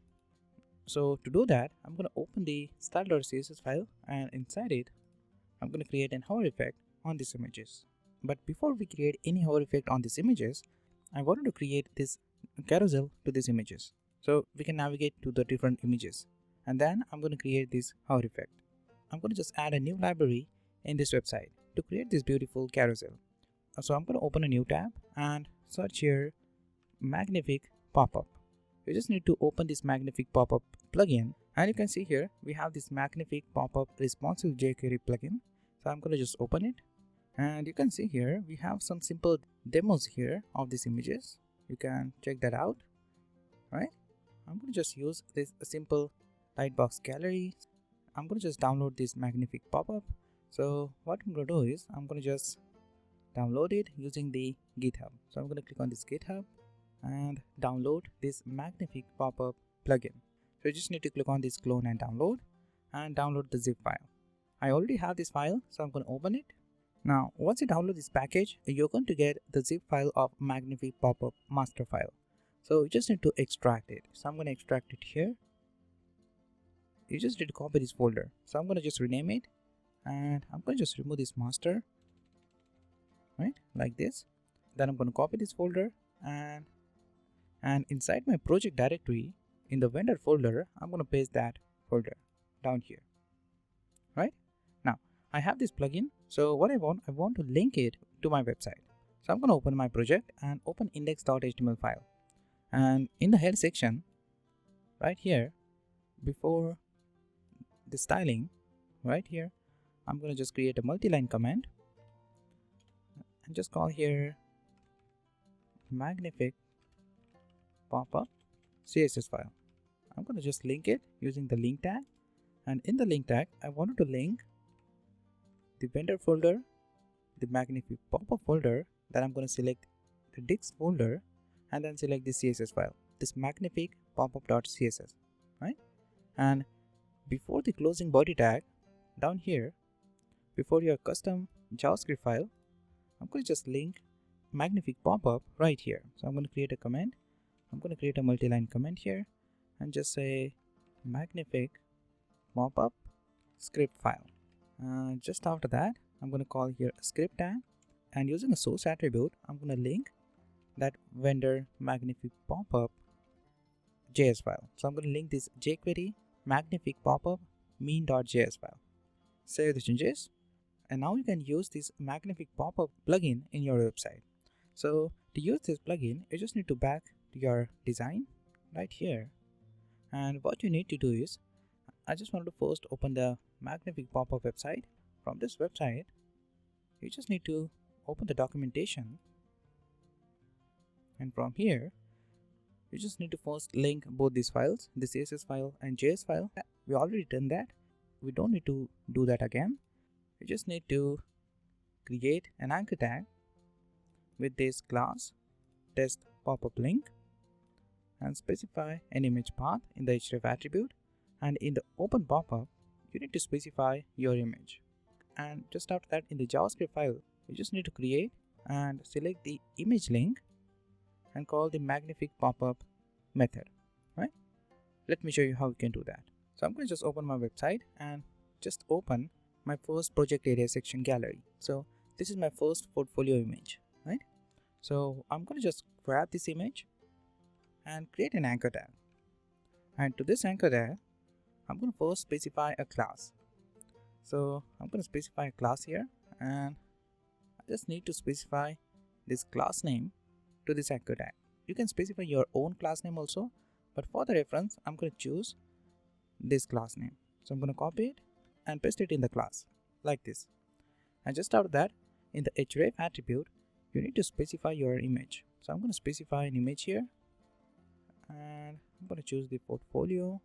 So to do that, I'm going to open the style.css file, and inside it I'm going to create an hover effect on these images. But before we create any hover effect on these images, I wanted to create this carousel to these images, so we can navigate to the different images, and then I'm going to create this hover effect. I'm going to just add a new library in this website to create this beautiful carousel. So I'm going to open a new tab and search here magnific pop-up. You just need to open this magnific pop-up plugin, and you can see here we have this magnific pop-up responsive jQuery plugin. So I'm going to just open it, and you can see here we have some simple demos here of these images. You can check that out, right? I'm going to just use this simple lightbox gallery. I'm going to just download this magnific pop-up. So what I'm going to do is I'm going to just download it using the GitHub. So I'm going to click on this GitHub and download this magnific pop-up plugin. So you just need to click on this clone and download the zip file. I already have this file, so I'm going to open it. Now once you download this package, you're going to get the zip file of magnific pop-up master file. So you just need to extract it. So I'm going to extract it here. You just need to copy this folder. So I'm going to just rename it, and I'm going to just remove this master, right, like this. Then I'm going to copy this folder, and inside my project directory in the vendor folder, I'm going to paste that folder down here, right? Now I have this plugin, so what I want to link it to my website. So I'm going to open my project and open index.html file, and in the head section right here before the styling, right here, I'm going to just create a multi-line comment and just call here magnific pop-up CSS file. I'm going to just link it using the link tag, and in the link tag I wanted to link the vendor folder, the magnific pop-up folder, then I'm going to select the Dix folder and then select the CSS file, this magnific pop-up.css, right? And before the closing body tag down here, before your custom JavaScript file, I'm going to just link magnific pop-up right here. So I'm going to create a comment. I'm going to create a multi-line comment here and just say magnific pop-up script file. Just after that, I'm going to call here a script tag, and using a source attribute, I'm going to link that vendor magnific pop-up JS file. So I'm going to link this jQuery magnific pop-up mean.js file. Save the changes, and now you can use this magnific pop-up plugin in your website. So to use this plugin, you just need to back to your design right here, and what you need to do is, I just want to first open the magnific pop-up website. From this website, you just need to open the documentation, and from here you just need to first link both these files, the CSS file and JS file. We already done that, we don't need to do that again. You just need to create an anchor tag with this class test pop-up link and specify an image path in the href attribute, and in the open pop-up you need to specify your image. And just after that, in the JavaScript file, you just need to create and select the image link and call the magnific pop-up method, right? Let me show you how you can do that. So I'm going to just open my website and just open my first project area section gallery. So this is my first portfolio image, right? So I'm going to just grab this image and create an anchor tag, and to this anchor tag I'm going to first specify a class. So I'm going to specify a class here, and I just need to specify this class name to this anchor tag. You can specify your own class name also, but for the reference I'm going to choose this class name. So I'm going to copy it and paste it in the class like this. And just after that, in the href attribute, you need to specify your image. So I'm going to specify an image here, and I'm going to choose the portfolio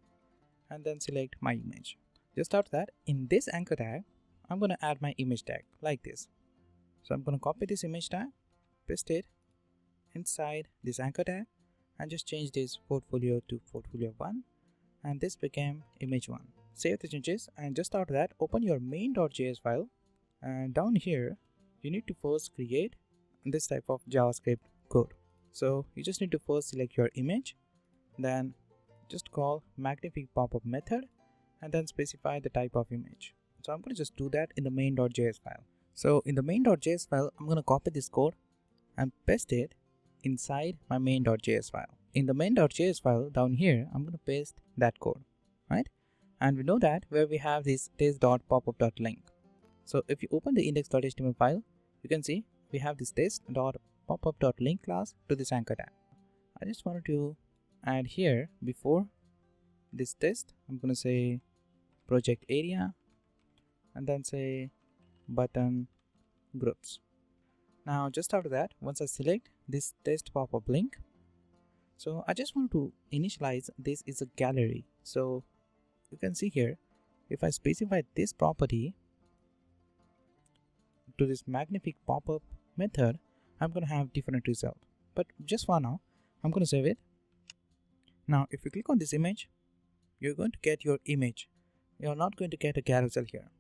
and then select my image. Just after that, in this anchor tag, I'm going to add my image tag like this. So I'm going to copy this image tag, paste it inside this anchor tag, and just change this portfolio to portfolio 1, and this became image 1. Save the changes, and just after that, open your main.js file, and down here you need to first create this type of JavaScript code. So you just need to first select your image, then just call magnific pop-up method and then specify the type of image. So I'm going to just do that in the main.js file. So in the main.js file, I'm going to copy this code and paste it inside my main.js file. In the main.js file down here, I'm going to paste that code, right? And we know that where we have this test.popup.link. So if you open the index.html file, you can see we have this test.popup.link class to this anchor tag. I just wanted to add here, before this test, I'm going to say project area and then say button groups. Now just after that, once I select this test pop-up link, so I just want to initialize this is a gallery. So you can see here, if I specify this property to this magnific pop-up method, I'm going to have different result. But just for now, I'm going to save it. Now if you click on this image, you're going to get your image. You're not going to get a carousel here.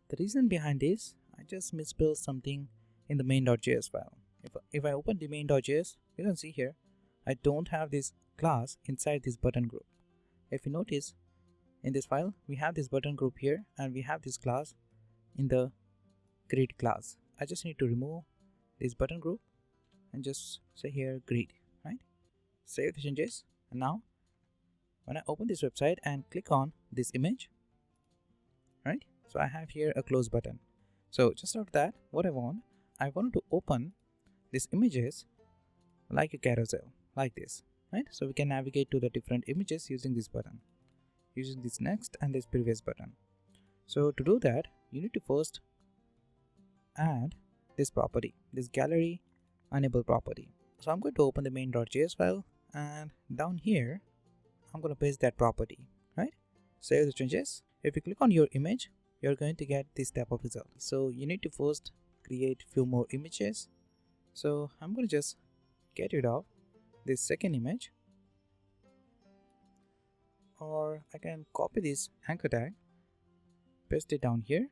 The reason behind this, I just misspelled something in the main.js file. If I open the main.js, you can see here I don't have this class inside this button group. If you notice, in this file we have this button group here and we have this class in the grid class. I just need to remove this button group and just say here grid, right? Save the changes, and now when I open this website and click on this image, right? So I have here a close button. So just after that, what I want to open these images like a carousel, like this, right? So we can navigate to the different images using this button, using this next and this previous button. So to do that, you need to first add this property, this gallery enable property. So I'm going to open the main.js file, and down here I'm going to paste that property, right? Save the changes. If you click on your image, you're going to get this type of result. So you need to first create few more images. So I'm going to just get rid of this second image, or I can copy this anchor tag, paste it down here,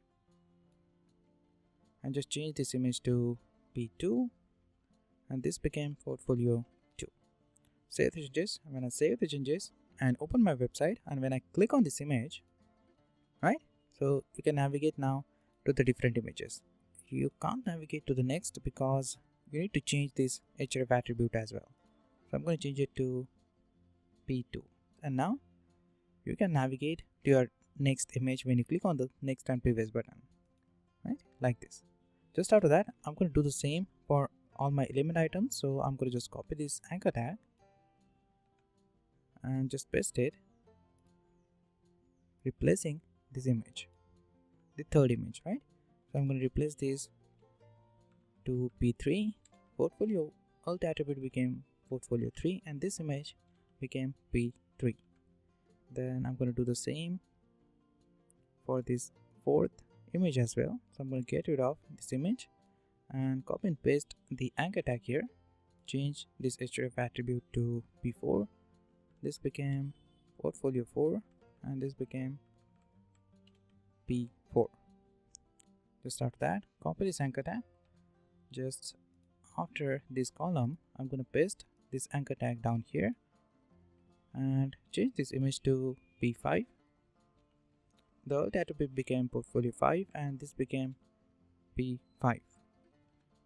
and just change this image to P2, and this became portfolio 2. Save the changes. When I save the changes and open my website, and when I click on this image, right, so you can navigate now to the different images. You can't navigate to the next because you need to change this href attribute as well. So I'm going to change it to P2, and now you can navigate to your next image when you click on the next and previous button, right, like this. Just after that, I'm going to do the same for all my element items. So I'm going to just copy this anchor tag and just paste it, replacing this image, the third image, right? So I'm going to replace this to P3. Portfolio alt attribute became portfolio 3, and this image became P3. Then I'm going to do the same for this fourth image as well. So I'm going to get rid of this image and copy and paste the anchor tag here, change this href attribute to P4. This became portfolio 4, and this became P4. Just after that, copy this anchor tag. Just after this column, I'm going to paste this anchor tag down here and change this image to P5. The alt attribute became portfolio 5, and this became P5.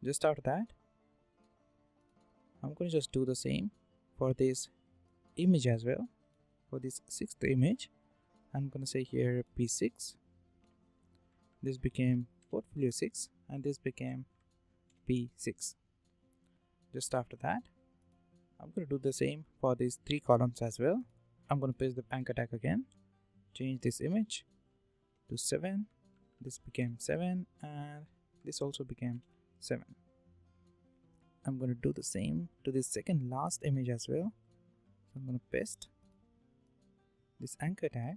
Just after that, I'm going to just do the same for this image as well. For this sixth image, I'm going to say here P6. This became portfolio 6, and this became P6. Just after that, I'm going to do the same for these 3 columns as well. I'm going to paste the anchor tag again, change this image to 7. This became 7, and this also became 7. I'm going to do the same to this second last image as well. So I'm going to paste this anchor tag,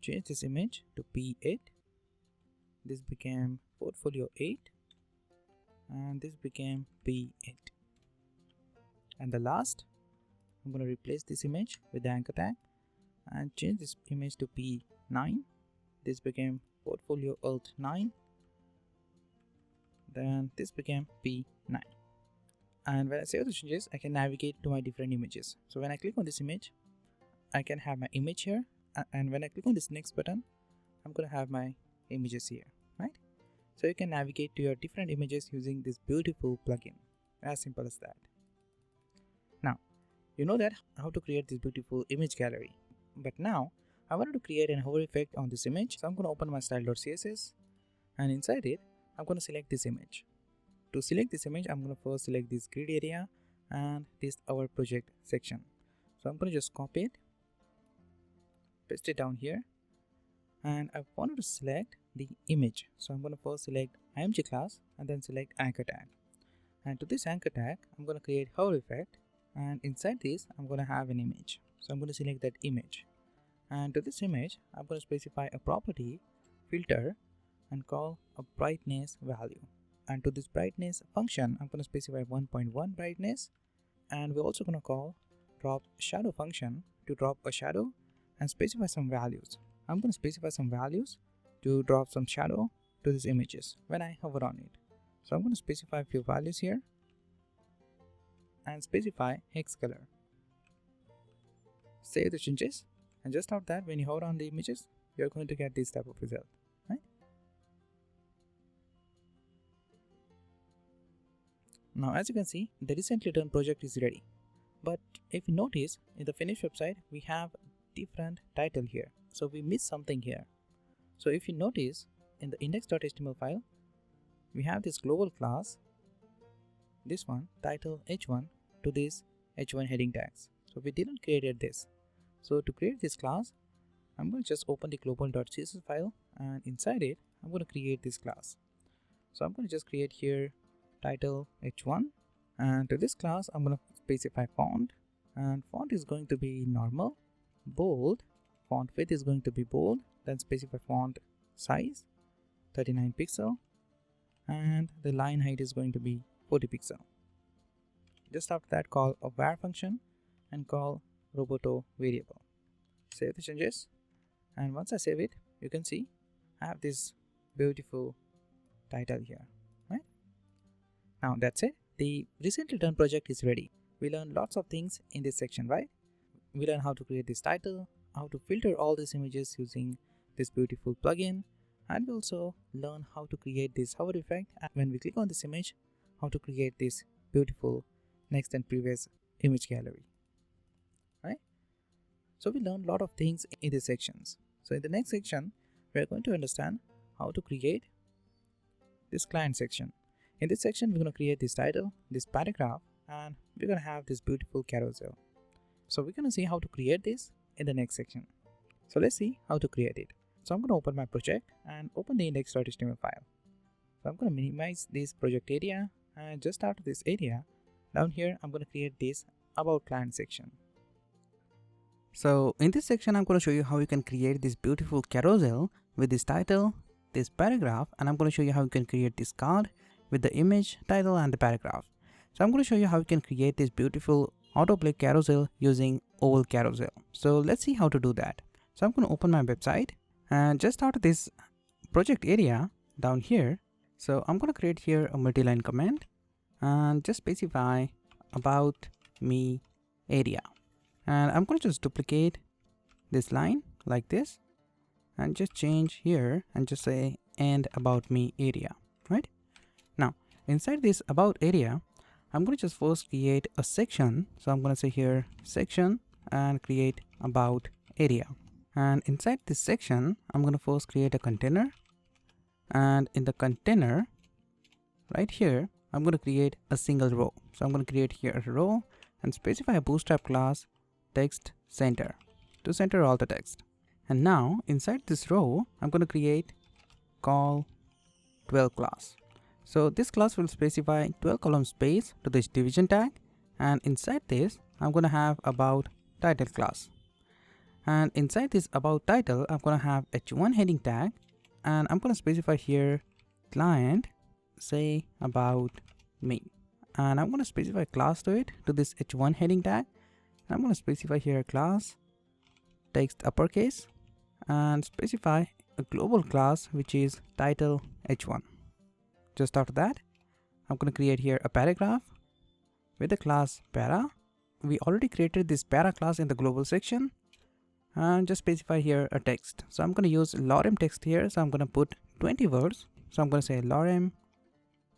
change this image to P8. This became portfolio 8, and this became P8. And the last, I'm going to replace this image with the anchor tag and change this image to P9. This became portfolio alt 9. Then this became P9. And when I save the changes, I can navigate to my different images. So when I click on this image, I can have my image here, and when I click on this next button, I'm going to have my images here, right? So you can navigate to your different images using this beautiful plugin. As simple as that. Now, you know that how to create this beautiful image gallery. But now, I wanted to create an hover effect on this image. So I'm going to open my style.css, and inside it, I'm going to select this image. To select this image, I'm going to first select this grid area and this our project section. So I'm going to just copy it, paste it down here, and I wanted to select the image. So I'm going to first select img class and then select anchor tag. And to this anchor tag, I'm going to create hover effect, and inside this, I'm going to have an image. So I'm going to select that image. And to this image, I'm going to specify a property filter and call a brightness value. And to this brightness function, I'm going to specify 1.1 brightness, and we're also going to call drop shadow function to drop a shadow and specify some values. I'm going to specify some values to drop some shadow to these images when I hover on it. So I'm going to specify a few values here and specify hex color. Save the changes, and just after that, when you hover on the images, you're going to get this type of result, right? Now, as you can see, the recently done project is ready. But if you notice, in the finished website, we have different title here. So we missed something here. So if you notice, in the index.html file, we have this global class, this one, title h1 to this h1 heading tags. So we didn't create this. So to create this class, I'm going to just open the global.css file and inside it I'm going to create this class. So I'm going to just create here title h1, and to this class I'm going to specify font, and font is going to be normal, bold, font width is going to be bold, then specify font size 39 pixel, and the line height is going to be 40 pixel. Just after that, call a var function and call roboto variable. Save the changes, and once I save it, you can see I have this beautiful title here, right? Now that's it. The recently done project is ready. We learned lots of things in this section, right? We learned how to create this title, how to filter all these images using this beautiful plugin, and we also learn how to create this hover effect, and when we click on this image, how to create this beautiful next and previous image gallery, right? So we learned a lot of things in these sections. So in the next section, we are going to understand how to create this client section. In this section, we're going to create this title, this paragraph, and we're going to have this beautiful carousel. So we're going to see how to create this in the next section. So let's see how to create it. So I'm going to open my project and open the index.html file. So I'm going to minimize this project area, and just after this area, down here I'm going to create this about client section. So in this section I'm going to show you how you can create this beautiful carousel with this title, this paragraph, and I'm going to show you how you can create this card with the image, title, and the paragraph. So I'm going to show you how you can create this beautiful autoplay carousel using oval carousel. So let's see how to do that. So I'm going to open my website, and just out of this project area down here, so I'm going to create here a multi-line comment and just specify about me area, and I'm going to just duplicate this line like this and just change here and just say and about me area, right? Now inside this about area, I'm going to just first create a section. So I'm going to say here section and create about area, and inside this section I'm going to first create a container, and in the container right here I'm going to create a single row. So I'm going to create here a row and specify a Bootstrap class text center to center all the text. And now inside this row I'm going to create call 12 class. So this class will specify 12 column space to this division tag, and inside this I'm going to have about title class, and inside this about title I'm going to have h1 heading tag, and I'm going to specify here client say about me, and I'm going to specify class to it to this h1 heading tag. I'm going to specify here class text uppercase and specify a global class which is title h1. Just after that I'm going to create here a paragraph with the class para. We already created this para class in the global section, and just specify here a text. So I'm going to use lorem text here, so I'm going to put 20 words. So I'm going to say lorem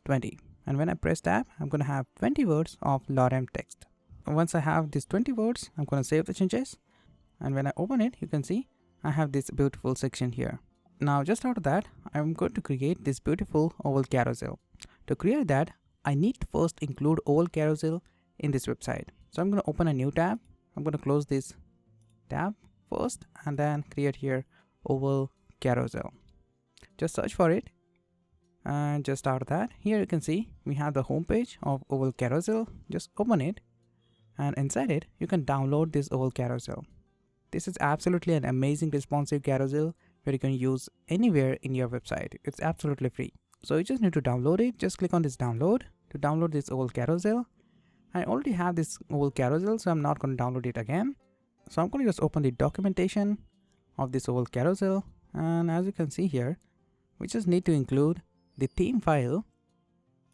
20, and when I press tab I'm going to have 20 words of lorem text. Once I have these 20 words, I'm going to save the changes, and when I open it you can see I have this beautiful section here. Now just after that I'm going to create this beautiful oval carousel. To create that I need to first include oval carousel in this website. So I'm going to open a new tab. I'm going to close this tab first and then create here oval carousel. Just search for it, and just after that here you can see we have the home page of oval carousel. Just open it, and inside it you can download this oval carousel. This is absolutely an amazing responsive carousel where you can use anywhere in your website. It's absolutely free. So you just need to download it. Just click on this download to download this oval carousel. I already have this oval carousel, so I'm not going to download it again. So I'm going to just open the documentation of this oval carousel, and as you can see here we just need to include the theme file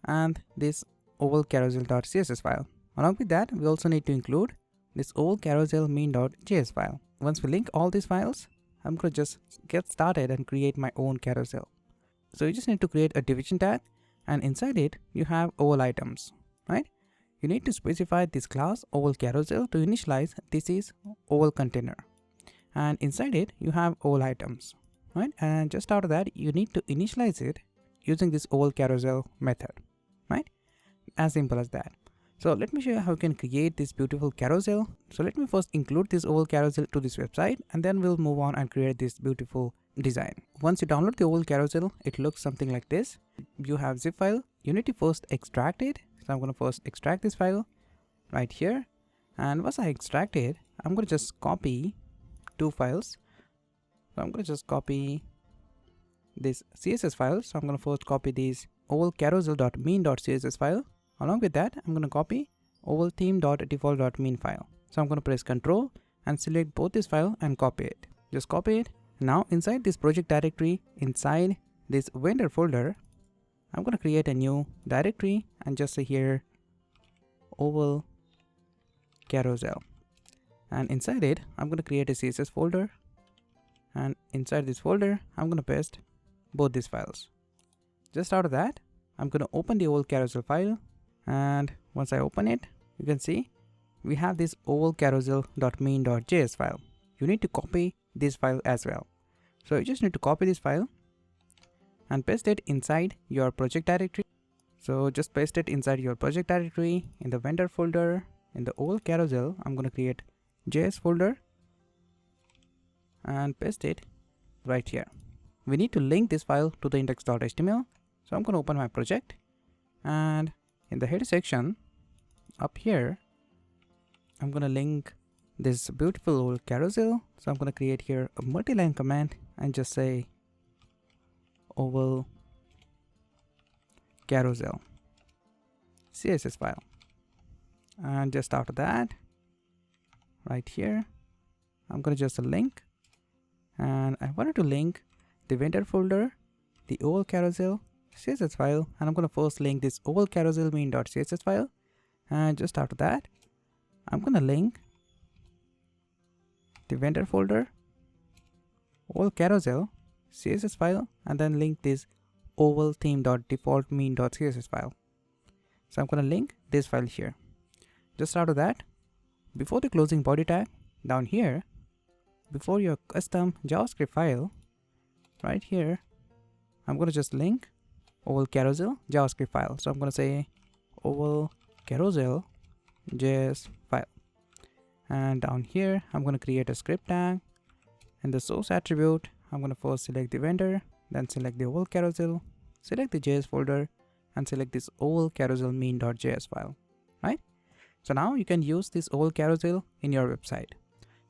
and this oval carousel.css file. Along with that we also need to include this oval carousel main.js file. Once we link all these files, I'm going to just get started and create my own carousel. So you just need to create a division tag, and inside it you have oval items, right? You need to specify this class oval carousel to initialize this is oval container, and inside it you have oval items, right? And just out of that you need to initialize it using this oval carousel method, right? As simple as that. So let me show you how you can create this beautiful carousel. So let me first include this oval carousel to this website, and then we'll move on and create this beautiful design. Once you download the old carousel, it looks something like this. You have zip file. You need to first extract it. So I'm going to first extract this file right here. And once I extract it, I'm going to just copy two files. So I'm going to just copy this CSS file. So I'm going to first copy this old carousel.mean.css file. Along with that, I'm going to copy old theme.default.mean file. So I'm going to press Ctrl and select both this file and copy it. Just copy it. Now inside this project directory, inside this vendor folder, I'm going to create a new directory and just say here oval carousel. And inside it, I'm going to create a CSS folder. And inside this folder, I'm going to paste both these files. Just out of that, I'm going to open the old carousel file. And once I open it, you can see we have this oval carousel.mean.js file. You need to copy this file as well. So you just need to copy this file and paste it inside your project directory. So just paste it inside your project directory in the vendor folder. In the old carousel, I'm going to create JS folder and paste it right here. We need to link this file to the index.html. So I'm going to open my project, and in the header section up here, I'm going to link this beautiful old carousel. So I'm going to create here a multi-line comment and just say oval carousel CSS file. And just after that, right here, I'm going to just link, and I wanted to link the vendor folder, the oval carousel CSS file, and I'm going to first link this oval carousel mean.css file. And just after that, I'm going to link the vendor folder, oval carousel CSS file, and then link this oval theme.default mean.css file. So I'm going to link this file here. Just after that, before the closing body tag, down here, before your custom JavaScript file, right here, I'm going to just link oval carousel JavaScript file. So I'm going to say oval carousel JS file. And down here, I'm going to create a script tag. In the source attribute, I'm going to first select the vendor, then select the oval carousel, select the JS folder, and select this oval carousel mean.js file, right? So now you can use this oval carousel in your website.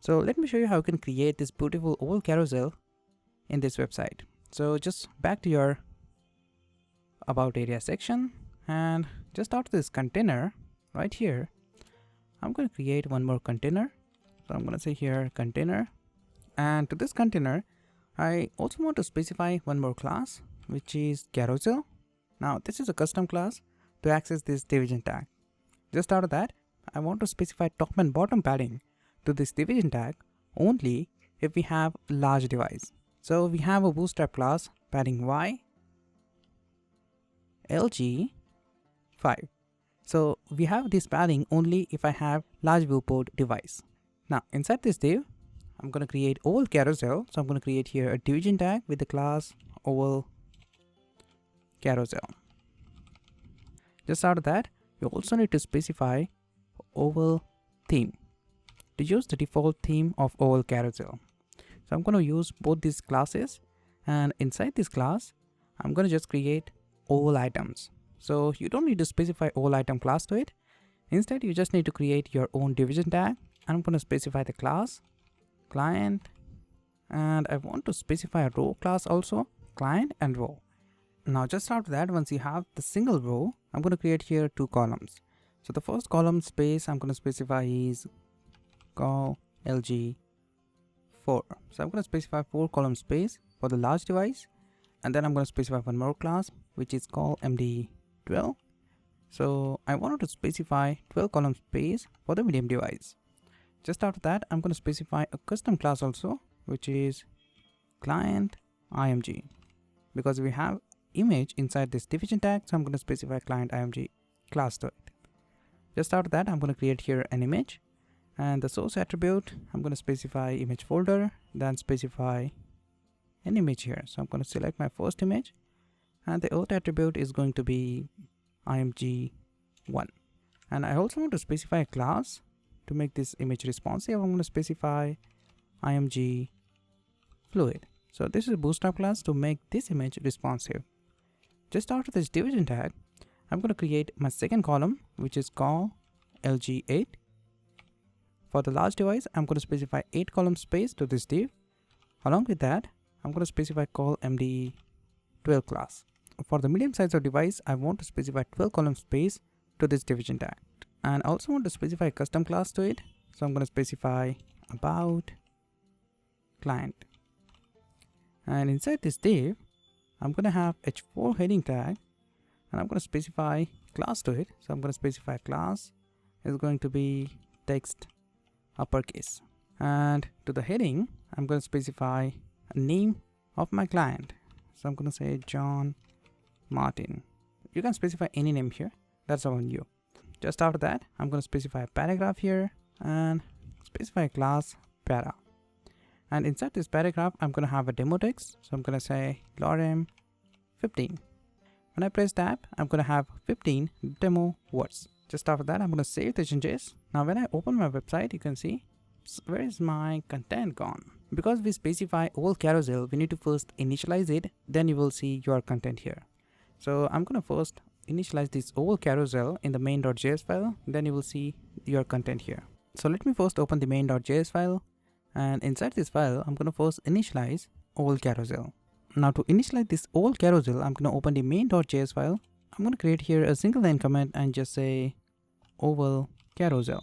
So let me show you how you can create this beautiful oval carousel in this website. So just back to your about area section, and just out of this container right here, I'm going to create one more container. So I'm going to say here container, and to this container, I also want to specify one more class, which is carousel. Now this is a custom class to access this division tag. Just out of that, I want to specify top and bottom padding to this division tag only if we have large device. So we have a Bootstrap class padding Y, LG 5. So we have this padding only if I have large viewport device. Now inside this div, I'm going to create oval carousel. So I'm going to create here a division tag with the class oval carousel. Just out of that, you also need to specify oval theme to use the default theme of oval carousel. So I'm going to use both these classes, and inside this class, I'm going to just create oval items. So you don't need to specify oval item class to it. Instead, you just need to create your own division tag. I'm going to specify the class, client, and I want to specify a row class also, client and row. Now just after that, once you have the single row, I'm going to create here two columns. So the first column space I'm going to specify is call LG 4. So I'm going to specify 4 column space for the large device, and then I'm going to specify one more class which is called MD12. So I wanted to specify 12 column space for the medium device. Just after that, I'm going to specify a custom class also, which is client img, because we have image inside this division tag. So I'm going to specify client img class to it. Just after that, I'm going to create here an image, and the source attribute, I'm going to specify image folder, then specify an image here. So I'm going to select my first image, and the auth attribute is going to be img1. And I also want to specify a class to make this image responsive. I'm going to specify img fluid. So this is a Bootstrap class to make this image responsive. Just after this division tag, I'm going to create my second column, which is call LG8. For the large device, I'm going to specify 8 column space to this div. Along with that, I'm going to specify call MD12 class. For the medium size of device, I want to specify 12 column space to this division tag. And I also want to specify a custom class to it. So I'm going to specify about client. And inside this div, I'm going to have h4 heading tag, and I'm going to specify class to it. So I'm going to specify class is going to be text uppercase. And to the heading, I'm going to specify a name of my client. So I'm going to say John Martin. You can specify any name here. That's on you. Just after that, I'm going to specify a paragraph here and specify a class para. And inside this paragraph, I'm going to have a demo text. So I'm going to say lorem 15. When I press tab, I'm going to have 15 demo words. Just after that, I'm going to save the changes. Now when I open my website, you can see where is my content gone. Because we specify all carousel, we need to first initialize it, then you will see your content here. So I'm going to first initialize this whole carousel in the main.js file, then you will see your content here. So let me first open the main.js file, and inside this file, I'm going to first initialize all carousel. Now to initialize this whole carousel, I'm going to open the main.js file. I'm going to create here a single line comment and just say oval carousel.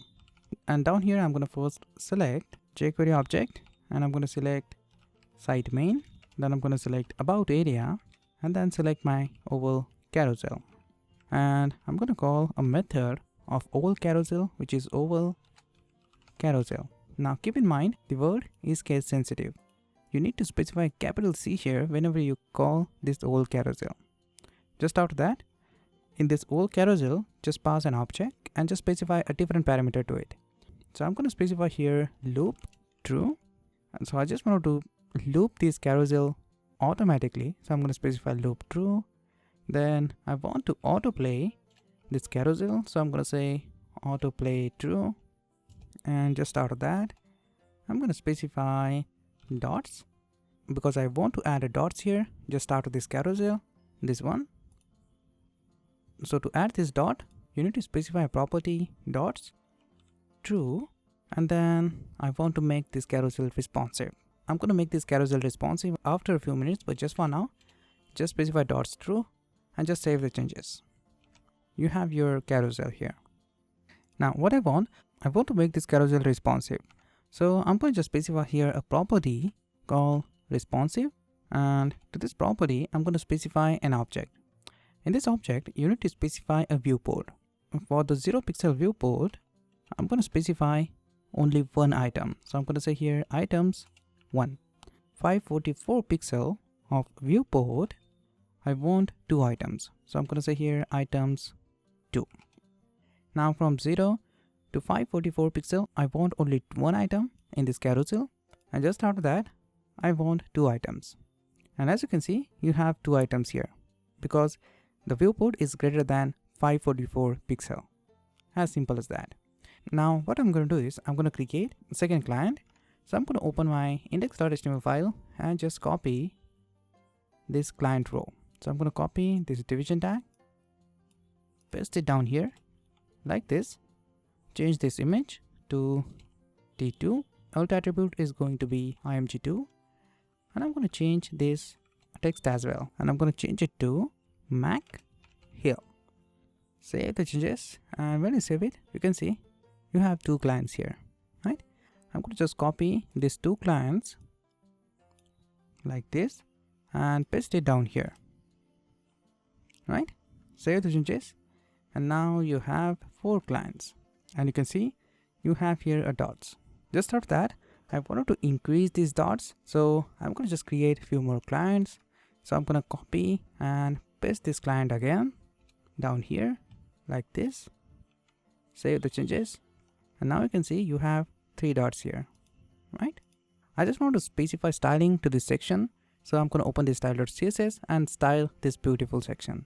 And down here, I'm going to first select jQuery object, and I'm going to select site main. Then I'm going to select about area, and then select my oval carousel. And I'm going to call a method of oval carousel, which is oval carousel. Now keep in mind, the word is case sensitive. You need to specify capital C here whenever you call this oval carousel. Just after that, in this oval carousel, just pass an object and just specify a different parameter to it. So I'm going to specify here loop true. And so I just want to loop this carousel automatically. So I'm going to specify loop true. Then I want to autoplay this carousel. So I'm going to say autoplay true. And just out of that, I'm going to specify dots because I want to add a dots here just after this carousel, this one. So to add this dot, you need to specify a property dots true, and then I want to make this carousel responsive. I'm going to make this carousel responsive after a few minutes, but just for now, just specify dots true and just save the changes. You have your carousel here. Now what I want to make this carousel responsive. So I'm going to just specify here a property called responsive, and to this property, I'm going to specify an object. In this object, you need to specify a viewport. For the 0 pixel viewport, I'm going to specify only one item. So I'm going to say here items 1. 544 pixel of viewport, I want 2 items. So I'm going to say here items 2. Now from 0 to 544 pixel, I want only one item in this carousel. And just after that, I want 2 items. And as you can see, you have 2 items here because the viewport is greater than 544 pixel. As simple as that. Now what I'm going to do is I'm going to create a second client. So I'm going to open my index.html file and just copy this client row. So I'm going to copy this division tag, paste it down here like this, change this image to t2, alt attribute is going to be img2, and I'm going to change this text as well, and I'm going to change it to Mac Hill. Save the changes, and when you save it, you can see you have 2 clients here, right? I'm going to just copy these 2 clients like this and paste it down here, right? Save the changes, and now you have 4 clients, and you can see you have here a dots. Just after that, I wanted to increase these dots, so I'm going to just create a few more clients. So I'm going to copy and paste this client again down here like this. Save the changes, and now you can see you have 3 dots here, right? I just want to specify styling to this section, so I'm going to open this style.css and style this beautiful section.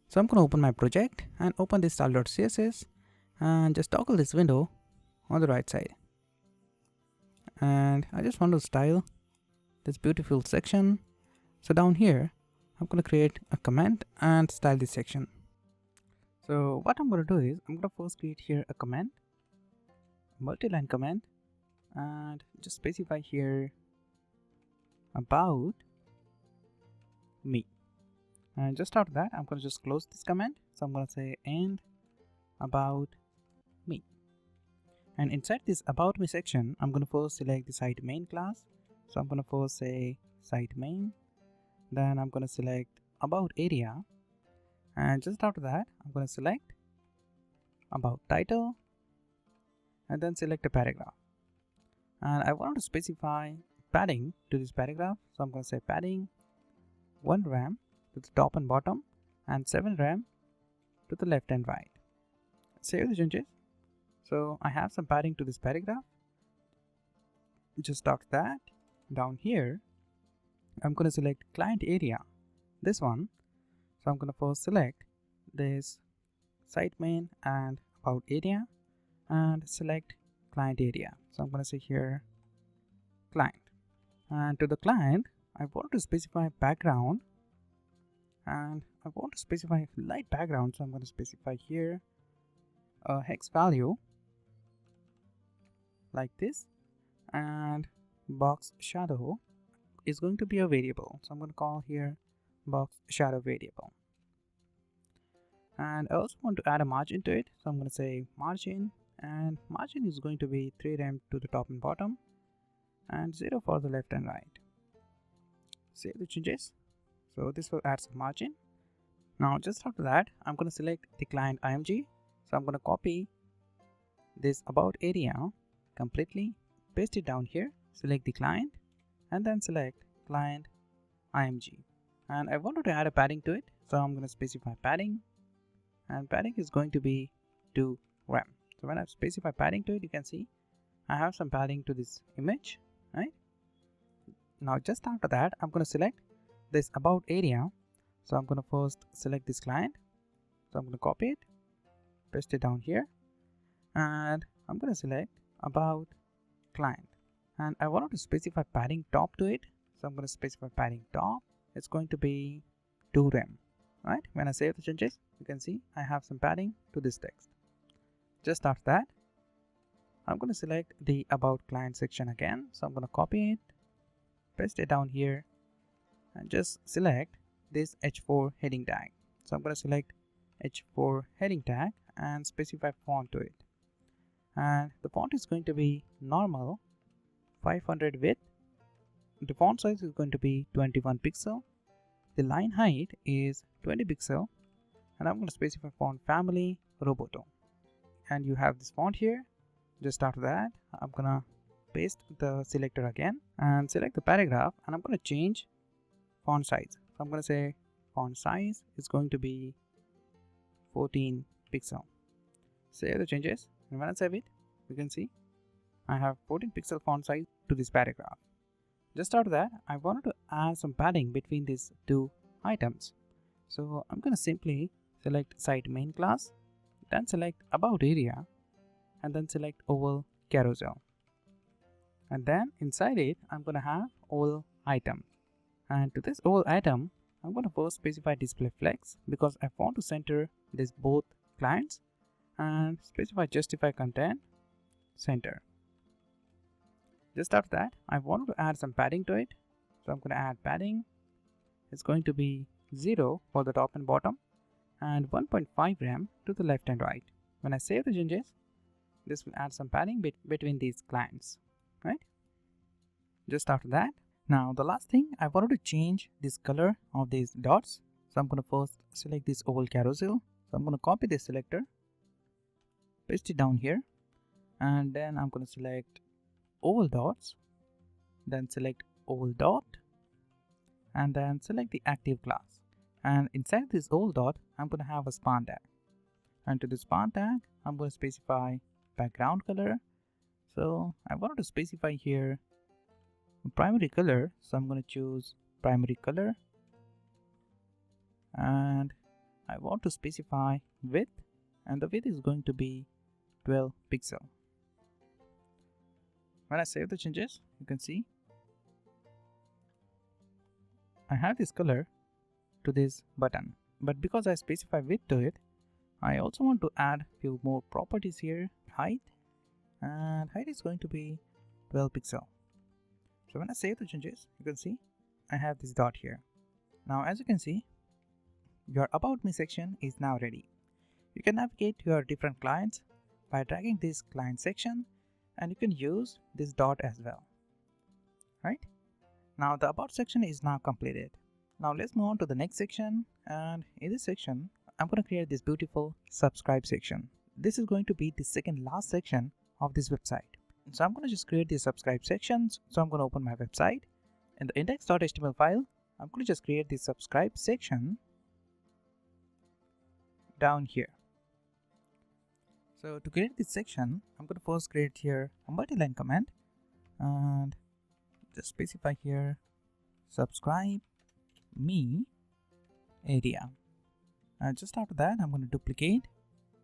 So I'm going to open my project and open this style.css and just toggle this window on the right side. And I just want to style this beautiful section. So down here, I'm going to create a comment and style this section. So what I'm going to do is I'm going to first create here a comment, multi-line comment, and just specify here about me. And just after that, I'm going to just close this comment. So I'm going to say and about me. And inside this about me section, I'm going to first select the site main class. So I'm going to first say site main. Then I'm going to select about area. And just after that, I'm going to select about title. And then select a paragraph. And I want to specify padding to this paragraph. So I'm going to say padding 1 rem to the top and bottom and 7 rem to the left and right. Save the changes. So I have some padding to this paragraph. Just after that, down here, I'm going to select client area, this one. So I'm going to first select this site main and about area and select client area. So I'm going to say here client. And to the client, I want to specify background, and I want to specify light background. So I'm going to specify here a hex value like this, and box shadow is going to be a variable. So I'm going to call here box shadow variable. And I also want to add a margin to it. So I'm going to say margin, and margin is going to be 3 rem to the top and bottom and 0 for the left and right. Save the changes. So this will add some margin. Now just after that, I'm going to select the client img. So I'm going to copy this about area completely, paste it down here, select the client, and then select client img. And I wanted to add a padding to it. So I'm going to specify padding, and padding is going to be 2 rem. So when I specify padding to it, you can see I have some padding to this image, right? Now just after that, I'm going to select this about area. So I'm going to first select this client. So I'm going to copy it, paste it down here, and I'm going to select about client. And I wanted to specify padding top to it. So I'm going to specify padding top. It's going to be 2 rem, right? When I save the changes, you can see I have some padding to this text. Just after that, I'm going to select the about client section again. So I'm going to copy it, paste it down here, and just select this h4 heading tag. So I'm going to select h4 heading tag and specify font to it. And the font is going to be normal 500 width. The font size is going to be 21 pixel. The line height is 20 pixel, and I'm going to specify font family Roboto. And you have this font here. Just after that, I'm going to paste the selector again and select the paragraph, and I'm going to change font size. So I'm going to say font size is going to be 14 pixel. Save the changes, and when I save it, you can see I have 14 pixel font size to this paragraph. Just after that, I wanted to add some padding between these two items. So I'm going to simply select site main class, then select about area, and then select oval carousel. And then inside it, I'm going to have oval item. And to this oval item, I'm going to first specify display flex because I want to center this both clients, and specify justify content center. Just after that, I wanted to add some padding to it. So I'm going to add padding. It's going to be 0 for the top and bottom and 1.5 rem to the left and right. When I save the changes, this will add some padding between these clients, right? Just after that, now the last thing, I wanted to change this color of these dots. So I'm going to first select this oval carousel. So I'm going to copy this selector, paste it down here, and then I'm going to select oval dots, then select oval dot, and then select the active class. And inside this oval dot, I'm going to have a span tag. And to the span tag, I'm going to specify background color. So I wanted to specify here primary color. So I'm going to choose primary color. And I want to specify width, and the width is going to be 12 pixel. When I save the changes, you can see I have this color to this button, but because I specify width to it, I also want to add few more properties here. Height, and height is going to be 12 pixel. So when I save the changes, you can see I have this dot here. Now as you can see, your About Me section is now ready. You can navigate to your different clients by dragging this client section, and you can use this dot as well. Right? Now the About section is now completed. Now let's move on to the next section, and in this section I'm going to create this beautiful subscribe section. This is going to be the second last section of this website. So I'm going to just create the subscribe sections. So I'm going to open my website. In the index.html file, I'm going to just create the subscribe section down here. So to create this section, I'm going to first create here a multi-line comment and just specify here subscribe me area. And just after that, I'm going to duplicate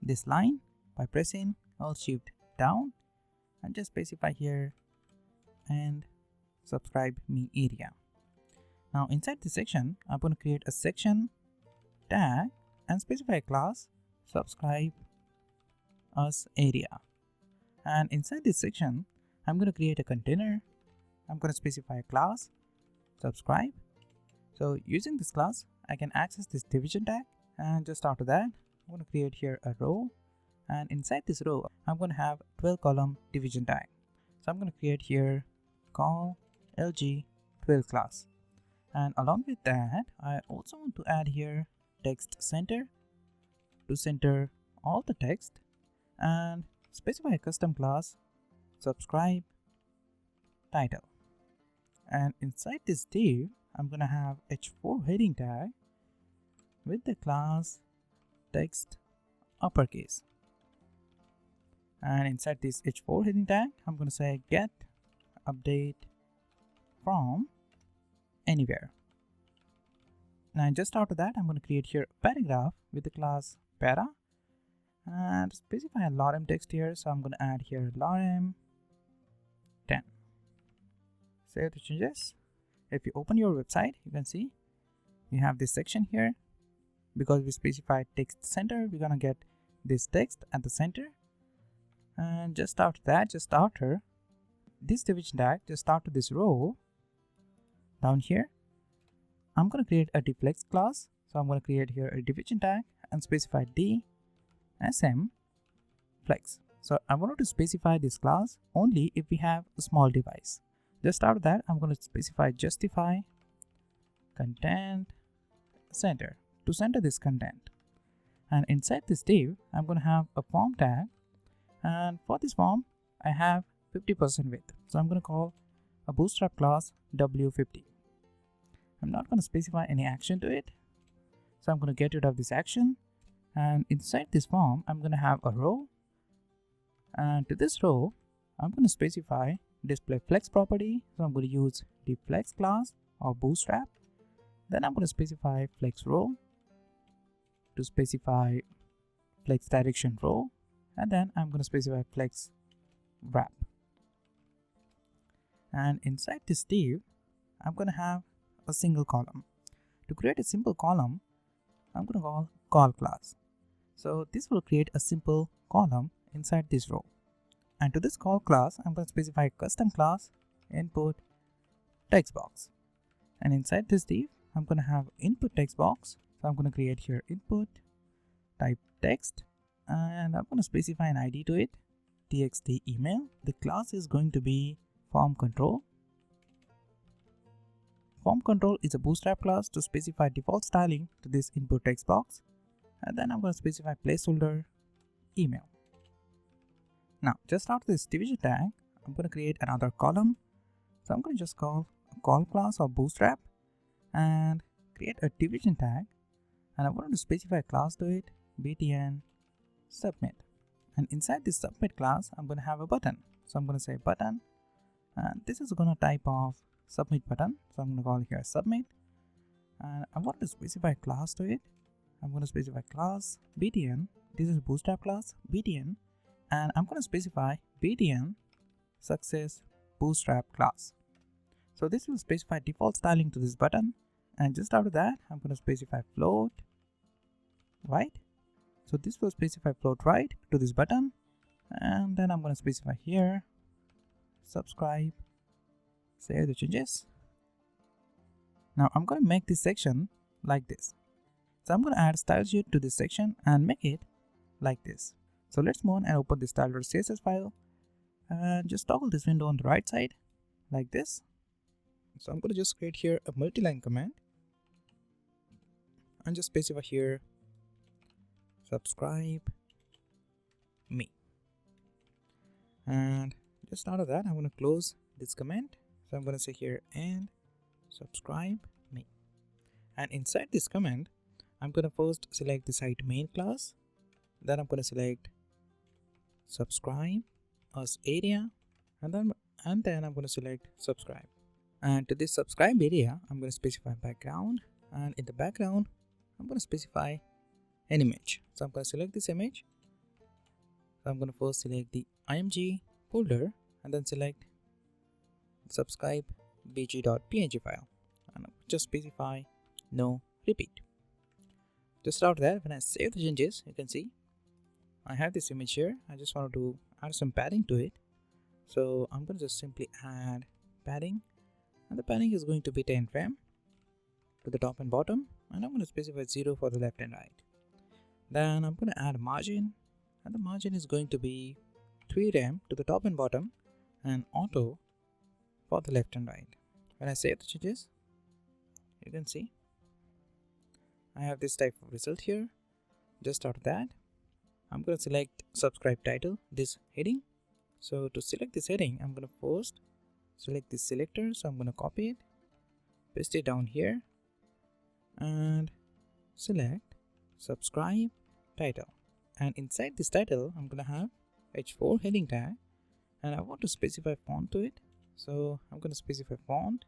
this line by pressing Alt-Shift down and just specify here and subscribe me area. Now inside this section, I'm going to create a section tag and specify a class subscribe us area. And inside this section, I'm going to create a container. I'm going to specify a class subscribe. So using this class, I can access this division tag, and just after that, I'm going to create here a row, and inside this row, I'm going to have 12 column division tag. So I'm going to create here call LG12 class, and along with that, I also want to add here text center to center all the text, and specify a custom class subscribe title. And inside this div, I'm gonna have h4 heading tag with the class text uppercase. And inside this h4 heading tag, I'm gonna say get update from anywhere. Now just after that, I'm gonna create here a paragraph with the class para and specify a lorem text here. So I'm gonna add here lorem 10. Save the changes. If you open your website, you can see you have this section here. Because we specified text center, we're gonna get this text at the center. And just after that, just after this division tag, just after this row down here, I'm gonna create a deflex class. So I'm gonna create here a division tag and specify dsm flex. So I wanted to specify this class only if we have a small device. Just after that, I'm going to specify justify content center to center this content. And inside this div, I'm going to have a form tag. And for this form, I have 50% width. So I'm going to call a Bootstrap class W50. I'm not going to specify any action to it. So I'm going to get rid of this action. And inside this form, I'm going to have a row. And to this row, I'm going to specify display flex property. So I'm going to use the flex class or Bootstrap. Then I'm going to specify flex row to specify flex direction row. And then I'm going to specify flex wrap. And inside this div, I'm going to have a single column. To create a simple column, I'm going to call class. So this will create a simple column inside this row. And to this call class, I'm going to specify custom class input text box. And inside this div, I'm going to have input text box. So I'm going to create here input type text, and I'm going to specify an ID to it, txt email. The class is going to be form control. Form control is a Bootstrap class to specify default styling to this input text box. And then I'm going to specify placeholder email. Now, just after this division tag, I'm going to create another column. So I'm going to just call a call class of Bootstrap and create a division tag. And I want to specify a class to it, btn submit. And inside this submit class, I'm going to have a button. So I'm going to say button, and this is going to type of submit button. So I'm going to call here submit. And I want to specify a class to it. I'm going to specify class btn. This is Bootstrap class btn. And I'm going to specify btn success bootstrap class. So this will specify default styling to this button. And just after that, I'm going to specify float, right? So this will specify float right to this button. And then I'm going to specify here, subscribe, save the changes. Now I'm going to make this section like this. So I'm going to add style sheet to this section and make it like this. So let's move on and open the style.css file and just toggle this window on the right side like this. So I'm going to just create here a multi-line command and just specify here, subscribe me. And just out of that, I'm going to close this command. So I'm going to say here and subscribe me. And inside this command, I'm going to first select the site main class. Then I'm going to select subscribe as area, and then I'm going to select subscribe. And to this subscribe area, I'm going to specify background, and in the background, I'm going to specify an image. So I'm going to select this image. So I'm going to first select the img folder and then select subscribe bg.png file, and just specify no repeat. Just out there, when I save the changes, you can see I have this image here. I just want to add some padding to it. So I'm going to just simply add padding, and the padding is going to be 10 rem to the top and bottom, and I'm going to specify 0 for the left and right. Then I'm going to add a margin, and the margin is going to be 3 rem to the top and bottom, and auto for the left and right. When I save the changes, you can see I have this type of result here. Just out of that, I'm going to select subscribe title, this heading. So to select this heading, I'm going to first select this selector. So I'm going to copy it, paste it down here, and select subscribe title. And inside this title, I'm going to have h4 heading tag, and I want to specify font to it. So I'm going to specify font,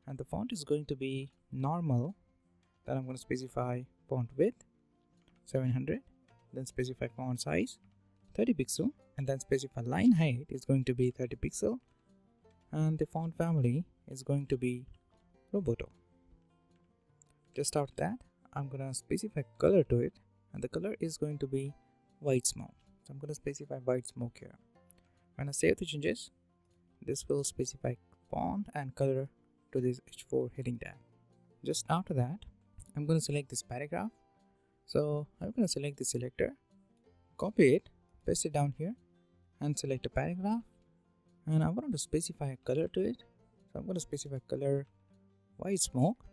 and the font is going to be normal. Then I'm going to specify font width 700, then specify font size 30 pixel, and then specify line height is going to be 30 pixel, and the font family is going to be Roboto. Just out of that, I'm going to specify color to it, and the color is going to be white smoke. So I'm going to specify white smoke here. When I save the changes, this will specify font and color to this h4 heading tag. Just after that, I'm going to select this paragraph. So I'm going to select the selector, copy it, paste it down here, and select a paragraph. And I want to specify a color to it. So I'm going to specify color white smoke,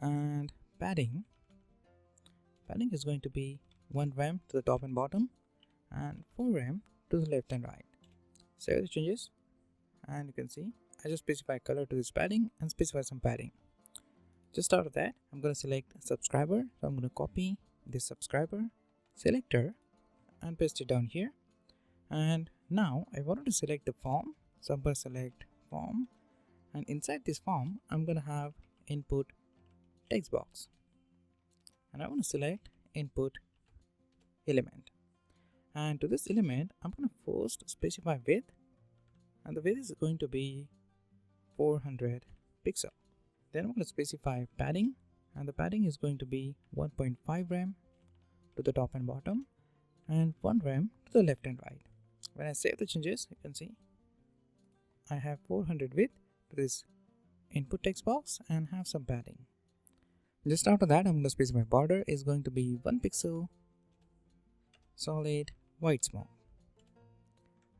and padding. Padding is going to be 1 rem to the top and bottom, and 4 rem to the left and right. Save the changes, and you can see I just specify color to this padding and specify some padding. Just out of that, I'm going to select subscriber. So I'm going to copy this subscriber selector and paste it down here. And now I wanted to select the form. So I'm going to select form, and inside this form, I'm going to have input text box, and I want to select input element. And to this element, I'm going to first specify width, and the width is going to be 400 pixel. Then I'm going to specify padding, and the padding is going to be 1.5 rem to the top and bottom, and 1 rem to the left and right. When I save the changes, you can see I have 400 width to this input text box and have some padding. Just after that, I'm going to specify border is going to be 1 pixel solid white smoke,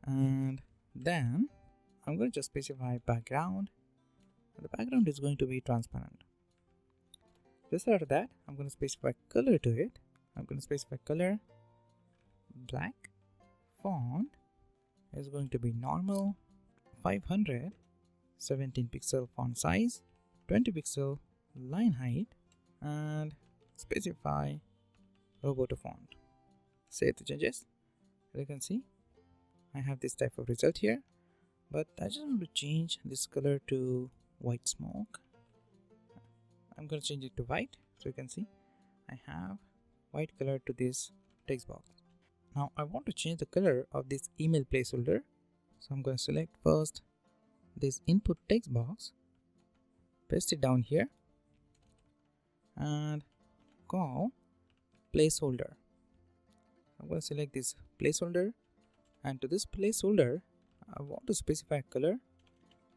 and then I'm going to just specify background. The background is going to be transparent. Just after that, I'm going to specify color to it. I'm going to specify color black. Font is going to be normal, 500, 17 pixel font size, 20 pixel line height, and specify Roboto font. Save the changes. As you can see, I have this type of result here, but I just want to change this color to white smoke. I'm going to change it to white, so you can see I have white color to this text box. Now I want to change the color of this email placeholder, so I'm going to select first this input text box, paste it down here, and call placeholder. I'm going to select this placeholder, and to this placeholder I want to specify color,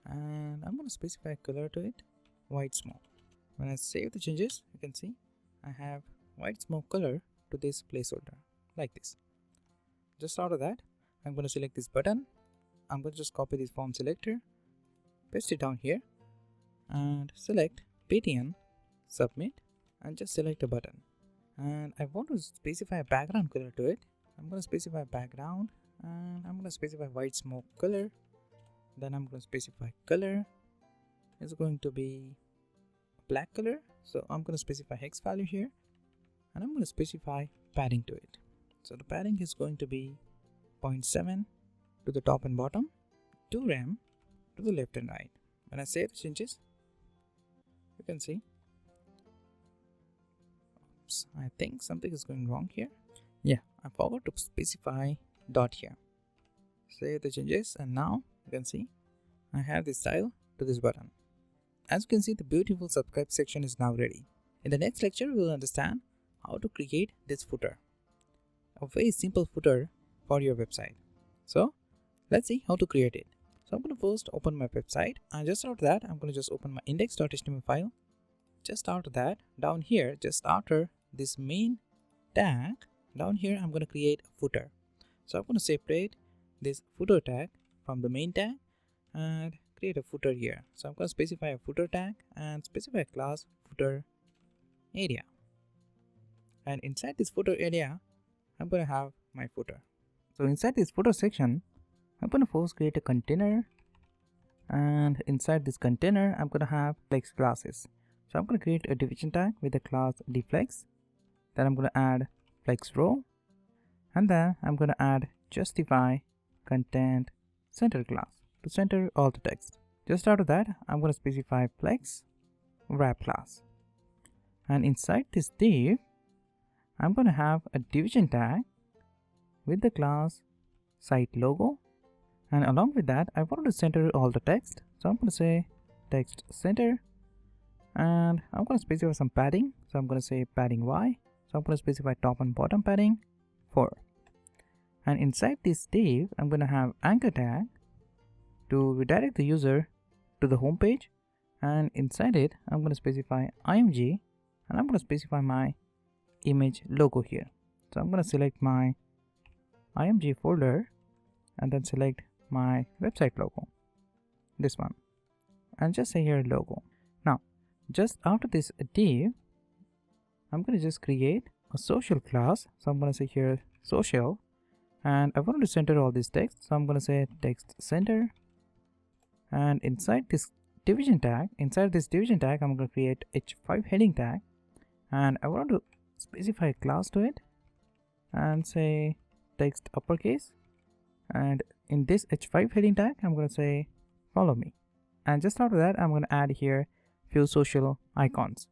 and I'm going to specify color to it white smoke. When I save the changes, you can see I have white smoke color to this placeholder like this. Just out of that, I'm going to select this button. I'm going to just copy this form selector, paste it down here, and select Paytm, submit, and just select a button. And I want to specify a background color to it. I'm going to specify background, and I'm going to specify white smoke color. Then I'm going to specify color is going to be black color, so I'm going to specify hex value here, and I'm going to specify padding to it. So the padding is going to be 0.7 to the top and bottom, 2 rem to the left and right. When I save the changes, you can see, oops, I think something is going wrong here. Yeah, I forgot to specify dot here. Save the changes, and now you can see I have this style to this button. As you can see, the beautiful subscribe section is now ready. In the next lecture, we will understand how to create this footer, a very simple footer for your website. So let's see how to create it. So I'm going to first open my website, and just after that I'm going to just open my index.html file. Just after that, down here, just after this main tag, down here I'm going to create a footer. So I'm going to separate this footer tag from the main tag and create a footer here. So I'm going to specify a footer tag and specify a class footer area, and inside this footer area I'm going to have my footer. So inside this footer section, I'm going to first create a container, and inside this container I'm going to have flex classes. So I'm going to create a division tag with the class deflex. Then I'm going to add flex row, and then I'm going to add justify content center class to center all the text. Just after that, I'm going to specify flex wrap class, and inside this div I'm going to have a division tag with the class site logo, and along with that I want to center all the text. So I'm going to say text center, and I'm going to specify some padding. So I'm going to say padding Y. So I'm going to specify top and bottom padding 4, and inside this div I'm going to have anchor tag to redirect the user to the home page, and inside it I'm going to specify img, and I'm going to specify my image logo here. So I'm going to select my img folder and then select my website logo, this one, and just say here logo. Now just after this div I'm going to just create a social class. So I'm going to say here social, and I want to center all this text. So I'm going to say text center, and inside this division tag, I'm going to create h5 heading tag, and I want to specify a class to it and say text uppercase, and in this h5 heading tag I'm going to say follow me, and just after that I'm going to add here few social icons.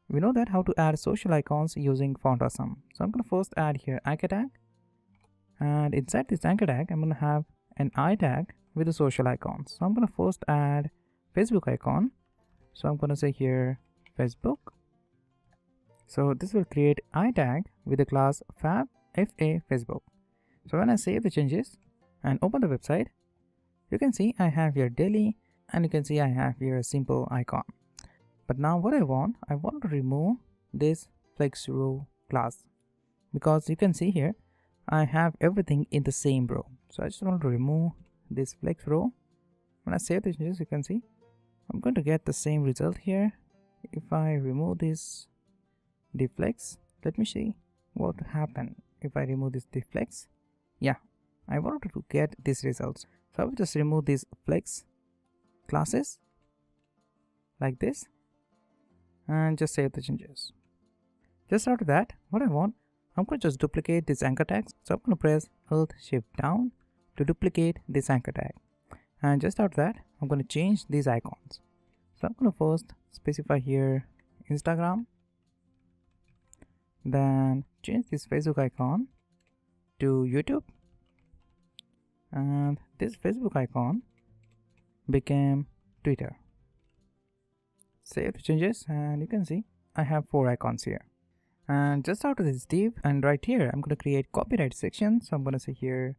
We know that how to add social icons using font awesome. So I'm going to first add here anchor tag, and inside this anchor tag I'm going to have an I tag with the social icons. So I'm going to first add Facebook icon. So I'm going to say here Facebook. So this will create I tag with the class fab fa Facebook. So when I save the changes and open the website, you can see I have here daily, and you can see I have here a simple icon. But now what I want to remove this flex row class, because you can see here I have everything in the same row. So I just want to remove this flex row. When I save the changes, you can see I'm going to get the same result here. If I remove this deflex, let me see what happened if I remove this deflex. Yeah, I wanted to get these results. So I will just remove these flex classes like this and just save the changes. Just after that, what I want, I'm going to just duplicate this anchor tags. So I'm going to press Alt Shift down to duplicate this anchor tag, and just after that I'm going to change these icons. So I'm going to first specify here Instagram, then change this Facebook icon to YouTube, and this Facebook icon became Twitter. Save the changes, and you can see I have 4 icons here. And just out of this div, and right here, I'm going to create copyright section. So I'm going to say here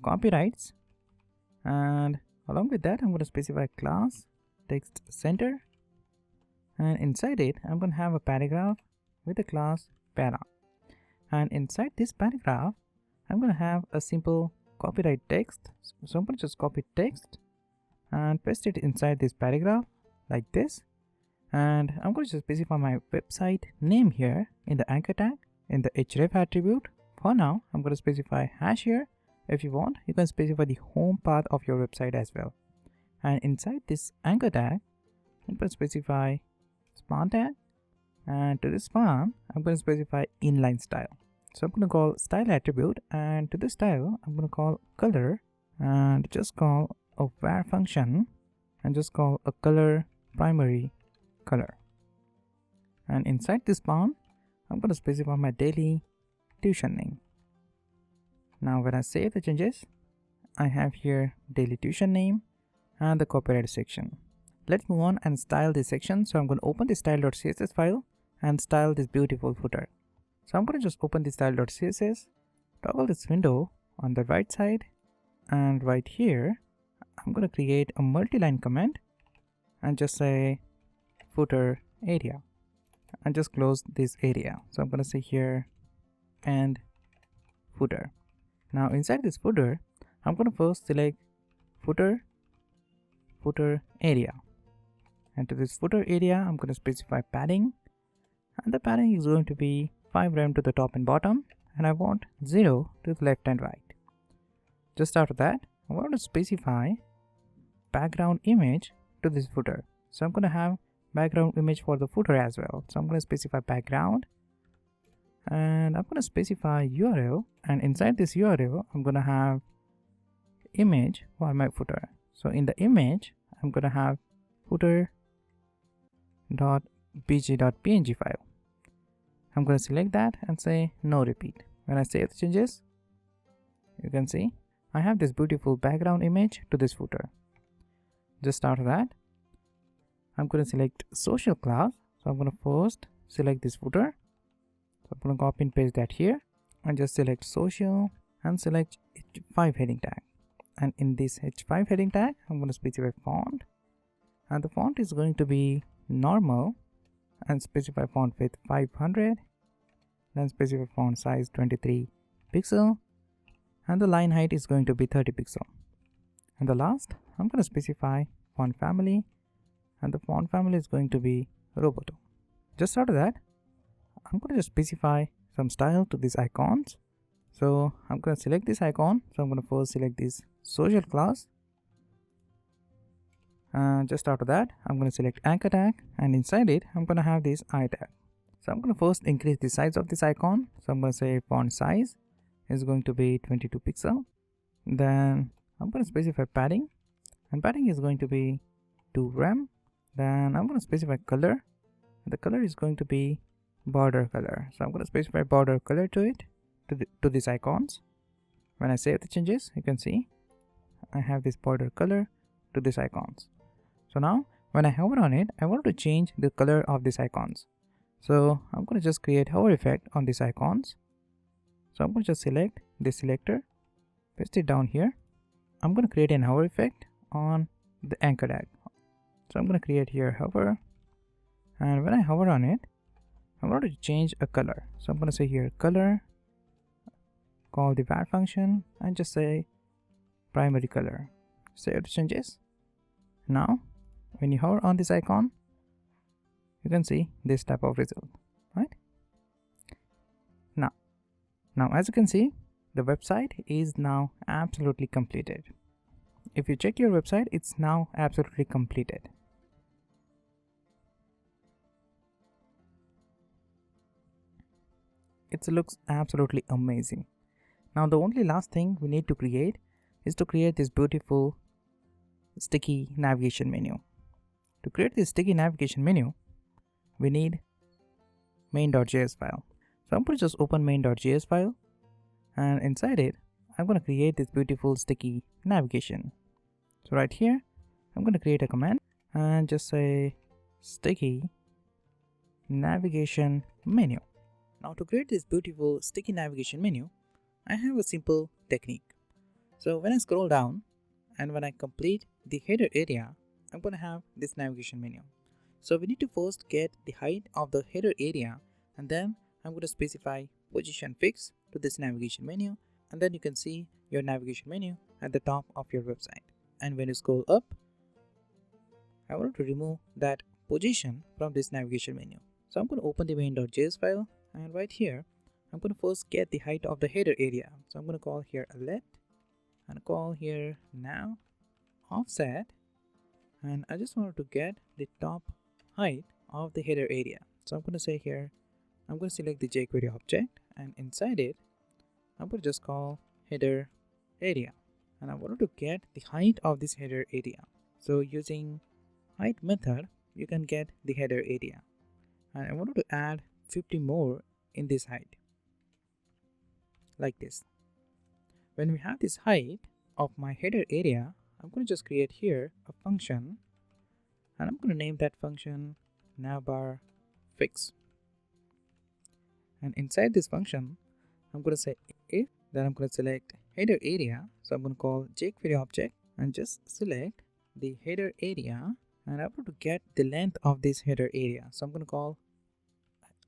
copyrights, and along with that, I'm going to specify class text center, and inside it, I'm going to have a paragraph with the class para, and inside this paragraph, I'm going to have a simple copyright text. So I'm going to just copy text and paste it inside this paragraph like this. And I'm going to just specify my website name here in the anchor tag in the href attribute. For now, I'm going to specify hash here. If you want, you can specify the home path of your website as well. And inside this anchor tag, I'm going to specify span tag. And to this span, I'm going to specify inline style. So I'm going to call style attribute, and to this style, I'm going to call color, and just call a var function, and just call a color primary color. And inside this span, I'm going to specify my daily tuition name. Now when I save the changes, I have here daily tuition name and the copyright section. Let's move on and style this section. So I'm going to open the style.css file and style this beautiful footer. So I'm going to just open the style.css, toggle this window on the right side, and right here, I'm going to create a multi-line comment and just say footer area, and just close this area. So I'm going to say here and footer. Now inside this footer, I'm going to first select footer area, and to this footer area, I'm going to specify padding, and the padding is going to be 5 rem to the top and bottom, and I want 0 to the left and right. Just after that, I want to specify background image to this footer. So I'm going to have background image for the footer as well. So I'm going to specify background, and I'm going to specify URL, and inside this URL, I'm going to have image for my footer. So in the image, I'm going to have footer.bg.png file. I'm going to select that and say no repeat. When I save the changes, you can see I have this beautiful background image to this footer. Just after that, I'm going to select social class. So I'm going to first select this footer. So I'm going to copy and paste that here, and just select social and select H5 heading tag. And in this H5 heading tag, I'm going to specify font, and the font is going to be normal, and specify font width 500, then specify font size 23 pixel, and the line height is going to be 30 pixel. And the last, I'm going to specify font family, and the font family is going to be Roboto. Just after that, I'm going to just specify some style to these icons. So I'm going to select this icon. So I'm going to first select this social class. Just after that, I'm going to select anchor tag, and inside it, I'm going to have this I tag. So I'm going to first increase the size of this icon. So I'm going to say font size is going to be 22 pixel. Then I'm going to specify padding, and padding is going to be 2 rem. Then I'm going to specify color. The color is going to be border color. So I'm going to specify border color to it, to these icons. When I save the changes, you can see I have this border color to these icons. So now when I hover on it, I want to change the color of these icons. So I'm going to just create hover effect on these icons. So I'm going to just select this selector, paste it down here. I'm going to create an hover effect on the anchor tag. So I'm going to create here hover, and when I hover on it, I want to change a color. So I'm going to say here color, call the var function, and just say primary color. Save the changes. Now when you hover on this icon, you can see this type of result, right? Now as you can see, the website is now absolutely completed. If you check your website, it's now absolutely completed. It looks absolutely amazing. Now the only last thing we need to create is to create this beautiful sticky navigation menu. To create this sticky navigation menu, we need main.js file. So I'm going to just open main.js file, and inside it, I'm going to create this beautiful sticky navigation. So right here, I'm going to create a command and just say sticky navigation menu. Now to create this beautiful sticky navigation menu, I have a simple technique. So when I scroll down and when I complete the header area, I'm going to have this navigation menu. So we need to first get the height of the header area, and then I'm going to specify position fix to this navigation menu, and then you can see your navigation menu at the top of your website. And when you scroll up, I want to remove that position from this navigation menu. So I'm going to open the main.js file, and right here I'm going to first get the height of the header area. So I'm going to call here a let and call here now offset, and I just wanted to get the top height of the header area. So I'm going to say here, I'm going to select the jQuery object, and inside it I'm going to just call header area, and I wanted to get the height of this header area. So using height method you can get the header area, and I wanted to add 50 more in this height like this. When we have this height of my header area, I'm going to just create here a function, and I'm going to name that function navbar fix. And inside this function I'm going to say if, then I'm going to select header area. So I'm going to call jQuery object and just select the header area, and I'm going to get the length of this header area. So I'm going to call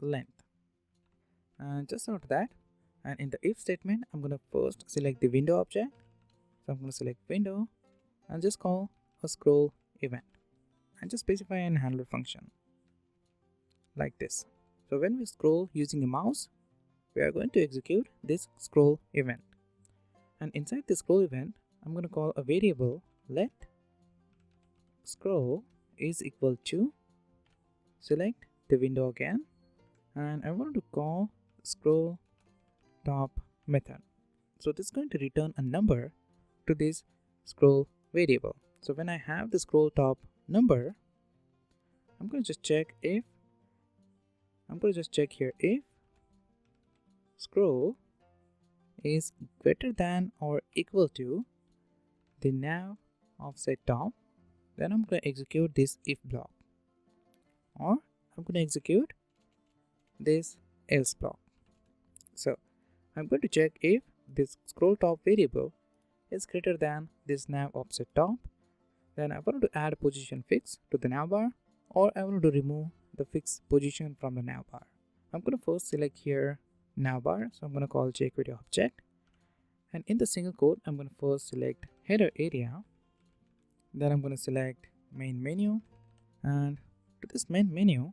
length, and just after that, and in the if statement I'm going to first select the window object. So I'm going to select window and just call a scroll event and just specify an handler function like this. So when we scroll using a mouse, we are going to execute this scroll event, and inside the scroll event I'm going to call a variable let scroll is equal to, select the window again, and I want to call scroll top method. So this is going to return a number to this scroll variable. So when I have the scroll top number, I'm going to just check if, here if scroll is greater than or equal to the nav offset top, then I'm going to execute this if block, or I'm going to execute this else block. So I'm going to check if this scroll top variable is greater than this nav offset top, then I want to add a position fix to the navbar, or I want to remove the fixed position from the navbar. I'm going to first select here navbar, so I'm going to call jQuery object, and in the single quote I'm going to first select header area, then I'm going to select main menu, and to this main menu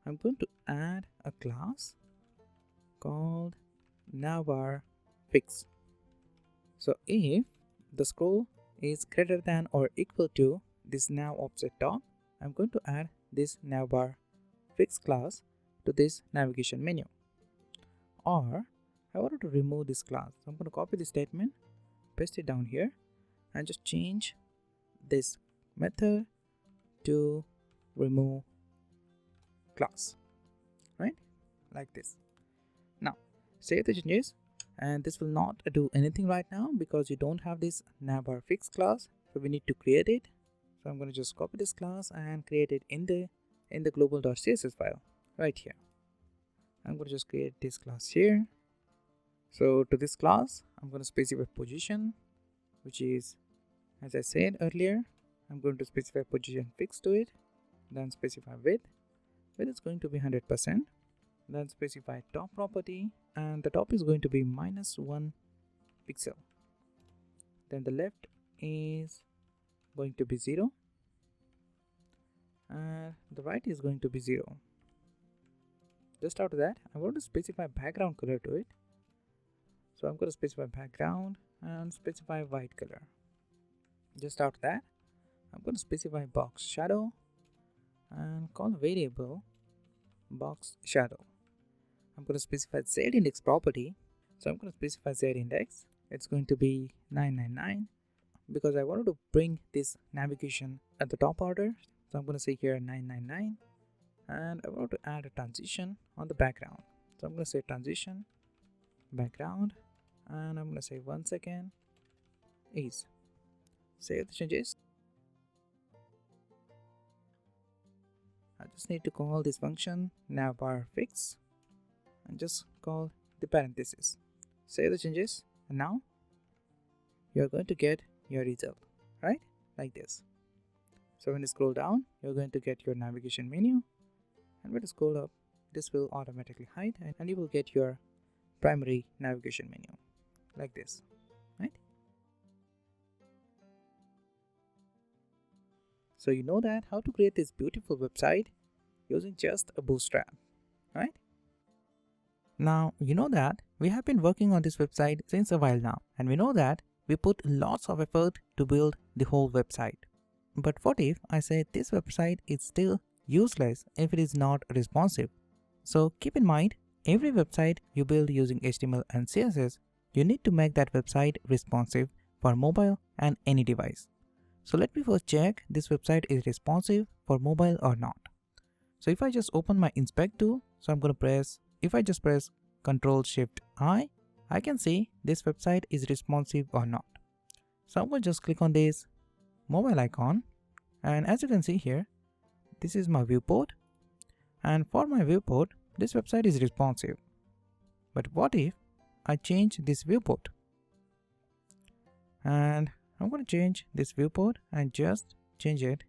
I'm going to add a class called navbar fix. So if the scroll is greater than or equal to this nav offset top, I'm going to add this navbar fix class to this navigation menu, or I wanted to remove this class. So I'm going to copy this statement, paste it down here, and just change this method to remove class, right, like this. Now save the changes, and this will not do anything right now because you don't have this navbar fix class, so we need to create it. So I'm going to just copy this class and create it in the global.css file right here. I'm going to just create this class here. So to this class I'm going to specify position, which is, as I said earlier, I'm going to specify position fix to it, then specify width is going to be 100%, then specify top property, and the top is going to be -1 pixel, then the left is going to be 0, and the right is going to be 0. Just after that I want to specify background color to it, so I'm going to specify background and specify white color. Just after that I'm going to specify box shadow and call a variable box shadow. I'm going to specify z index property, so I'm going to specify z index. It's going to be 999 because I wanted to bring this navigation at the top order, so I'm going to say here 999, and I want to add a transition on the background, so I'm going to say transition background, and I'm going to say 1 second is. Save the changes, I just need to call this function navbar fix and just call the parenthesis. Save the changes, and now you're going to get your result, right? Like this. So when you scroll down, you're going to get your navigation menu, and when you scroll up, this will automatically hide and you will get your primary navigation menu like this, right? So you know that how to create this beautiful website using just a Bootstrap, right? Now you know that we have been working on this website since a while now, and we know that we put lots of effort to build the whole website. But what if I say this website is still useless if it is not responsive? So keep in mind, every website you build using HTML and CSS, you need to make that website responsive for mobile and any device. So let me first check this website is responsive for mobile or not. So if I just open my inspect tool, so I'm going to press, if I just press Ctrl+Shift+I, I can see this website is responsive or not. So I'm going to just click on this mobile icon, and as you can see here, this is my viewport, and for my viewport, this website is responsive. But what if I change this viewport? And I'm going to change this viewport and just change it.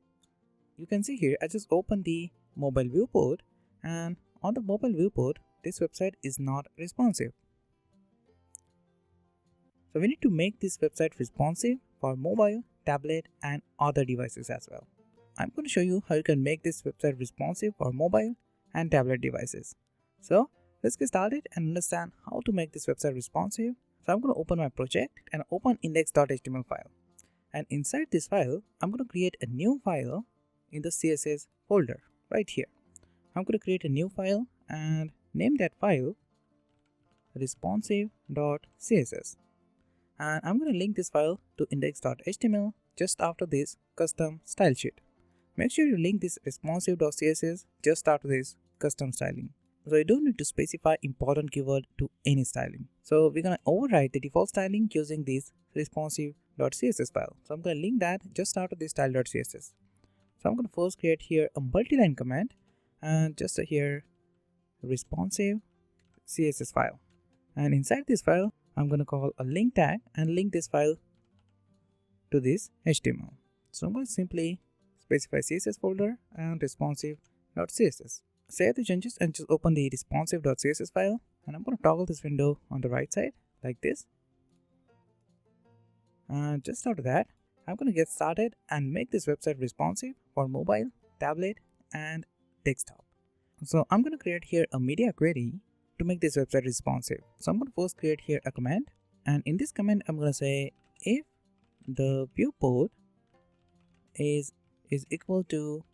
You can see here, I just opened the mobile viewport, and on the mobile viewport, this website is not responsive. So we need to make this website responsive for mobile, tablet, and other devices as well. I'm going to show you how you can make this website responsive for mobile and tablet devices. So let's get started and understand how to make this website responsive. So I'm going to open my project and open index.html file. And inside this file, I'm going to create a new file in the CSS folder right here. I'm going to create a new file and name that file responsive.css. And I'm going to link this file to index.html just after this custom style sheet. Make sure you link this responsive.css just after this custom styling. So you don't need to specify important keyword to any styling. So we're going to override the default styling using this responsive.css file. So I'm going to link that just after this style.css. So I'm going to first create here a multi-line comment and just here responsive CSS file. And inside this file, I'm going to call a link tag and link this file to this HTML. So I'm going to simply specify CSS folder and responsive.css. Save the changes and just open the responsive.css file, and I'm going to toggle this window on the right side like this. And just after that, I'm going to get started and make this website responsive for mobile, tablet, and desktop. So I'm going to create here a media query to make this website responsive. So I'm going to first create here a command, and in this command I'm going to say if the viewport is equal to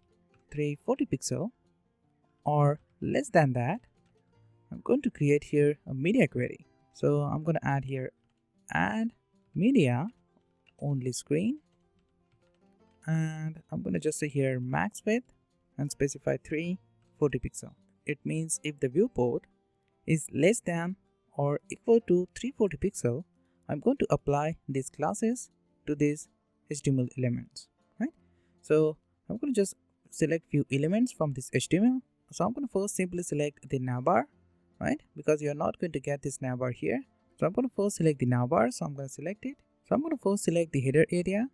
340 pixel or less than that, I'm going to create here a media query. So I'm going to add here add media only screen, and I'm going to just say here max width and specify 340 pixel. It means if the viewport is less than or equal to 340 pixel, I'm going to apply these classes to these HTML elements, right? So I'm going to just select few elements from this HTML. So I'm going to first simply select the navbar, right? Because you're not going to get this navbar here. So I'm going to first select the navbar. So I'm going to select it. So I'm going to first select the header area,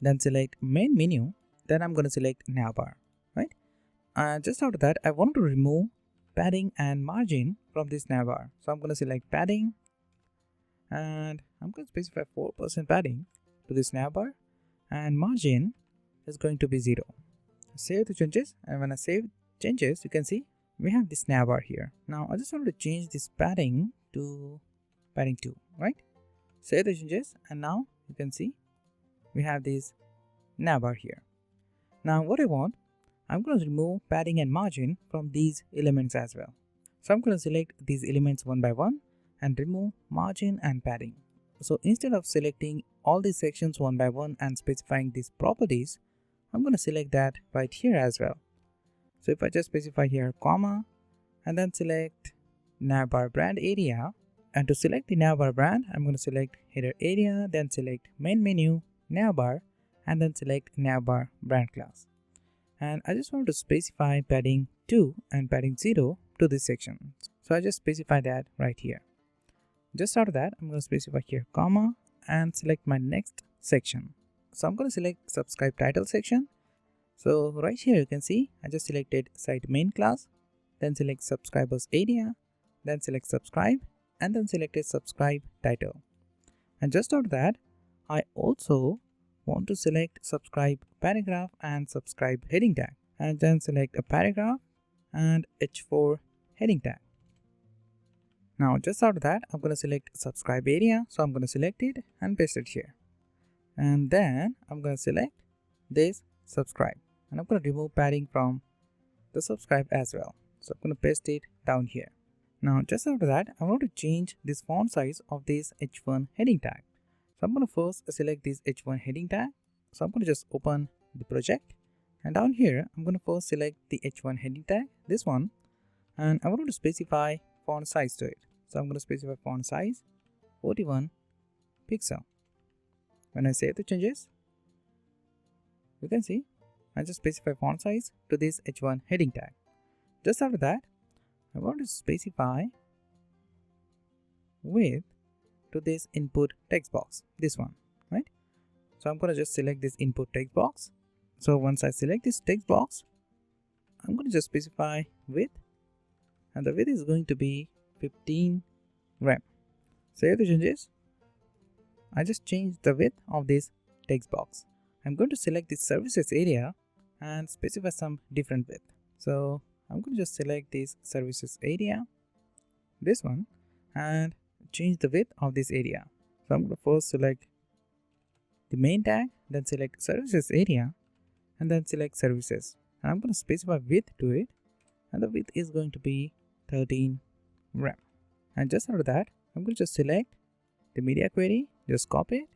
then select main menu, then I'm going to select navbar, right? Just after that, I want to remove padding and margin from this navbar. So I'm going to select padding, and I'm going to specify 4% padding to this navbar, and margin is going to be 0. Save the changes, and when I save changes, you can see we have this navbar here. Now I just want to change this padding to padding 2, right? Save the changes, and now you can see we have this navbar here. Now what I want, I'm going to remove padding and margin from these elements as well. So I'm going to select these elements one by one and remove margin and padding. So instead of selecting all these sections one by one and specifying these properties, I'm going to select that right here as well. So if I just specify here comma and then select navbar brand area, and to select the navbar brand, I'm going to select header area, then select main menu, navbar, and then select navbar brand class. and I just want to specify padding 2 and padding 0 to this section. So I just specify that right here. Just out of that, I'm going to specify here comma and select my next section. So I'm going to select subscribe title section. So right here you can see I just selected site main class, then select subscribers area, then select subscribe, and then selected subscribe title. And just out of that, I also want to select subscribe paragraph and subscribe heading tag, and then select a paragraph and h4 heading tag. Now just out of that, I'm going to select subscribe area, so I'm going to select it and paste it here, and then I'm going to select this subscribe, and I'm going to remove padding from the subscribe as well, so I'm going to paste it down here. Now just after that, I want to change this font size of this h1 heading tag. So I'm going to first select this h1 heading tag. So I'm going to just open the project, and down here I'm going to first select the h1 heading tag, this one, and I want to specify font size to it. So I'm going to specify font size 41 pixel. When I save the changes, you can see I just specify font size to this h1 heading tag. Just after that, I want to specify width to this input text box, this one, right? So I'm going to just select this input text box. So once I select this text box, I'm going to just specify width, and the width is going to be 15 rem. Save the changes. I just changed the width of this text box. I'm going to select this services area and specify some different width. So I'm going to just select this services area, this one, and change the width of this area. So I'm going to first select the main tag, then select services area, and then select services. And I'm going to specify width to it, and the width is going to be 13 rem. And just after that, I'm going to just select the media query, just copy it,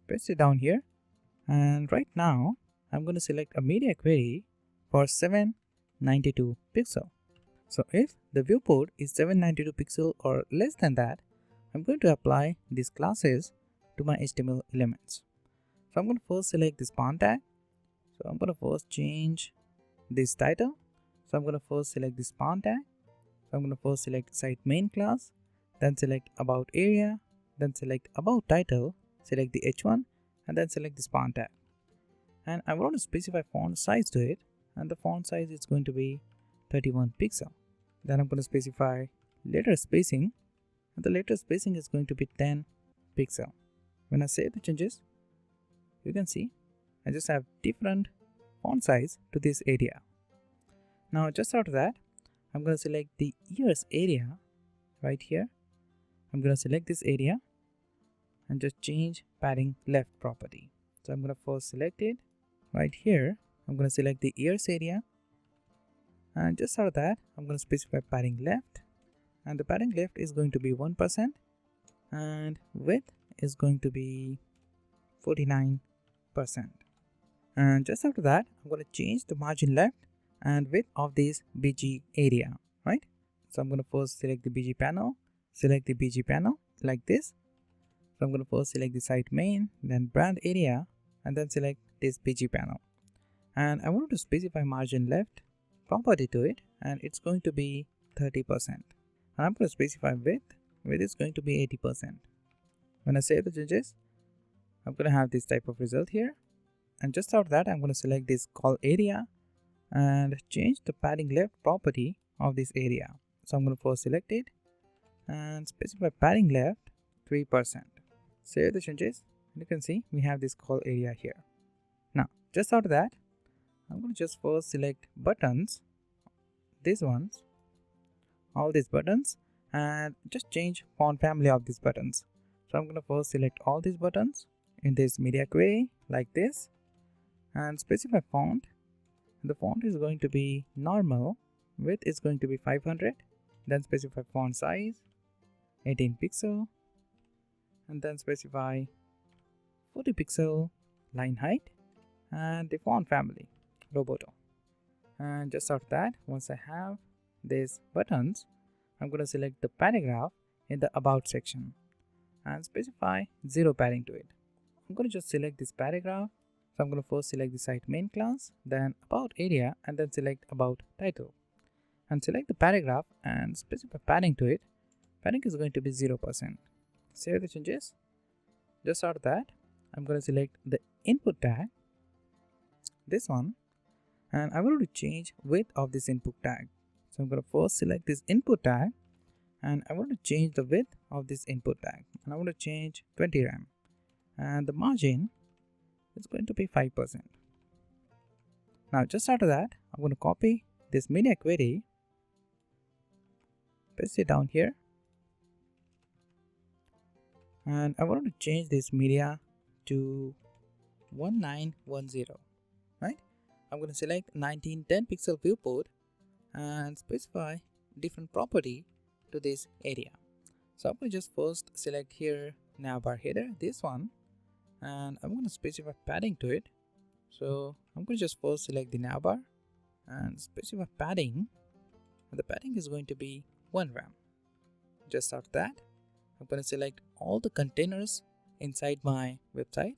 paste it down here, and right now I'm going to select a media query for 792 pixel. So if the viewport is 792 pixel or less than that, I'm going to apply these classes to my HTML elements. So I'm going to first select this font tag. So I'm going to first change this title. So I'm going to first select this font tag. So I'm going to first select site main class, then select about area, then select about title, select the h1, and then select this font tag. And I want to specify font size to it, and the font size is going to be 31 pixel. Then I'm going to specify letter spacing, and the letter spacing is going to be 10 pixel. When I save the changes, you can see I just have different font size to this area. Now just after that, I'm going to select the ears area right here. I'm going to select this area and just change padding left property. So I'm going to first select it right here. I'm going to select the ears area, and just out of that, I'm going to specify padding left, and the padding left is going to be 1%, and width is going to be 49%. And just after that, I'm going to change the margin left and width of this BG area, right? So I'm going to first select the BG panel, select the BG panel like this. So I'm going to first select the site main, then brand area, and then select this BG panel. And I want to specify margin left property to it, and it's going to be 30%. And I'm going to specify width is going to be 80%. When I save the changes, I'm going to have this type of result here. And just out of that, I'm going to select this call area and change the padding left property of this area. So I'm going to first select it and specify padding left 3%. Save the changes. You can see we have this call area here. Now, just out of that, I'm going to just first select buttons, these ones, all these buttons, and just change font family of these buttons. So I'm going to first select all these buttons in this media query like this, and specify font. The font is going to be normal, width is going to be 500, then specify font size 18 pixel, and then specify 40 pixel line height, and the font family Roboto. And just after that, once I have these buttons, I'm going to select the paragraph in the about section and specify 0 padding to it. I'm going to just select this paragraph. So So I'm going to first select the site main class, then about area, and then select about title. And select the paragraph and specify padding to it. Padding is going to be 0%. Save the changes. Just out of that, I'm going to select the input tag, this one, and I want to change width of this input tag. So I'm going to first select this input tag, and I want to change the width of this input tag, and I want to change 20 rem, and the margin is going to be 5%. Now just after that, I'm going to copy this media query, paste it down here, and I want to change this media to 1910, right? I'm going to select 1910 pixel viewport and specify different property to this area. So I'm going to just first select here navbar header, this one, and I'm going to specify padding to it. So I'm going to just first select the navbar and specify padding, and the padding is going to be 1 rem. Just after that, I'm going to select all the containers inside my website.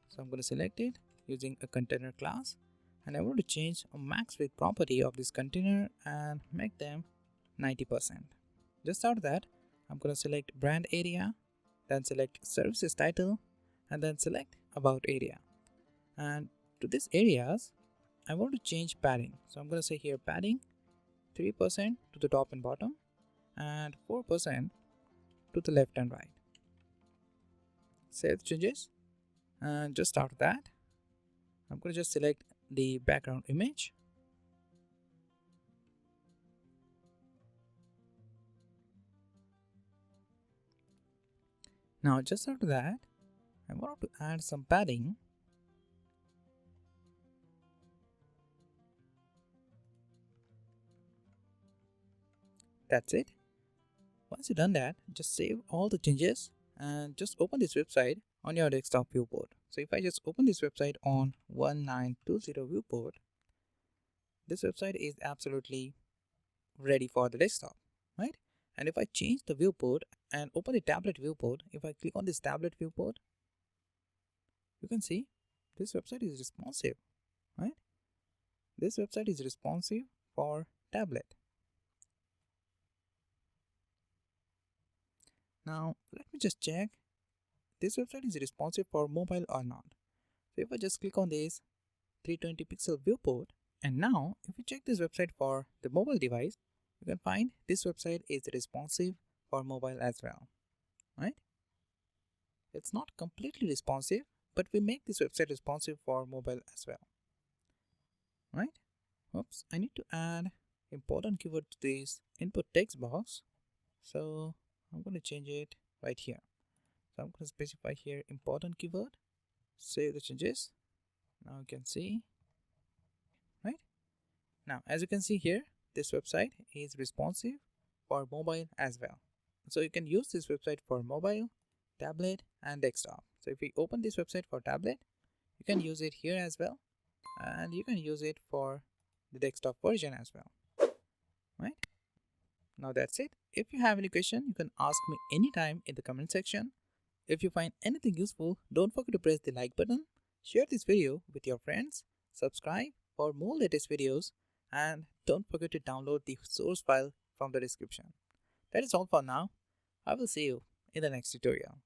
So I'm going to select it using a container class, and I want to change a max width property of this container and make them 90%. Just out of that, I'm going to select brand area, then select services title, and then select about area. And to these areas, I want to change padding. So I'm going to say here padding 3% to the top and bottom and 4% to the left and right. Save the changes, and just after that, I'm going to just select the background image. Now just after that, I want to add some padding. That's it. Once you've done that, just save all the changes and just open this website on your desktop viewport. So if I just open this website on 1920 viewport, this website is absolutely ready for the desktop, right? And if I change the viewport and open the tablet viewport, if I click on this tablet viewport, you can see this website is responsive, right? This website is responsive for tablet. Now let me just check this website is responsive for mobile or not. So if I just click on this 320 pixel viewport, and now if you check this website for the mobile device, you can find this website is responsive for mobile as well, right? It's not completely responsive, but we make this website responsive for mobile as well, right? Oops, I need to add important keyword to this input text box. So I'm going to change it right here. So I'm going to specify here important keyword, save the changes. Now you can see, right? Now as you can see here, this website is responsive for mobile as well. So you can use this website for mobile, tablet and desktop. So if we open this website for tablet, you can use it here as well, and you can use it for the desktop version as well, right? Now that's it. If you have any question, you can ask me anytime in the comment section. If you find anything useful, don't forget to press the like button, share this video with your friends, subscribe for more latest videos, and don't forget to download the source file from the description. That is all for now. I will see you in the next tutorial.